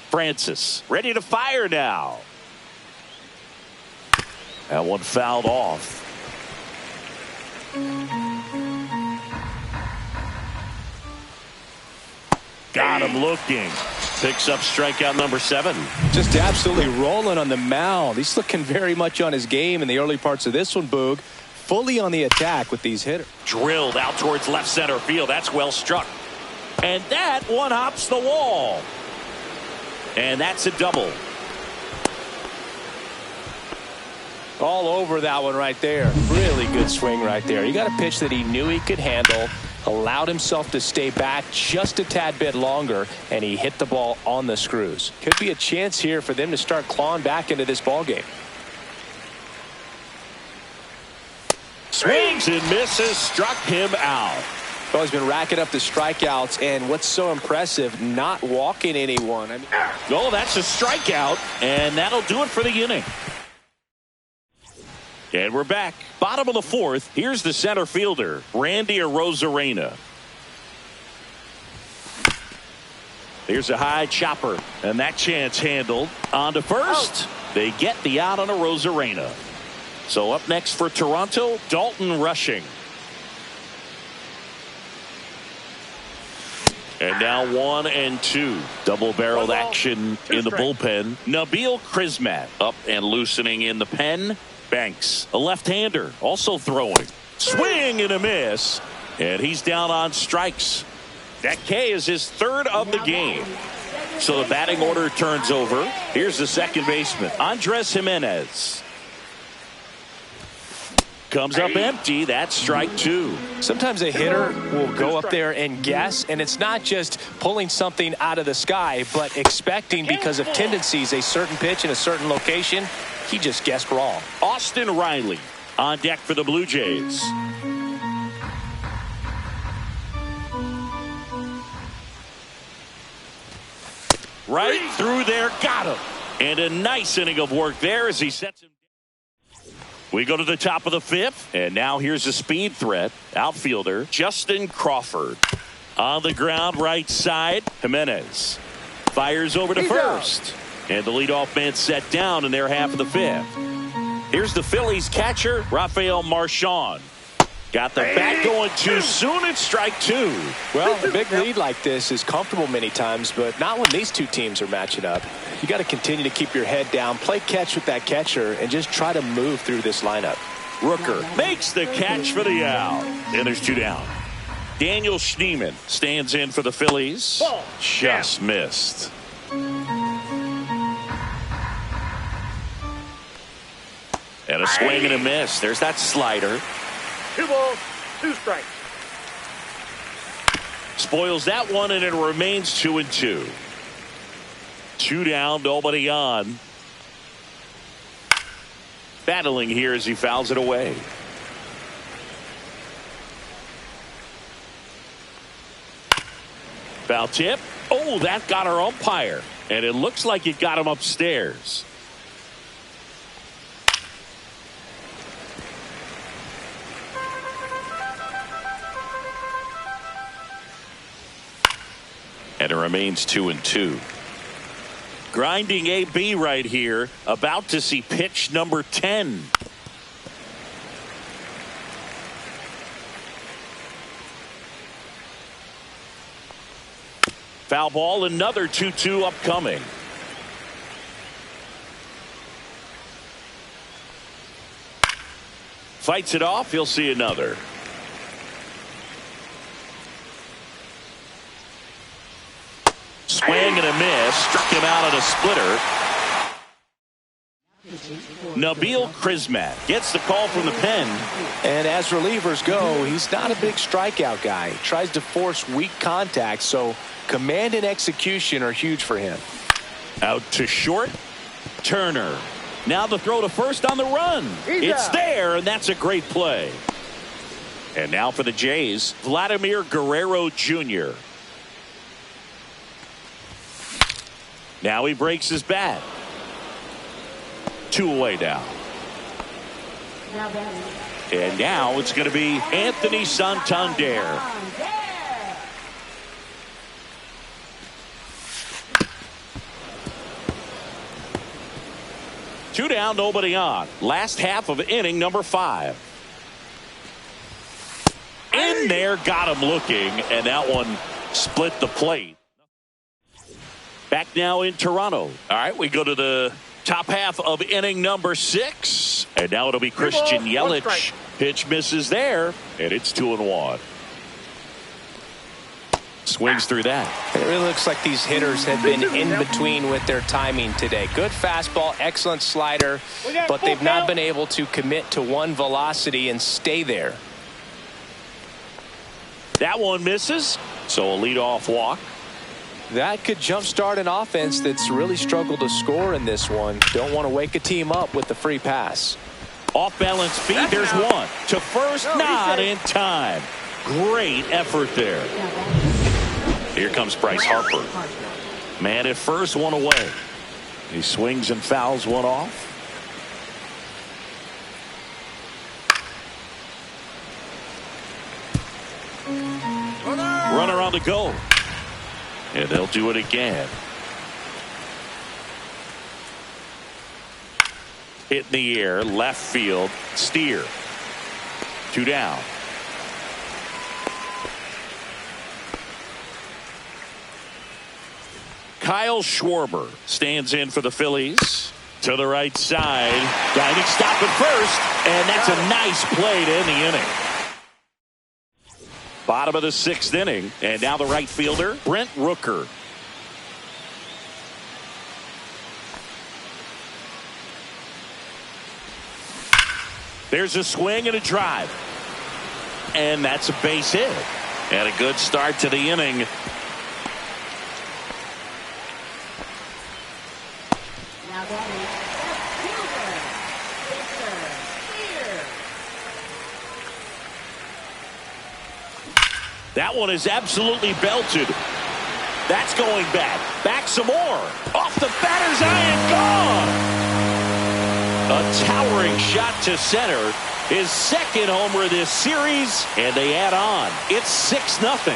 Francis ready to fire now. That one fouled off. Got him looking. Picks up strikeout number 7. Just absolutely rolling on the mound. He's looking very much on his game in the early parts of this one, Boog. Fully on the attack with these hitters. Drilled out towards left center field. That's well struck. And that one hops the wall. And that's a double. All over that one right there. Really good swing right there. You got a pitch that he knew he could handle, allowed himself to stay back just a tad bit longer, and he hit the ball on the screws. Could be a chance here for them to start clawing back into this ball game. Swings and misses, struck him out. Well, he's been racking up the strikeouts, and what's so impressive, not walking anyone. Oh, that's a strikeout, and that'll do it for the inning. And we're back. Bottom of the 4th. Here's the center fielder, Randy Arozarena. Here's a high chopper, and that chance handled. On to first. They get the out on Arozarena. So up next for Toronto, Dalton Rushing. And now 1 and 2. Double-barreled action in the bullpen. Nabil Krismat up and loosening in the pen. Banks, a left-hander, also throwing. Swing and a miss. And he's down on strikes. That K is his 3rd of the game. So the batting order turns over. Here's the second baseman, Andres Jimenez. Comes up empty. That's strike 2. Sometimes a hitter will go up there and guess, and it's not just pulling something out of the sky, but expecting because of tendencies a certain pitch in a certain location. He just guessed wrong. Austin Riley on deck for the Blue Jays. Right through there, got him. And a nice inning of work there as he sets him. We go to the top of the 5th, and now here's a speed threat. Outfielder Justin Crawford. On the ground, right side, Jimenez. Fires over to first. And the leadoff man set down in their half of the 5th. Here's the Phillies catcher, Rafael Marchand. Got the bat going too soon. It's strike 2. Well, a big lead like this is comfortable many times, but not when these two teams are matching up. You got to continue to keep your head down, play catch with that catcher, and just try to move through this lineup. Rooker makes the catch for the out. And there's 2 down. Daniel Schneemann stands in for the Phillies. Just missed. And a swing and a miss. There's that slider. 2 balls, 2 strikes. Spoils that one, and it remains 2 and 2. 2 down, nobody on. Battling here as he fouls it away. Foul tip. Oh, that got our umpire. And it looks like it got him upstairs. And it remains 2 and 2. Grinding AB right here. About to see pitch number 10. Foul ball, another 2-2 upcoming. Fights it off. He'll see another. Swing and a miss. Struck him out on a splitter. Nabil Krismat gets the call from the pen. And as relievers go, he's not a big strikeout guy. He tries to force weak contact, so command and execution are huge for him. Out to short. Turner. Now the throw to first on the run. It's there, and that's a great play. And now for the Jays, Vladimir Guerrero Jr. Now he breaks his bat. 2 away now. And now it's going to be Anthony Santander. 2 down, nobody on. Last half of inning number 5. In there, got him looking, and that one split the plate. Back now in Toronto. All right, we go to the top half of inning number 6. And now it'll be Christian Yelich. Pitch misses there, and it's 2-1. Swings through that. It really looks like these hitters have been in between with their timing today. Good fastball, excellent slider, but they've not been able to commit to one velocity and stay there. That one misses, so a leadoff walk. That could jumpstart an offense that's really struggled to score in this one. Don't want to wake a team up with the free pass. Off balance feed, there's one. To first, not in time. Great effort there. Here comes Bryce Harper. Man at first, one away. He swings and fouls one off. Runner on the go. And they'll do it again. Hit in the air, left field, steer. 2 down. Kyle Schwarber stands in for the Phillies. To the right side. Diving stop at first. And that's a nice play to end the inning. Bottom of the 6th inning. And now the right fielder, Brent Rooker. There's a swing and a drive. And that's a base hit. And a good start to the inning. That one is absolutely belted. That's going back. Back some more. Off the batter's eye and gone. A towering shot to center. His 2nd homer of this series. And they add on. It's 6-0.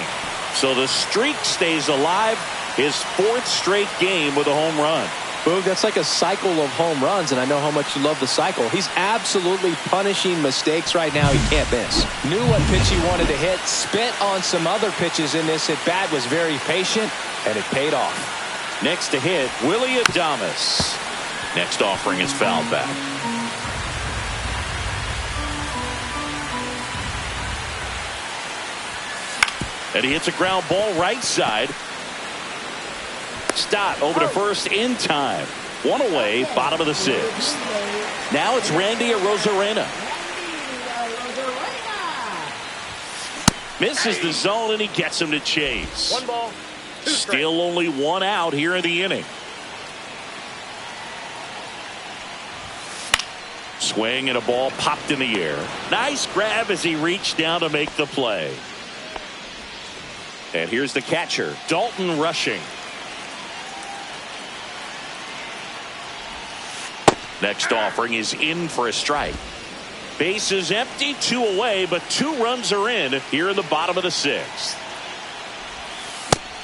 So the streak stays alive. His 4th straight game with a home run. Boog, that's like a cycle of home runs, and I know how much you love the cycle. He's absolutely punishing mistakes right now. He can't miss. Knew what pitch he wanted to hit, spit on some other pitches in this at-bat, was very patient, and it paid off. Next to hit, Willie Adames. Next offering is fouled back. And he hits a ground ball right side. Stott over to first in time. 1 away, bottom of the 6th. Now it's Randy Arozarena. Misses the zone, and he gets him to chase. 1 ball, 2 strikes. Still only 1 out here in the inning. Swing and a ball popped in the air. Nice grab as he reached down to make the play. And here's the catcher, Dalton Rushing. Next offering is in for a strike. Base is empty, 2 away, but 2 runs are in here in the bottom of the 6th.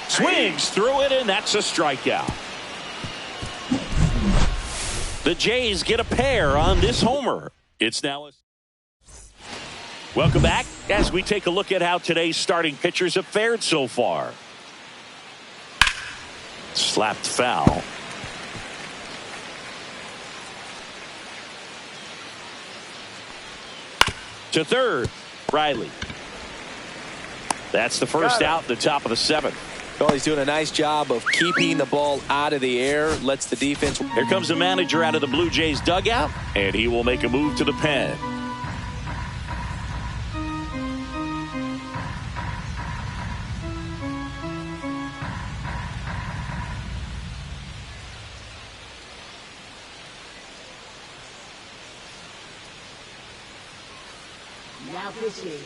Swings through it, and that's a strikeout. The Jays get a pair on this homer. It's now a... Welcome back as we take a look at how today's starting pitchers have fared so far. Slapped foul. To third, Riley. That's the first out, the top of the 7th. Well, he's doing a nice job of keeping the ball out of the air, lets the defense. Here comes the manager out of the Blue Jays dugout, and he will make a move to the pen.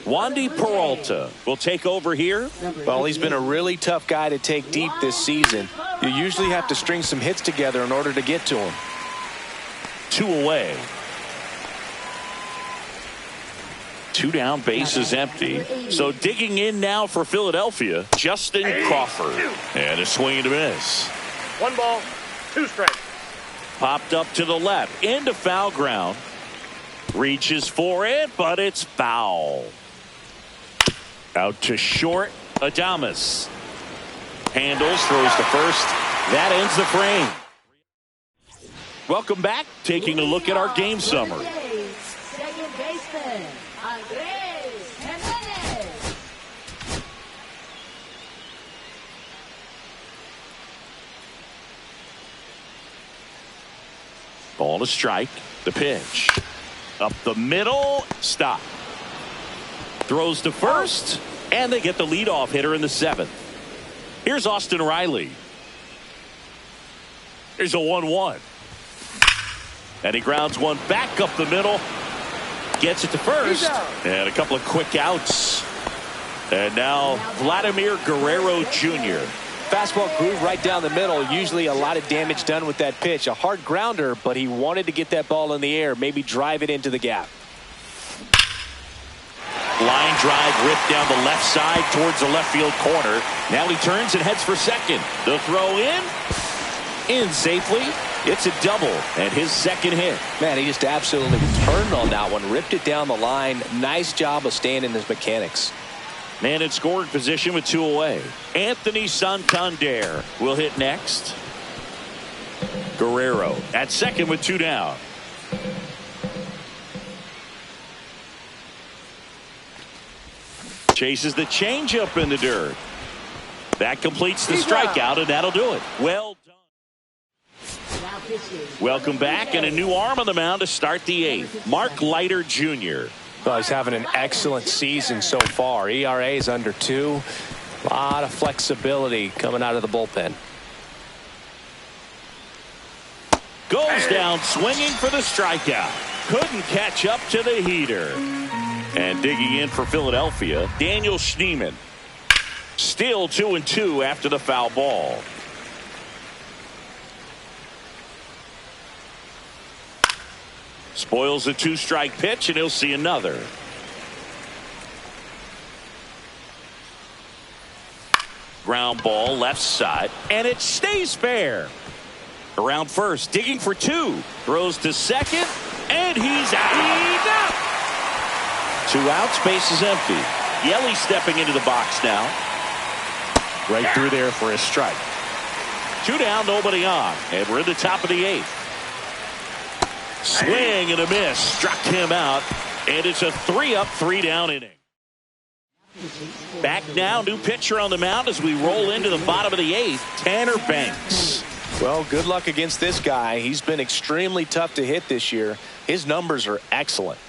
Wandy Peralta will take over here. Well, he's been a really tough guy to take deep this season. You usually have to string some hits together in order to get to him. 2 away. 2 down, bases empty. So digging in now for Philadelphia, Justin Crawford. And a swing and a miss. 1 ball, 2 strikes. Popped up to the left, into foul ground. Reaches for it, but it's foul. Out to short, Adames. Handles, throws to first. That ends the frame. Welcome back. Taking a look at our game summary. Second baseman, Andres Jimenez. Ball to strike. The pitch. Up the middle. Stop. Throws to first. And they get the leadoff hitter in the 7th. Here's Austin Riley. Here's a 1-1. And he grounds one back up the middle. Gets it to first. And a couple of quick outs. And now Vladimir Guerrero Jr. Fastball groove right down the middle. Usually a lot of damage done with that pitch. A hard grounder, but he wanted to get that ball in the air. Maybe drive it into the gap. Line drive ripped down the left side towards the left field corner. Now he turns and heads for second. The throw in safely. It's a double and his second hit. Man, he just absolutely turned on that one. Ripped it down the line. Nice job of staying in his mechanics. Man in scoring position with 2 away. Anthony Santander will hit next. Guerrero at second with 2 down. Chases the changeup in the dirt. That completes the strikeout, and that'll do it. Well done. Welcome back, and a new arm on the mound to start the 8th. Mark Leiter Jr. Well, he's having an excellent season so far. ERA is under 2. A lot of flexibility coming out of the bullpen. Goes down swinging for the strikeout. Couldn't catch up to the heater. And digging in for Philadelphia, Daniel Schneemann. Still 2-2 after the foul ball. Spoils a 2-strike pitch, and he'll see another. Ground ball left side, and it stays fair. Around first, digging for 2. Throws to second, and he's out. 2 outs, base is empty. Yelly stepping into the box now. Right through there for a strike. 2 down, nobody on, and we're in the top of the 8th. Swing and a miss. Struck him out. And it's a 3-up, 3-down inning. Back now. New pitcher on the mound as we roll into the bottom of the 8th. Tanner Banks. Well, good luck against this guy. He's been extremely tough to hit this year. His numbers are excellent.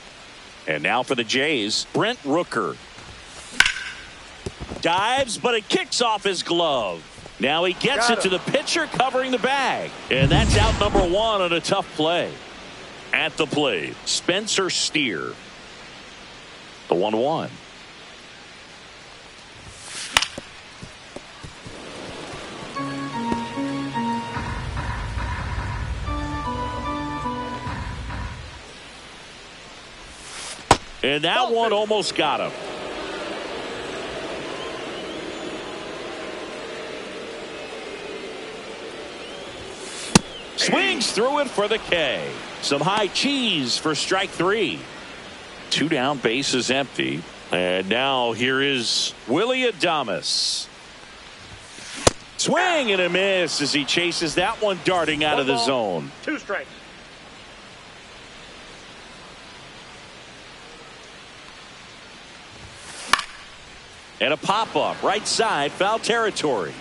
And now for the Jays, Brent Rooker. Dives, but it kicks off his glove. Now he gets it to the pitcher covering the bag. And that's out number 1 on a tough play. At the plate, Spencer Steer. The 1-1. And that one almost got him. Swings through it for the K. Some high cheese for strike 3. 2 down, bases empty. And now here is Willy Adames. Swing and a miss as he chases that one darting out of the zone. 2 strikes. And a pop-up right side, foul territory.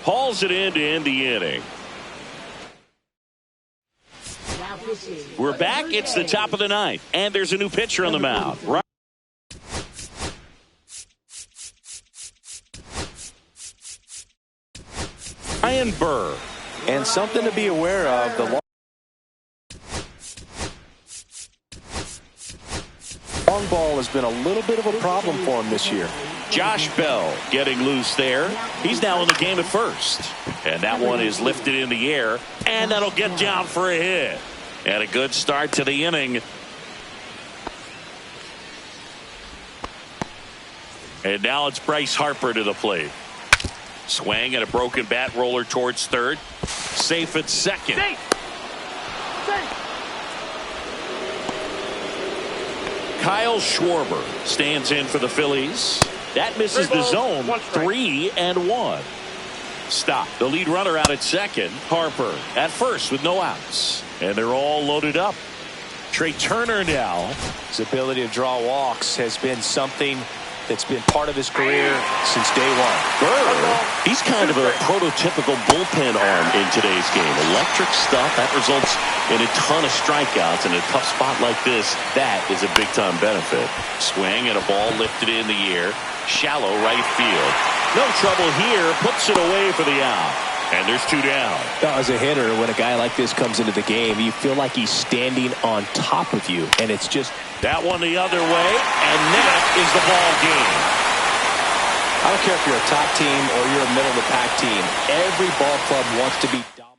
hauls it in to end the inning. We're back. It's the top of the ninth, and there's a new pitcher on the mound. Ryan Burr. And something to be aware of, the long ball has been a little bit of a problem for him this year. Josh Bell getting loose there. He's now in the game at first. And that one is lifted in the air, and that'll get down for a hit. And a good start to the inning. And now it's Bryce Harper to the plate. Swing and a broken bat roller towards third. Safe at second. Safe. Kyle Schwarber stands in for the Phillies. That misses the zone. 3-1. Stop. The lead runner out at second. Harper at first with no outs. And they're all loaded up. Trey Turner now. His ability to draw walks has been something that's been part of his career since day one. Burr, he's kind of a prototypical bullpen arm in today's game. Electric stuff that results in a ton of strikeouts. In a tough spot like this, that is a big-time benefit. Swing and a ball lifted in the air. Shallow right field. No trouble here. Puts it away for the out. And there's two down. As a hitter, when a guy like this comes into the game, you feel like he's standing on top of you. And it's just... That one the other way, and that is the ball game. I don't care if you're a top team or you're a middle-of-the-pack team. Every ball club wants to be dominant.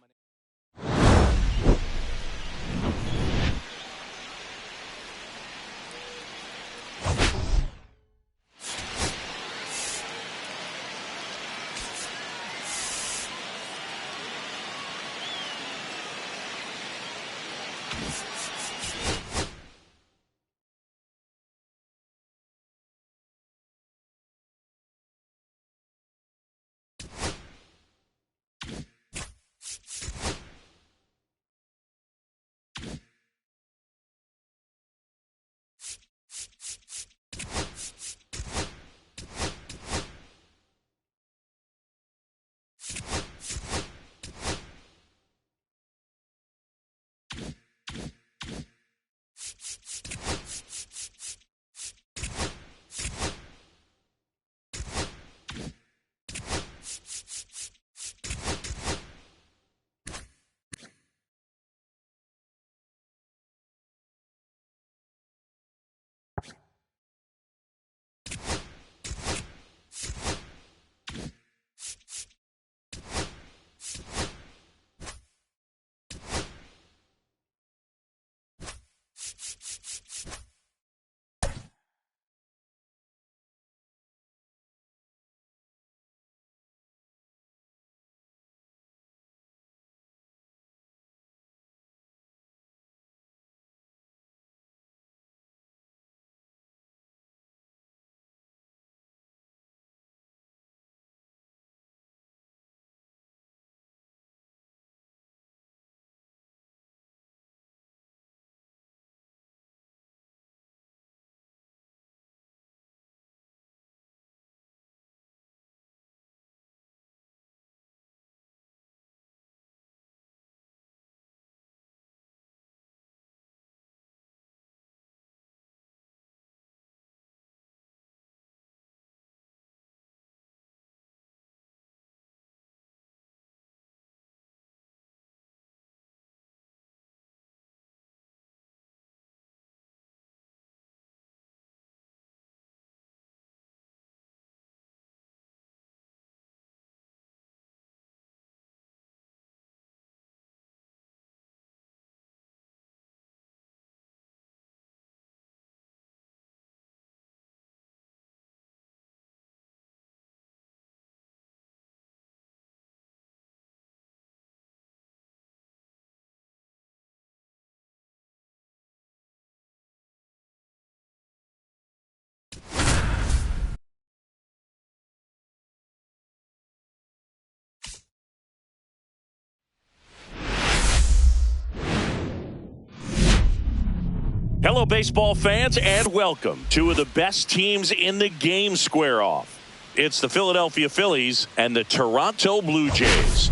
Hello, baseball fans, and welcome. Two of the best teams in the game square off. It's the Philadelphia Phillies and the Toronto Blue Jays.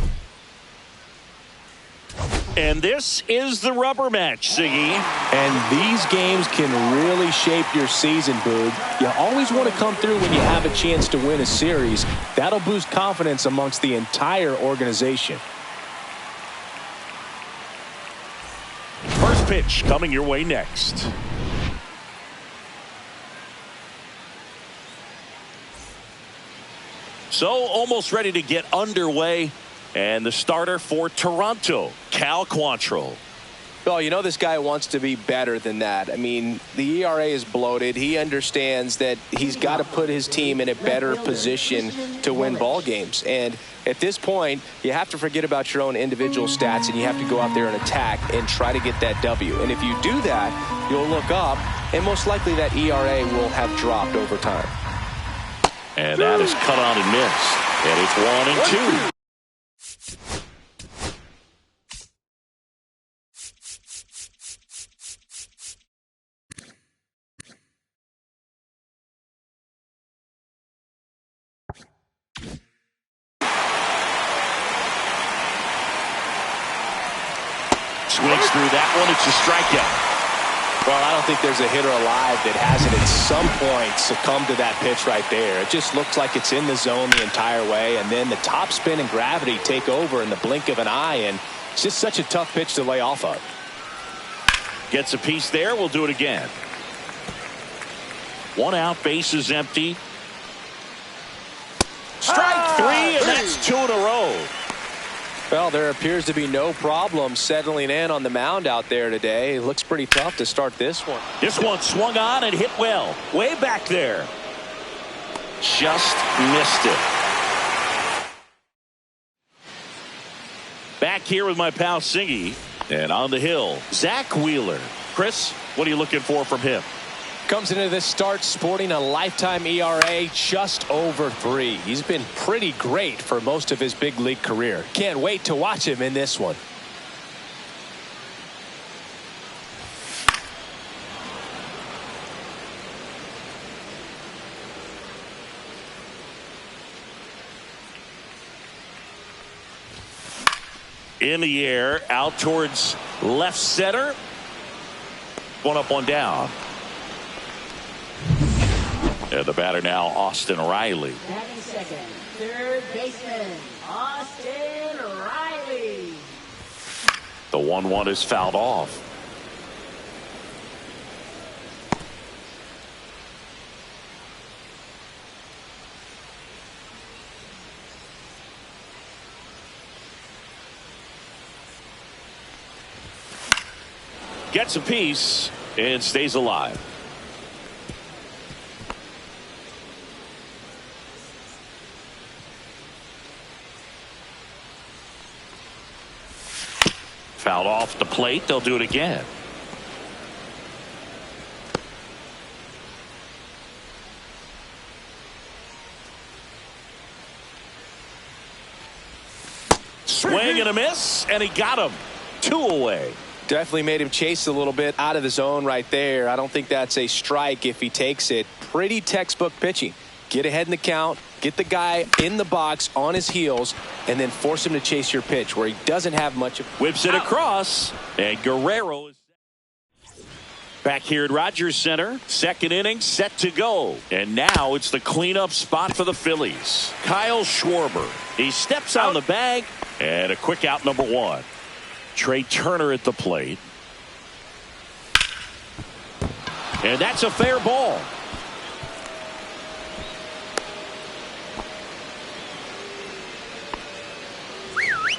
And this is the rubber match, Siggy. And these games can really shape your season, Boog. You always want to come through when you have a chance to win a series. That'll boost confidence amongst the entire organization. First pitch coming your way next. So almost ready to get underway. And the starter for Toronto, Cal Quantrill. Well, you know this guy wants to be better than that. I mean, the ERA is bloated. He understands that he's got to put his team in a better position to win ball games. And at this point, you have to forget about your own individual stats, and you have to go out there and attack and try to get that W. And if you do that, you'll look up, and most likely that ERA will have dropped over time. And that is cut on and missed. And it's 1-2. Swings through that one. It's a strikeout. Well, I don't think there's a hitter alive that hasn't at some point succumbed to that pitch right there. It just looks like it's in the zone the entire way, and then the top spin and gravity take over in the blink of an eye, and it's just such a tough pitch to lay off of. Gets a piece there. We'll do it again. 1 out, base is empty. Strike 3, and that's 2 in a row. Well, there appears to be no problem settling in on the mound out there today. It looks pretty tough to start this one. This one swung on and hit well. Way back there. Just missed it. Back here with my pal Siggy. And on the hill, Zach Wheeler. Chris, what are you looking for from him? Comes into this start sporting a lifetime ERA just over 3. He's been pretty great for most of his big league career. Can't wait to watch him in this one. In the air, out towards left center. 1 up, 1 down. And the batter now, Austin Riley. Batting second, third baseman, Austin Riley. The 1-1 is fouled off. Gets a piece and stays alive. Fouled off the plate. They'll do it again. Swing and a miss, and he got him. 2 away. Definitely made him chase a little bit out of the zone right there. I don't think that's a strike if he takes it. Pretty textbook pitching. Get ahead in the count, get the guy in the box on his heels, and then force him to chase your pitch where he doesn't have much of. Whips it across, and Guerrero is back here at Rogers Center. Second inning set to go. And now it's the cleanup spot for the Phillies. Kyle Schwarber. He steps on the bag, and a quick out, number 1. Trey Turner at the plate. And that's a fair ball.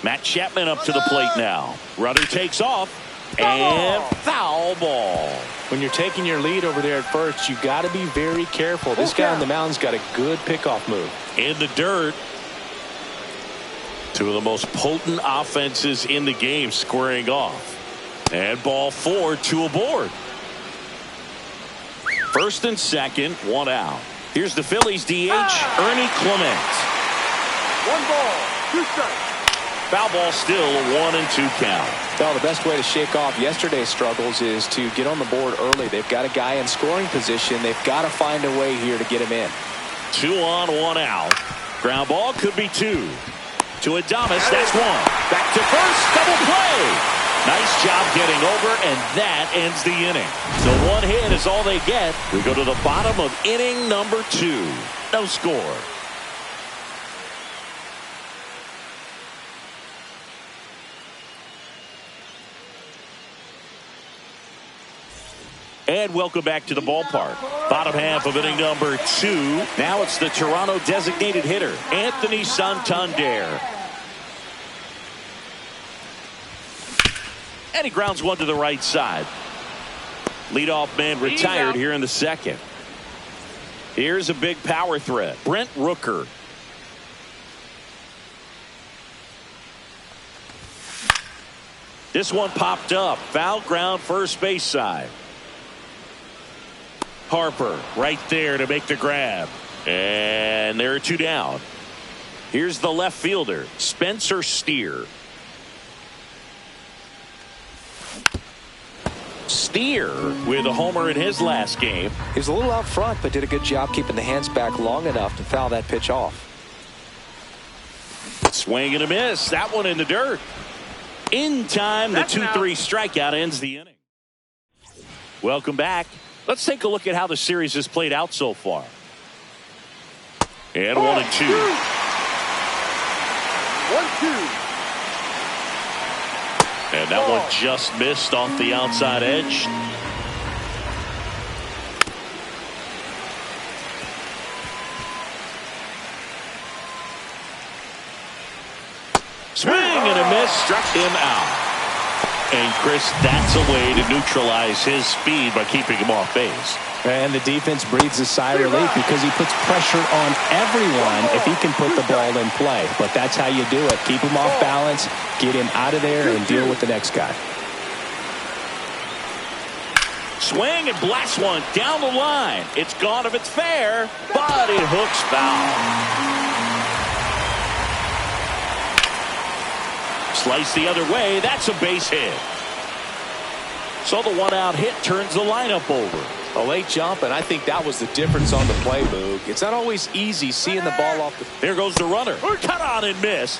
Matt Chapman up to the plate now. Runner takes off, and foul ball. When you're taking your lead over there at first, you got to be very careful. This guy on the mound's got a good pickoff move. In the dirt. 2 of the most potent offenses in the game squaring off. And ball 4, 2 aboard. First and second, 1 out. Here's the Phillies DH, Ernie Clement. 1 ball, 2 strikes. Foul ball still, a 1-2 count. Well, the best way to shake off yesterday's struggles is to get on the board early. They've got a guy in scoring position. They've got to find a way here to get him in. 2 on, 1 out. Ground ball could be 2. To Adames, that's 1. Back to first, double play. Nice job getting over, and that ends the inning. So 1 hit is all they get. We go to the bottom of inning number 2. No score. And welcome back to the ballpark. Bottom half of inning number 2. Now it's the Toronto designated hitter, Anthony Santander. And he grounds one to the right side. Leadoff man retired here in the second. Here's a big power threat. Brent Rooker. This one popped up. Foul ground first base side. Harper right there to make the grab. And there are 2 down. Here's the left fielder, Spencer Steer. Steer with a homer in his last game. He was a little out front, but did a good job keeping the hands back long enough to foul that pitch off. Swing and a miss. That one in the dirt. In time, the 2-3 strikeout ends the inning. Welcome back. Let's take a look at how the series has played out so far. And 1 and 2. 1-2. And that one just missed off the outside edge. Swing and a miss, struck him out. And Chris, that's a way to neutralize his speed by keeping him off base. And the defense breathes a sigh of relief because he puts pressure on everyone if he can put the ball in play. But that's how you do it. Keep him off balance, get him out of there, and deal with the next guy. Swing and blast one down the line. It's gone if it's fair, but it hooks foul. Slice the other way. That's a base hit. So the 1-out hit turns the lineup over. A late jump, and I think that was the difference on the play, Boog. It's not always easy seeing the ball off the... There goes the runner. Cut on and miss.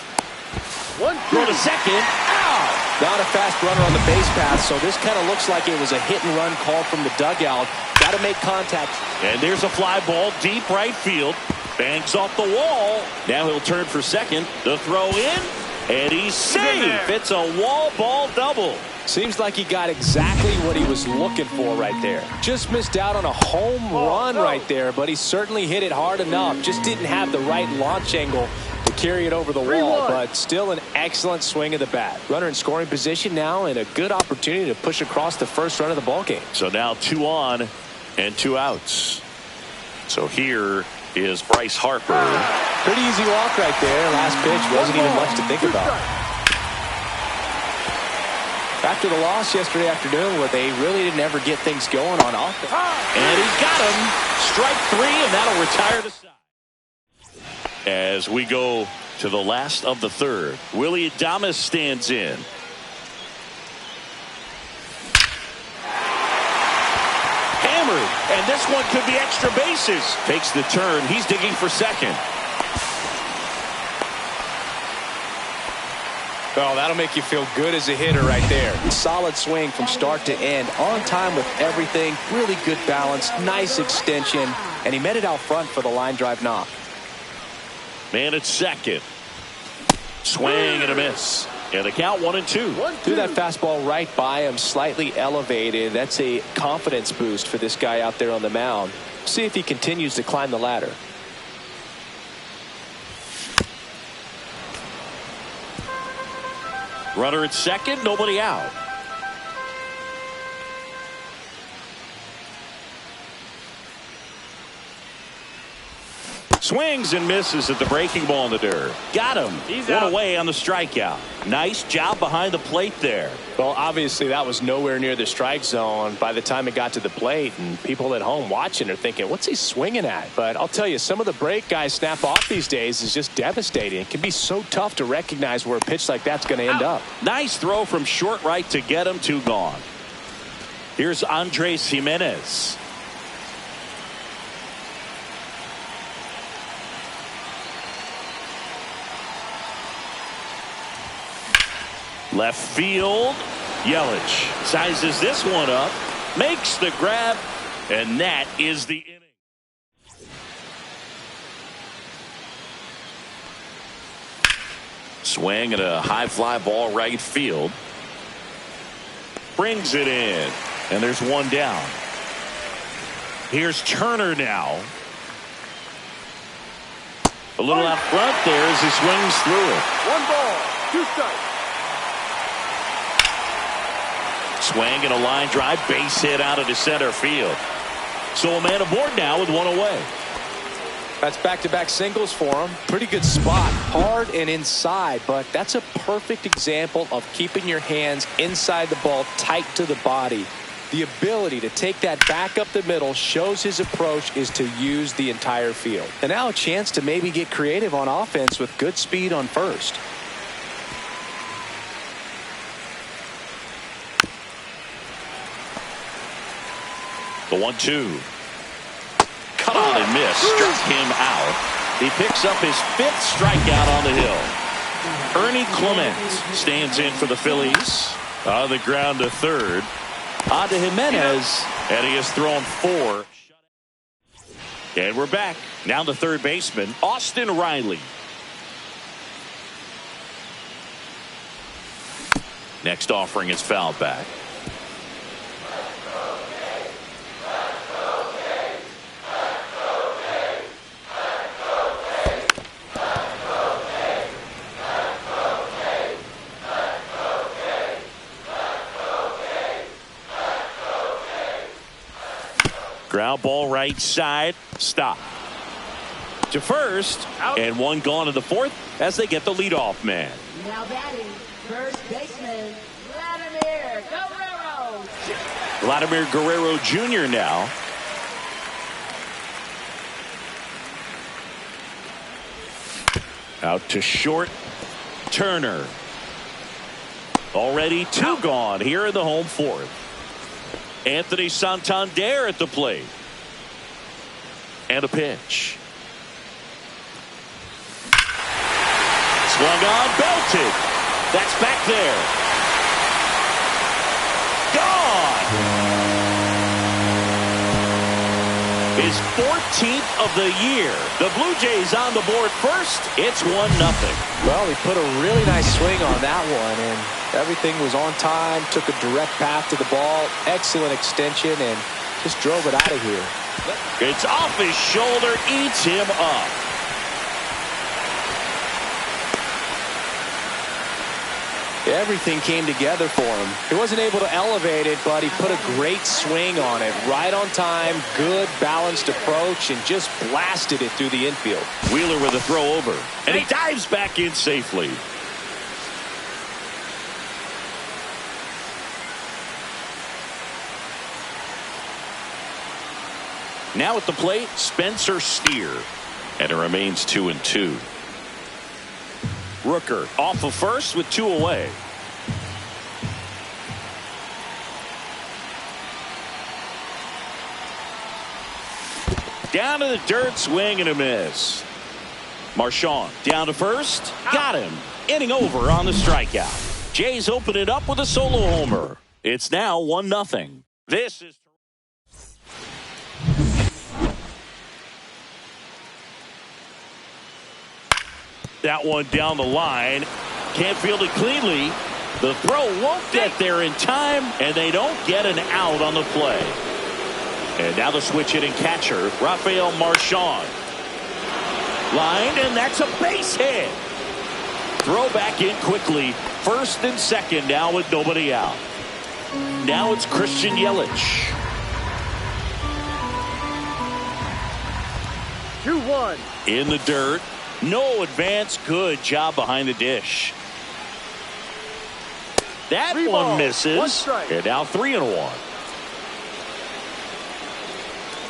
1-2. Throw to second. Out. Not a fast runner on the base path, so this kind of looks like it was a hit-and-run call from the dugout. Got to make contact. And there's a fly ball deep right field. Banks off the wall. Now he'll turn for second. The throw in, and he's safe. It's a wall ball double. Seems like he got exactly what he was looking for right there. Just missed out on a home run right there, but he certainly hit it hard enough. Just didn't have the right launch angle to carry it over the wall, but still an excellent swing of the bat. Runner in scoring position now, and a good opportunity to push across the first run of the ball game. So now 2 on and 2 outs. So here is Bryce Harper. Pretty easy walk right there. Last pitch wasn't even much to think about. After the loss yesterday afternoon, where they really didn't ever get things going on offense. And he's got him. Strike 3, and that'll retire the side. As we go to the last of the third, Willie Adames stands in. Hammered, and this one could be extra bases. Takes the turn. He's digging for second. Oh, that'll make you feel good as a hitter right there. Solid swing from start to end. On time with everything. Really good balance. Nice extension. And he met it out front for the line drive knock. Man at second. Swing and a miss. And the count 1-2. Threw that fastball right by him, slightly elevated. That's a confidence boost for this guy out there on the mound. See if he continues to climb the ladder. Runner at second, nobody out. Swings and misses at the breaking ball in the dirt. Got him. He's one away on the strikeout. Nice job behind the plate there. Well, obviously that was nowhere near the strike zone by the time it got to the plate, and people at home watching are thinking, what's he swinging at? But I'll tell you, some of the break guys snap off these days is just devastating. It can be so tough to recognize where a pitch like that's going to end up. Nice throw from short right to get him. 2 gone. Here's Andres Gimenez. Left field. Yelich sizes this one up, makes the grab, and that is the inning. Swing and a high fly ball right field. Brings it in, and there's one down. Here's Turner now. A little out front there as he swings through it. 1 ball, 2 strikes. Swing and a line drive, base hit out into center field. So a man aboard now with one away. That's back-to-back singles for him. Pretty good spot, hard and inside, but that's a perfect example of keeping your hands inside the ball, tight to the body. The ability to take that back up the middle shows his approach is to use the entire field. And now a chance to maybe get creative on offense with good speed on first. The 1-2. Cut on and miss. Struck him out. He picks up his 5th strikeout on the hill. Ernie Clement stands in for the Phillies. On the ground to third. On to Jimenez. And he has thrown 4. And we're back. Now the third baseman, Austin Riley. Next offering is fouled back. Ground ball right side. Stop. To first. Out. And one gone in the 4th as they get the leadoff man. Now batting, first baseman, Vladimir Guerrero. Vladimir Guerrero Jr. now. Out to short. Turner. Already 2 gone here in the home 4th. Anthony Santander at the plate. And a pitch. Swung on, belted. That's back there. Gone. His 14th of the year. The Blue Jays on the board first. It's 1-0. Well, he put a really nice swing on that one, and everything was on time, took a direct path to the ball, excellent extension, and just drove it out of here. It's off his shoulder, eats him up. Everything came together for him. He wasn't able to elevate it, but he put a great swing on it. Right on time, good balanced approach, and just blasted it through the infield. Wheeler with a throw over, and he dives back in safely. Now at the plate, Spencer Steer. And it remains 2-2. Rooker off of first with 2 away. Down to the dirt, swing and a miss. Marchand down to first. Got him. Inning over on the strikeout. Jays open it up with a solo homer. It's now 1-0. This is... That one down the line. Can't field it cleanly. The throw won't get there in time, and they don't get an out on the play. And now the switch hitting catcher, Rafael Marchand. Lined, and that's a base hit. Throw back in quickly. First and second now with nobody out. Now it's Christian Yelich. 2-1. In the dirt. No advance. Good job behind the dish. That 3 one balls, misses. 1 strike. And now 3-1.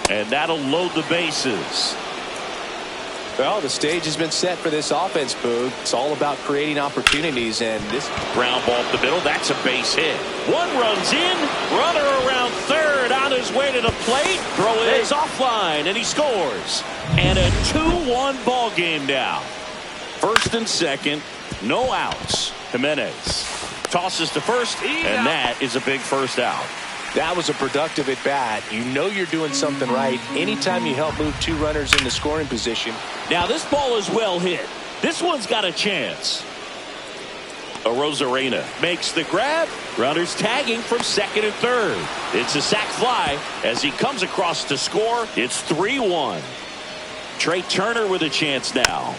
And that'll load the bases. Well, the stage has been set for this offense, Boog. It's all about creating opportunities, and this Ground ball up the middle. That's a base hit. One runs in. Runner around third on his way to the plate. Throw is offline, and he scores. And a 2-1 ball game now. First and second. No outs. Jimenez Tosses to first, and that is a big first out. That was a productive at bat. You know you're doing something right anytime you help move two runners in the scoring position. Now this ball is well hit. This one's got a chance. Arozarena makes the grab. Runners tagging from second and third. It's a sac fly as he comes across to score. It's 3-1. Trey Turner with a chance now.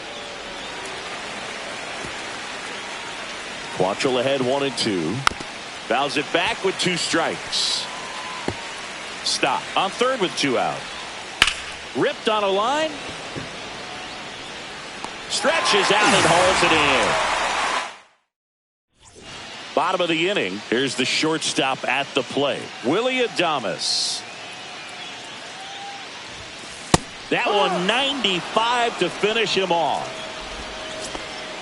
Quantrill ahead 1-2. Fouls it back with 2 strikes. Stop on third with 2 out. Ripped on a line. Stretches out and hauls it in. Bottom of the inning. Here's the shortstop at the plate. Willie Adames. That one 95 to finish him off.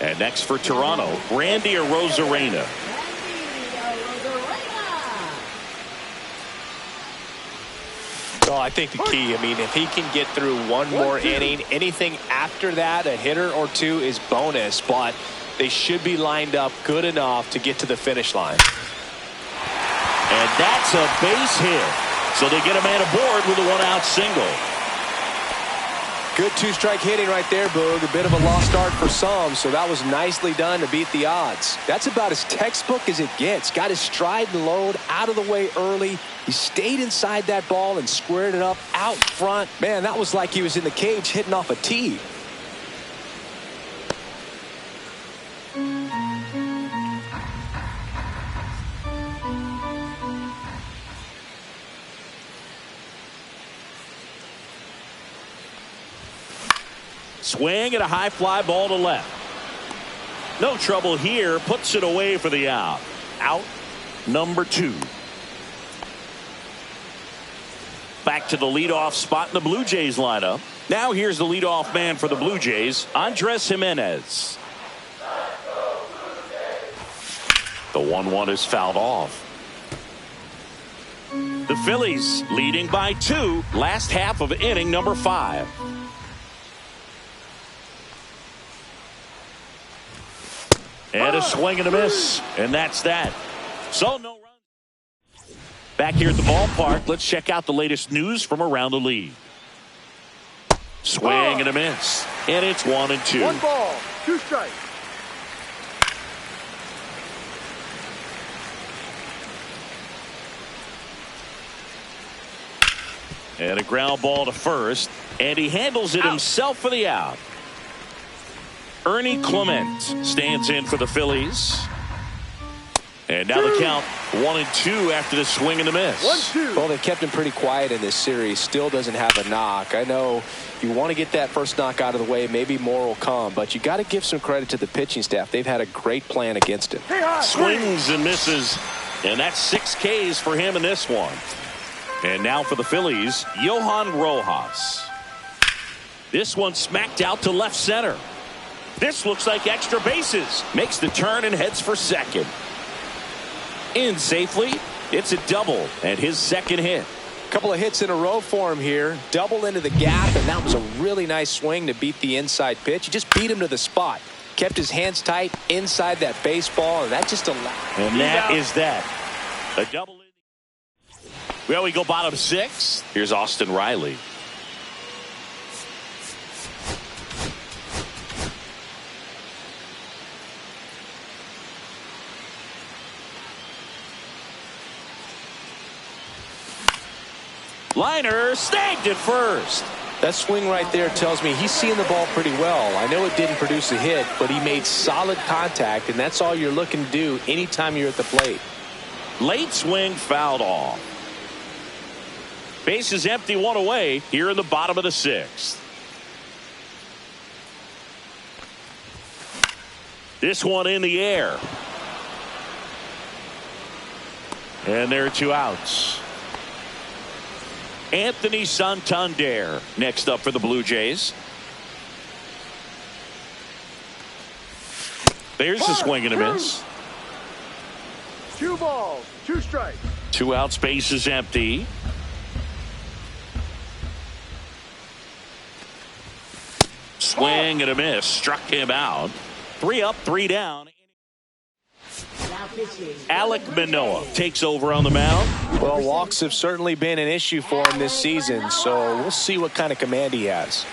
And next for Toronto, Randy Arozarena. Well, I think the key, if he can get through one more inning, anything after that, a hitter or two is bonus, but they should be lined up good enough to get to the finish line. And that's a base hit. So they get a man aboard with a 1-out single. Good 2-strike hitting right there, Boog. A bit of a lost start for some, so that was nicely done to beat the odds. That's about as textbook as it gets. Got his stride and load out of the way early. He stayed inside that ball and squared it up out front. Man, that was like he was in the cage hitting off a tee. Swing and a high fly ball to left. No trouble here. Puts it away for the out. Out number 2. Back to the leadoff spot in the Blue Jays lineup. Now here's the leadoff man for the Blue Jays, Andres Gimenez. The 1-1 is fouled off. The Phillies leading by 2. Last half of inning number 5. And a swing and a miss. And that's that. So no run. Back here at the ballpark, let's check out the latest news from around the league. Swing and a miss. And it's 1-2. 1 ball, 2 strikes. And a ground ball to first. And he handles it himself for the out. Ernie Clement stands in for the Phillies. And now the count 1-2 after the swing and the miss. 1-2. Well, they've kept him pretty quiet in this series. Still doesn't have a knock. I know you want to get that first knock out of the way. Maybe more will come. But you got to give some credit to the pitching staff. They've had a great plan against him. Swings and misses. And that's 6 Ks for him in this one. And now for the Phillies, Johan Rojas. This one smacked out to left center. This looks like extra bases. Makes the turn and heads for second. In safely. It's a double and his second hit. A couple of hits in a row for him here. Double into the gap, and that was a really nice swing to beat the inside pitch. He just beat him to the spot. Kept his hands tight inside that baseball, and that just allowed. And that is that. A double. Well, we go bottom 6. Here's Austin Riley. Liner snagged at first. That swing right there tells me he's seeing the ball pretty well. I know it didn't produce a hit, but he made solid contact, and that's all you're looking to do anytime you're at the plate. Late swing fouled off. Base is empty, 1 away here in the bottom of the 6th. This one in the air. And there are 2 outs. Anthony Santander next up for the Blue Jays. There's a swing and a miss. 2 balls, 2 strikes. 2 outs, base is empty. Swing and a miss. Struck him out. 3 up, 3 down. Now Alek Manoah takes over on the mound. Well, walks have certainly been an issue for him this season, so we'll see what kind of command he has.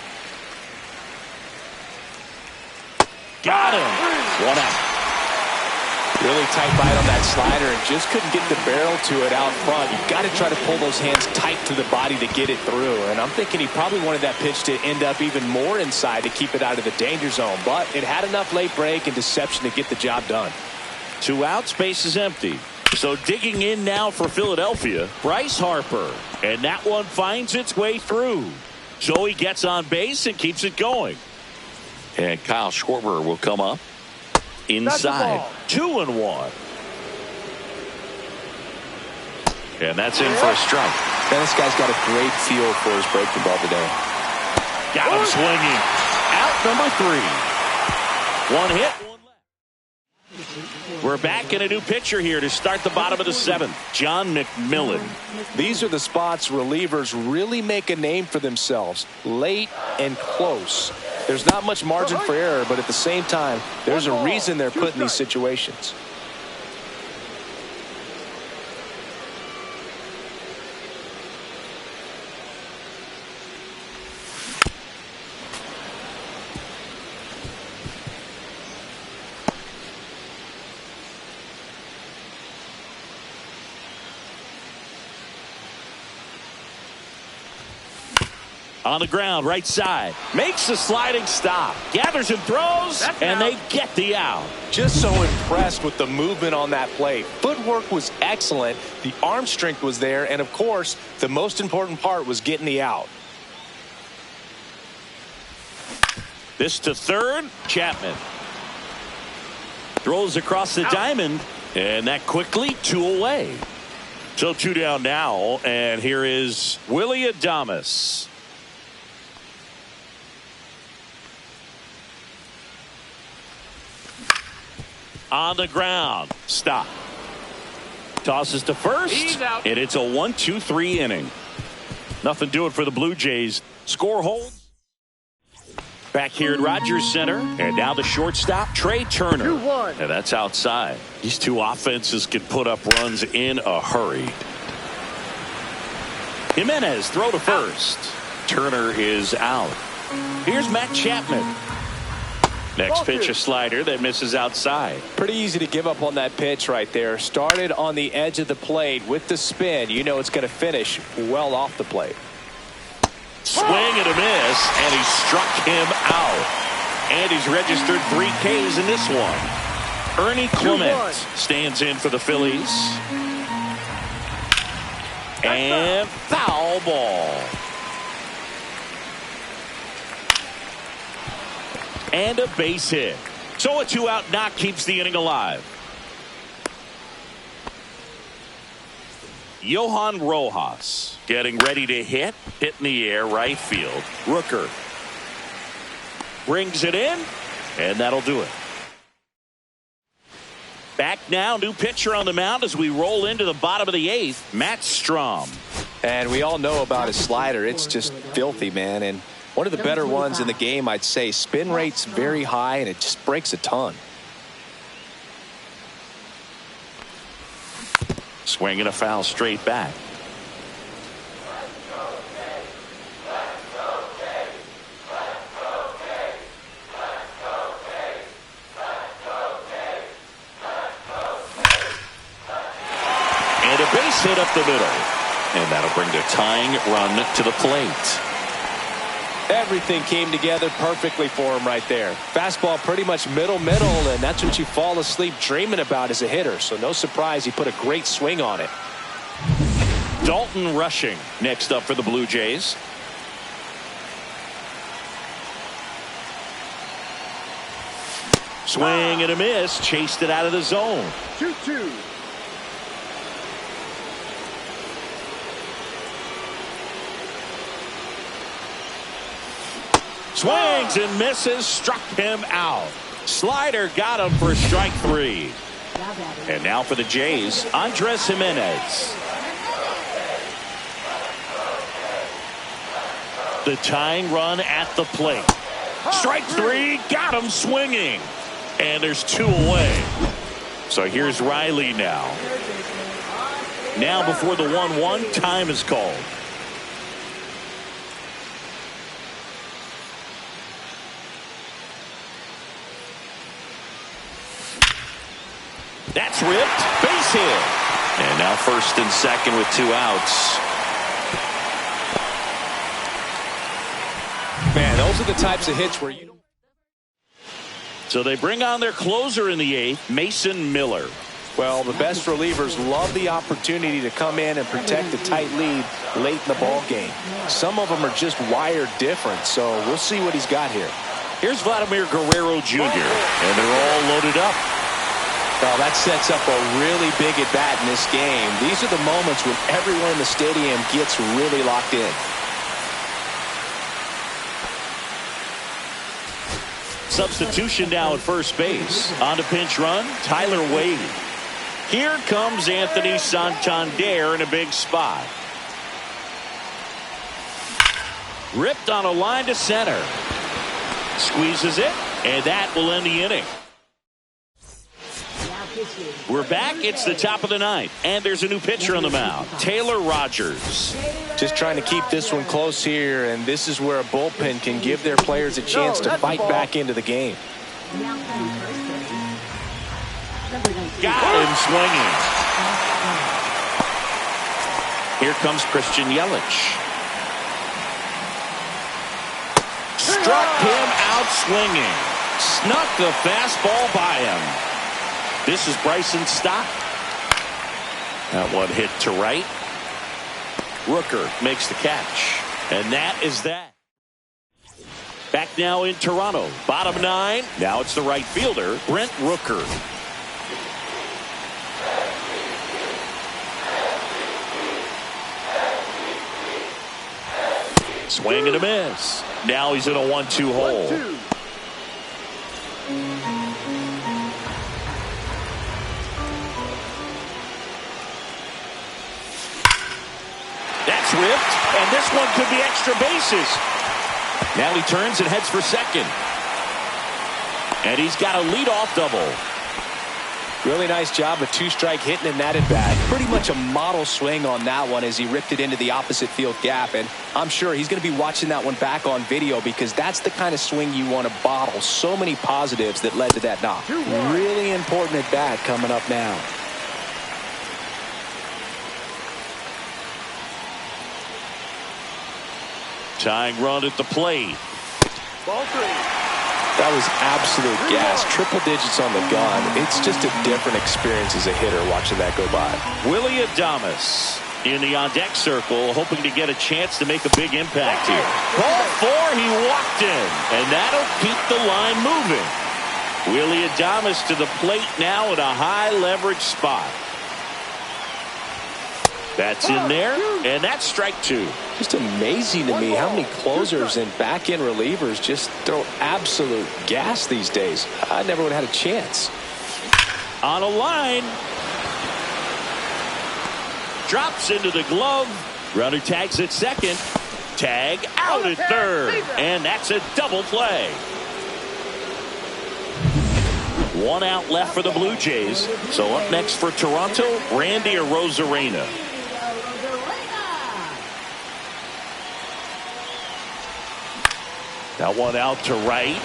Got him. 1 out. Really tight bite on that slider and just couldn't get the barrel to it out front. You've got to try to pull those hands tight to the body to get it through. And I'm thinking he probably wanted that pitch to end up even more inside to keep it out of the danger zone. But it had enough late break and deception to get the job done. 2 outs, base is empty. So digging in now for Philadelphia, Bryce Harper. And that one finds its way through. So he gets on base and keeps it going. And Kyle Schwarber will come up. Inside, 2-1. And that's in for a strike. And this guy's got a great feel for his breaking ball today. Got him swinging. Out number 3. 1 hit, 1 left. We're back in a new pitcher here to start the bottom of the 7th. John McMillan. These are the spots relievers really make a name for themselves. Late and close. There's not much margin for error, but at the same time, there's a reason they're put in these situations. On the ground, right side. Makes the sliding stop. Gathers and throws, and they get the out. Just so impressed with the movement on that play. Footwork was excellent. The arm strength was there. And, of course, the most important part was getting the out. This to third. Chapman. Throws across the diamond, and that quickly 2 away. So 2 down now, and here is Willy Adames. On the ground. Stop. Tosses to first. And it's a 1-2-3 inning. Nothing doing for the Blue Jays. Score holds. Back here at Rogers Center. And now the shortstop, Trey Turner. 2-1. And that's outside. These two offenses can put up runs in a hurry. Jimenez throw to first. Turner is out. Here's Matt Chapman. Next pitch, a slider that misses outside. Pretty easy to give up on that pitch right there. Started on the edge of the plate with the spin. You know it's going to finish well off the plate. Swing and a miss, and he struck him out. And he's registered 3 Ks in this one. Ernie Clement stands in for the Phillies. And foul ball. And a base hit. So a 2-out knock keeps the inning alive. Johan Rojas getting ready to hit. Hit in the air, right field. Rooker brings it in, and that'll do it. Back now, new pitcher on the mound as we roll into the bottom of the 8th, Matt Strom. And we all know about his slider. It's just filthy, man. And one of the better ones in the game, I'd say. Spin rate's very high, and it just breaks a ton. Swing and a foul straight back. And a base hit up the middle. And that'll bring the tying run to the plate. Everything came together perfectly for him right there. Fastball pretty much middle, and that's what you fall asleep dreaming about as a hitter. So no surprise he put a great swing on it. Dalton Rushing next up for the Blue Jays. Swing and a miss. Chased it out of the zone. 2-2. Swings and misses. Struck him out. Slider got him for strike 3. And now for the Jays, Andres Jimenez. The tying run at the plate. Strike 3. Got him swinging. And there's 2 away. So here's Riley now. Now before the 1-1, time is called. That's ripped. Base hit. And now first and second with 2 outs. Man, those are the types of hits where you don't. So they bring on their closer in the 8th, Mason Miller. Well, the best relievers love the opportunity to come in and protect a tight lead late in the ball game. Some of them are just wired different, so we'll see what he's got here. Here's Vladimir Guerrero Jr., and they're all loaded up. Well, that sets up a really big at-bat in this game. These are the moments when everyone in the stadium gets really locked in. Substitution now at first base. On to pinch run, Tyler Wade. Here comes Anthony Santander in a big spot. Ripped on a line to center. Squeezes it, and that will end the inning. We're back. It's the top of the 9th, and there's a new pitcher on the mound, Taylor Rogers. Just trying to keep this one close here, and this is where a bullpen can give their players a chance to fight back into the game. Got him swinging. Here comes Christian Yelich. Struck him out swinging. Snuck the fastball by him. This is Bryson Stott. That one hit to right. Rooker makes the catch. And that is that. Back now in Toronto. Bottom 9. Now it's the right fielder, Brent Rooker. Swing and a miss. Now he's in a 1-2 hole. 1-2. That's ripped, and this one could be extra bases. Now he turns and heads for second. And he's got a leadoff double. Really nice job of 2-strike hitting in that at bat. Pretty much a model swing on that one as he ripped it into the opposite field gap. And I'm sure he's going to be watching that one back on video because that's the kind of swing you want to bottle. So many positives that led to that knock. Really important at bat coming up now. Tying run at the plate. Ball 3. That was absolute gas. Triple digits on the gun. It's just a different experience as a hitter watching that go by. Willie Adames in the on-deck circle, hoping to get a chance to make a big impact here. Ball 4, he walked in, and that'll keep the line moving. Willie Adames to the plate now in a high-leverage spot. That's in there, and that's strike 2. Just amazing to me how many closers and back-end relievers just throw absolute gas these days. I never would have had a chance. On a line. Drops into the glove. Runner tags at second. Tag out at third. And that's a double play. 1 out left for the Blue Jays. So up next for Toronto, Randy Arozarena. That one out to right.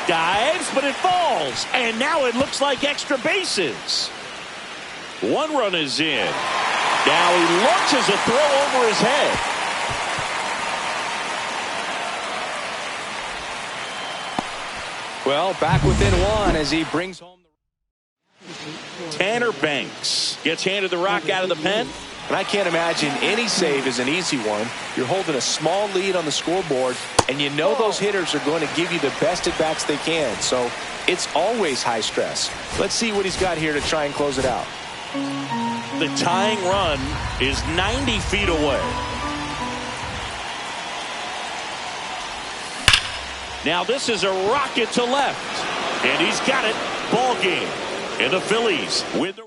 Dives, but it falls. And now it looks like extra bases. 1 run is in. Now he launches a throw over his head. Well, back within 1 as he brings home the... Tanner Banks gets handed the rock out of the pen. And I can't imagine any save is an easy one. You're holding a small lead on the scoreboard, and you know those hitters are going to give you the best at-bats they can. So it's always high stress. Let's see what he's got here to try and close it out. The tying run is 90 feet away. Now this is a rocket to left. And he's got it. Ball game. And the Phillies win the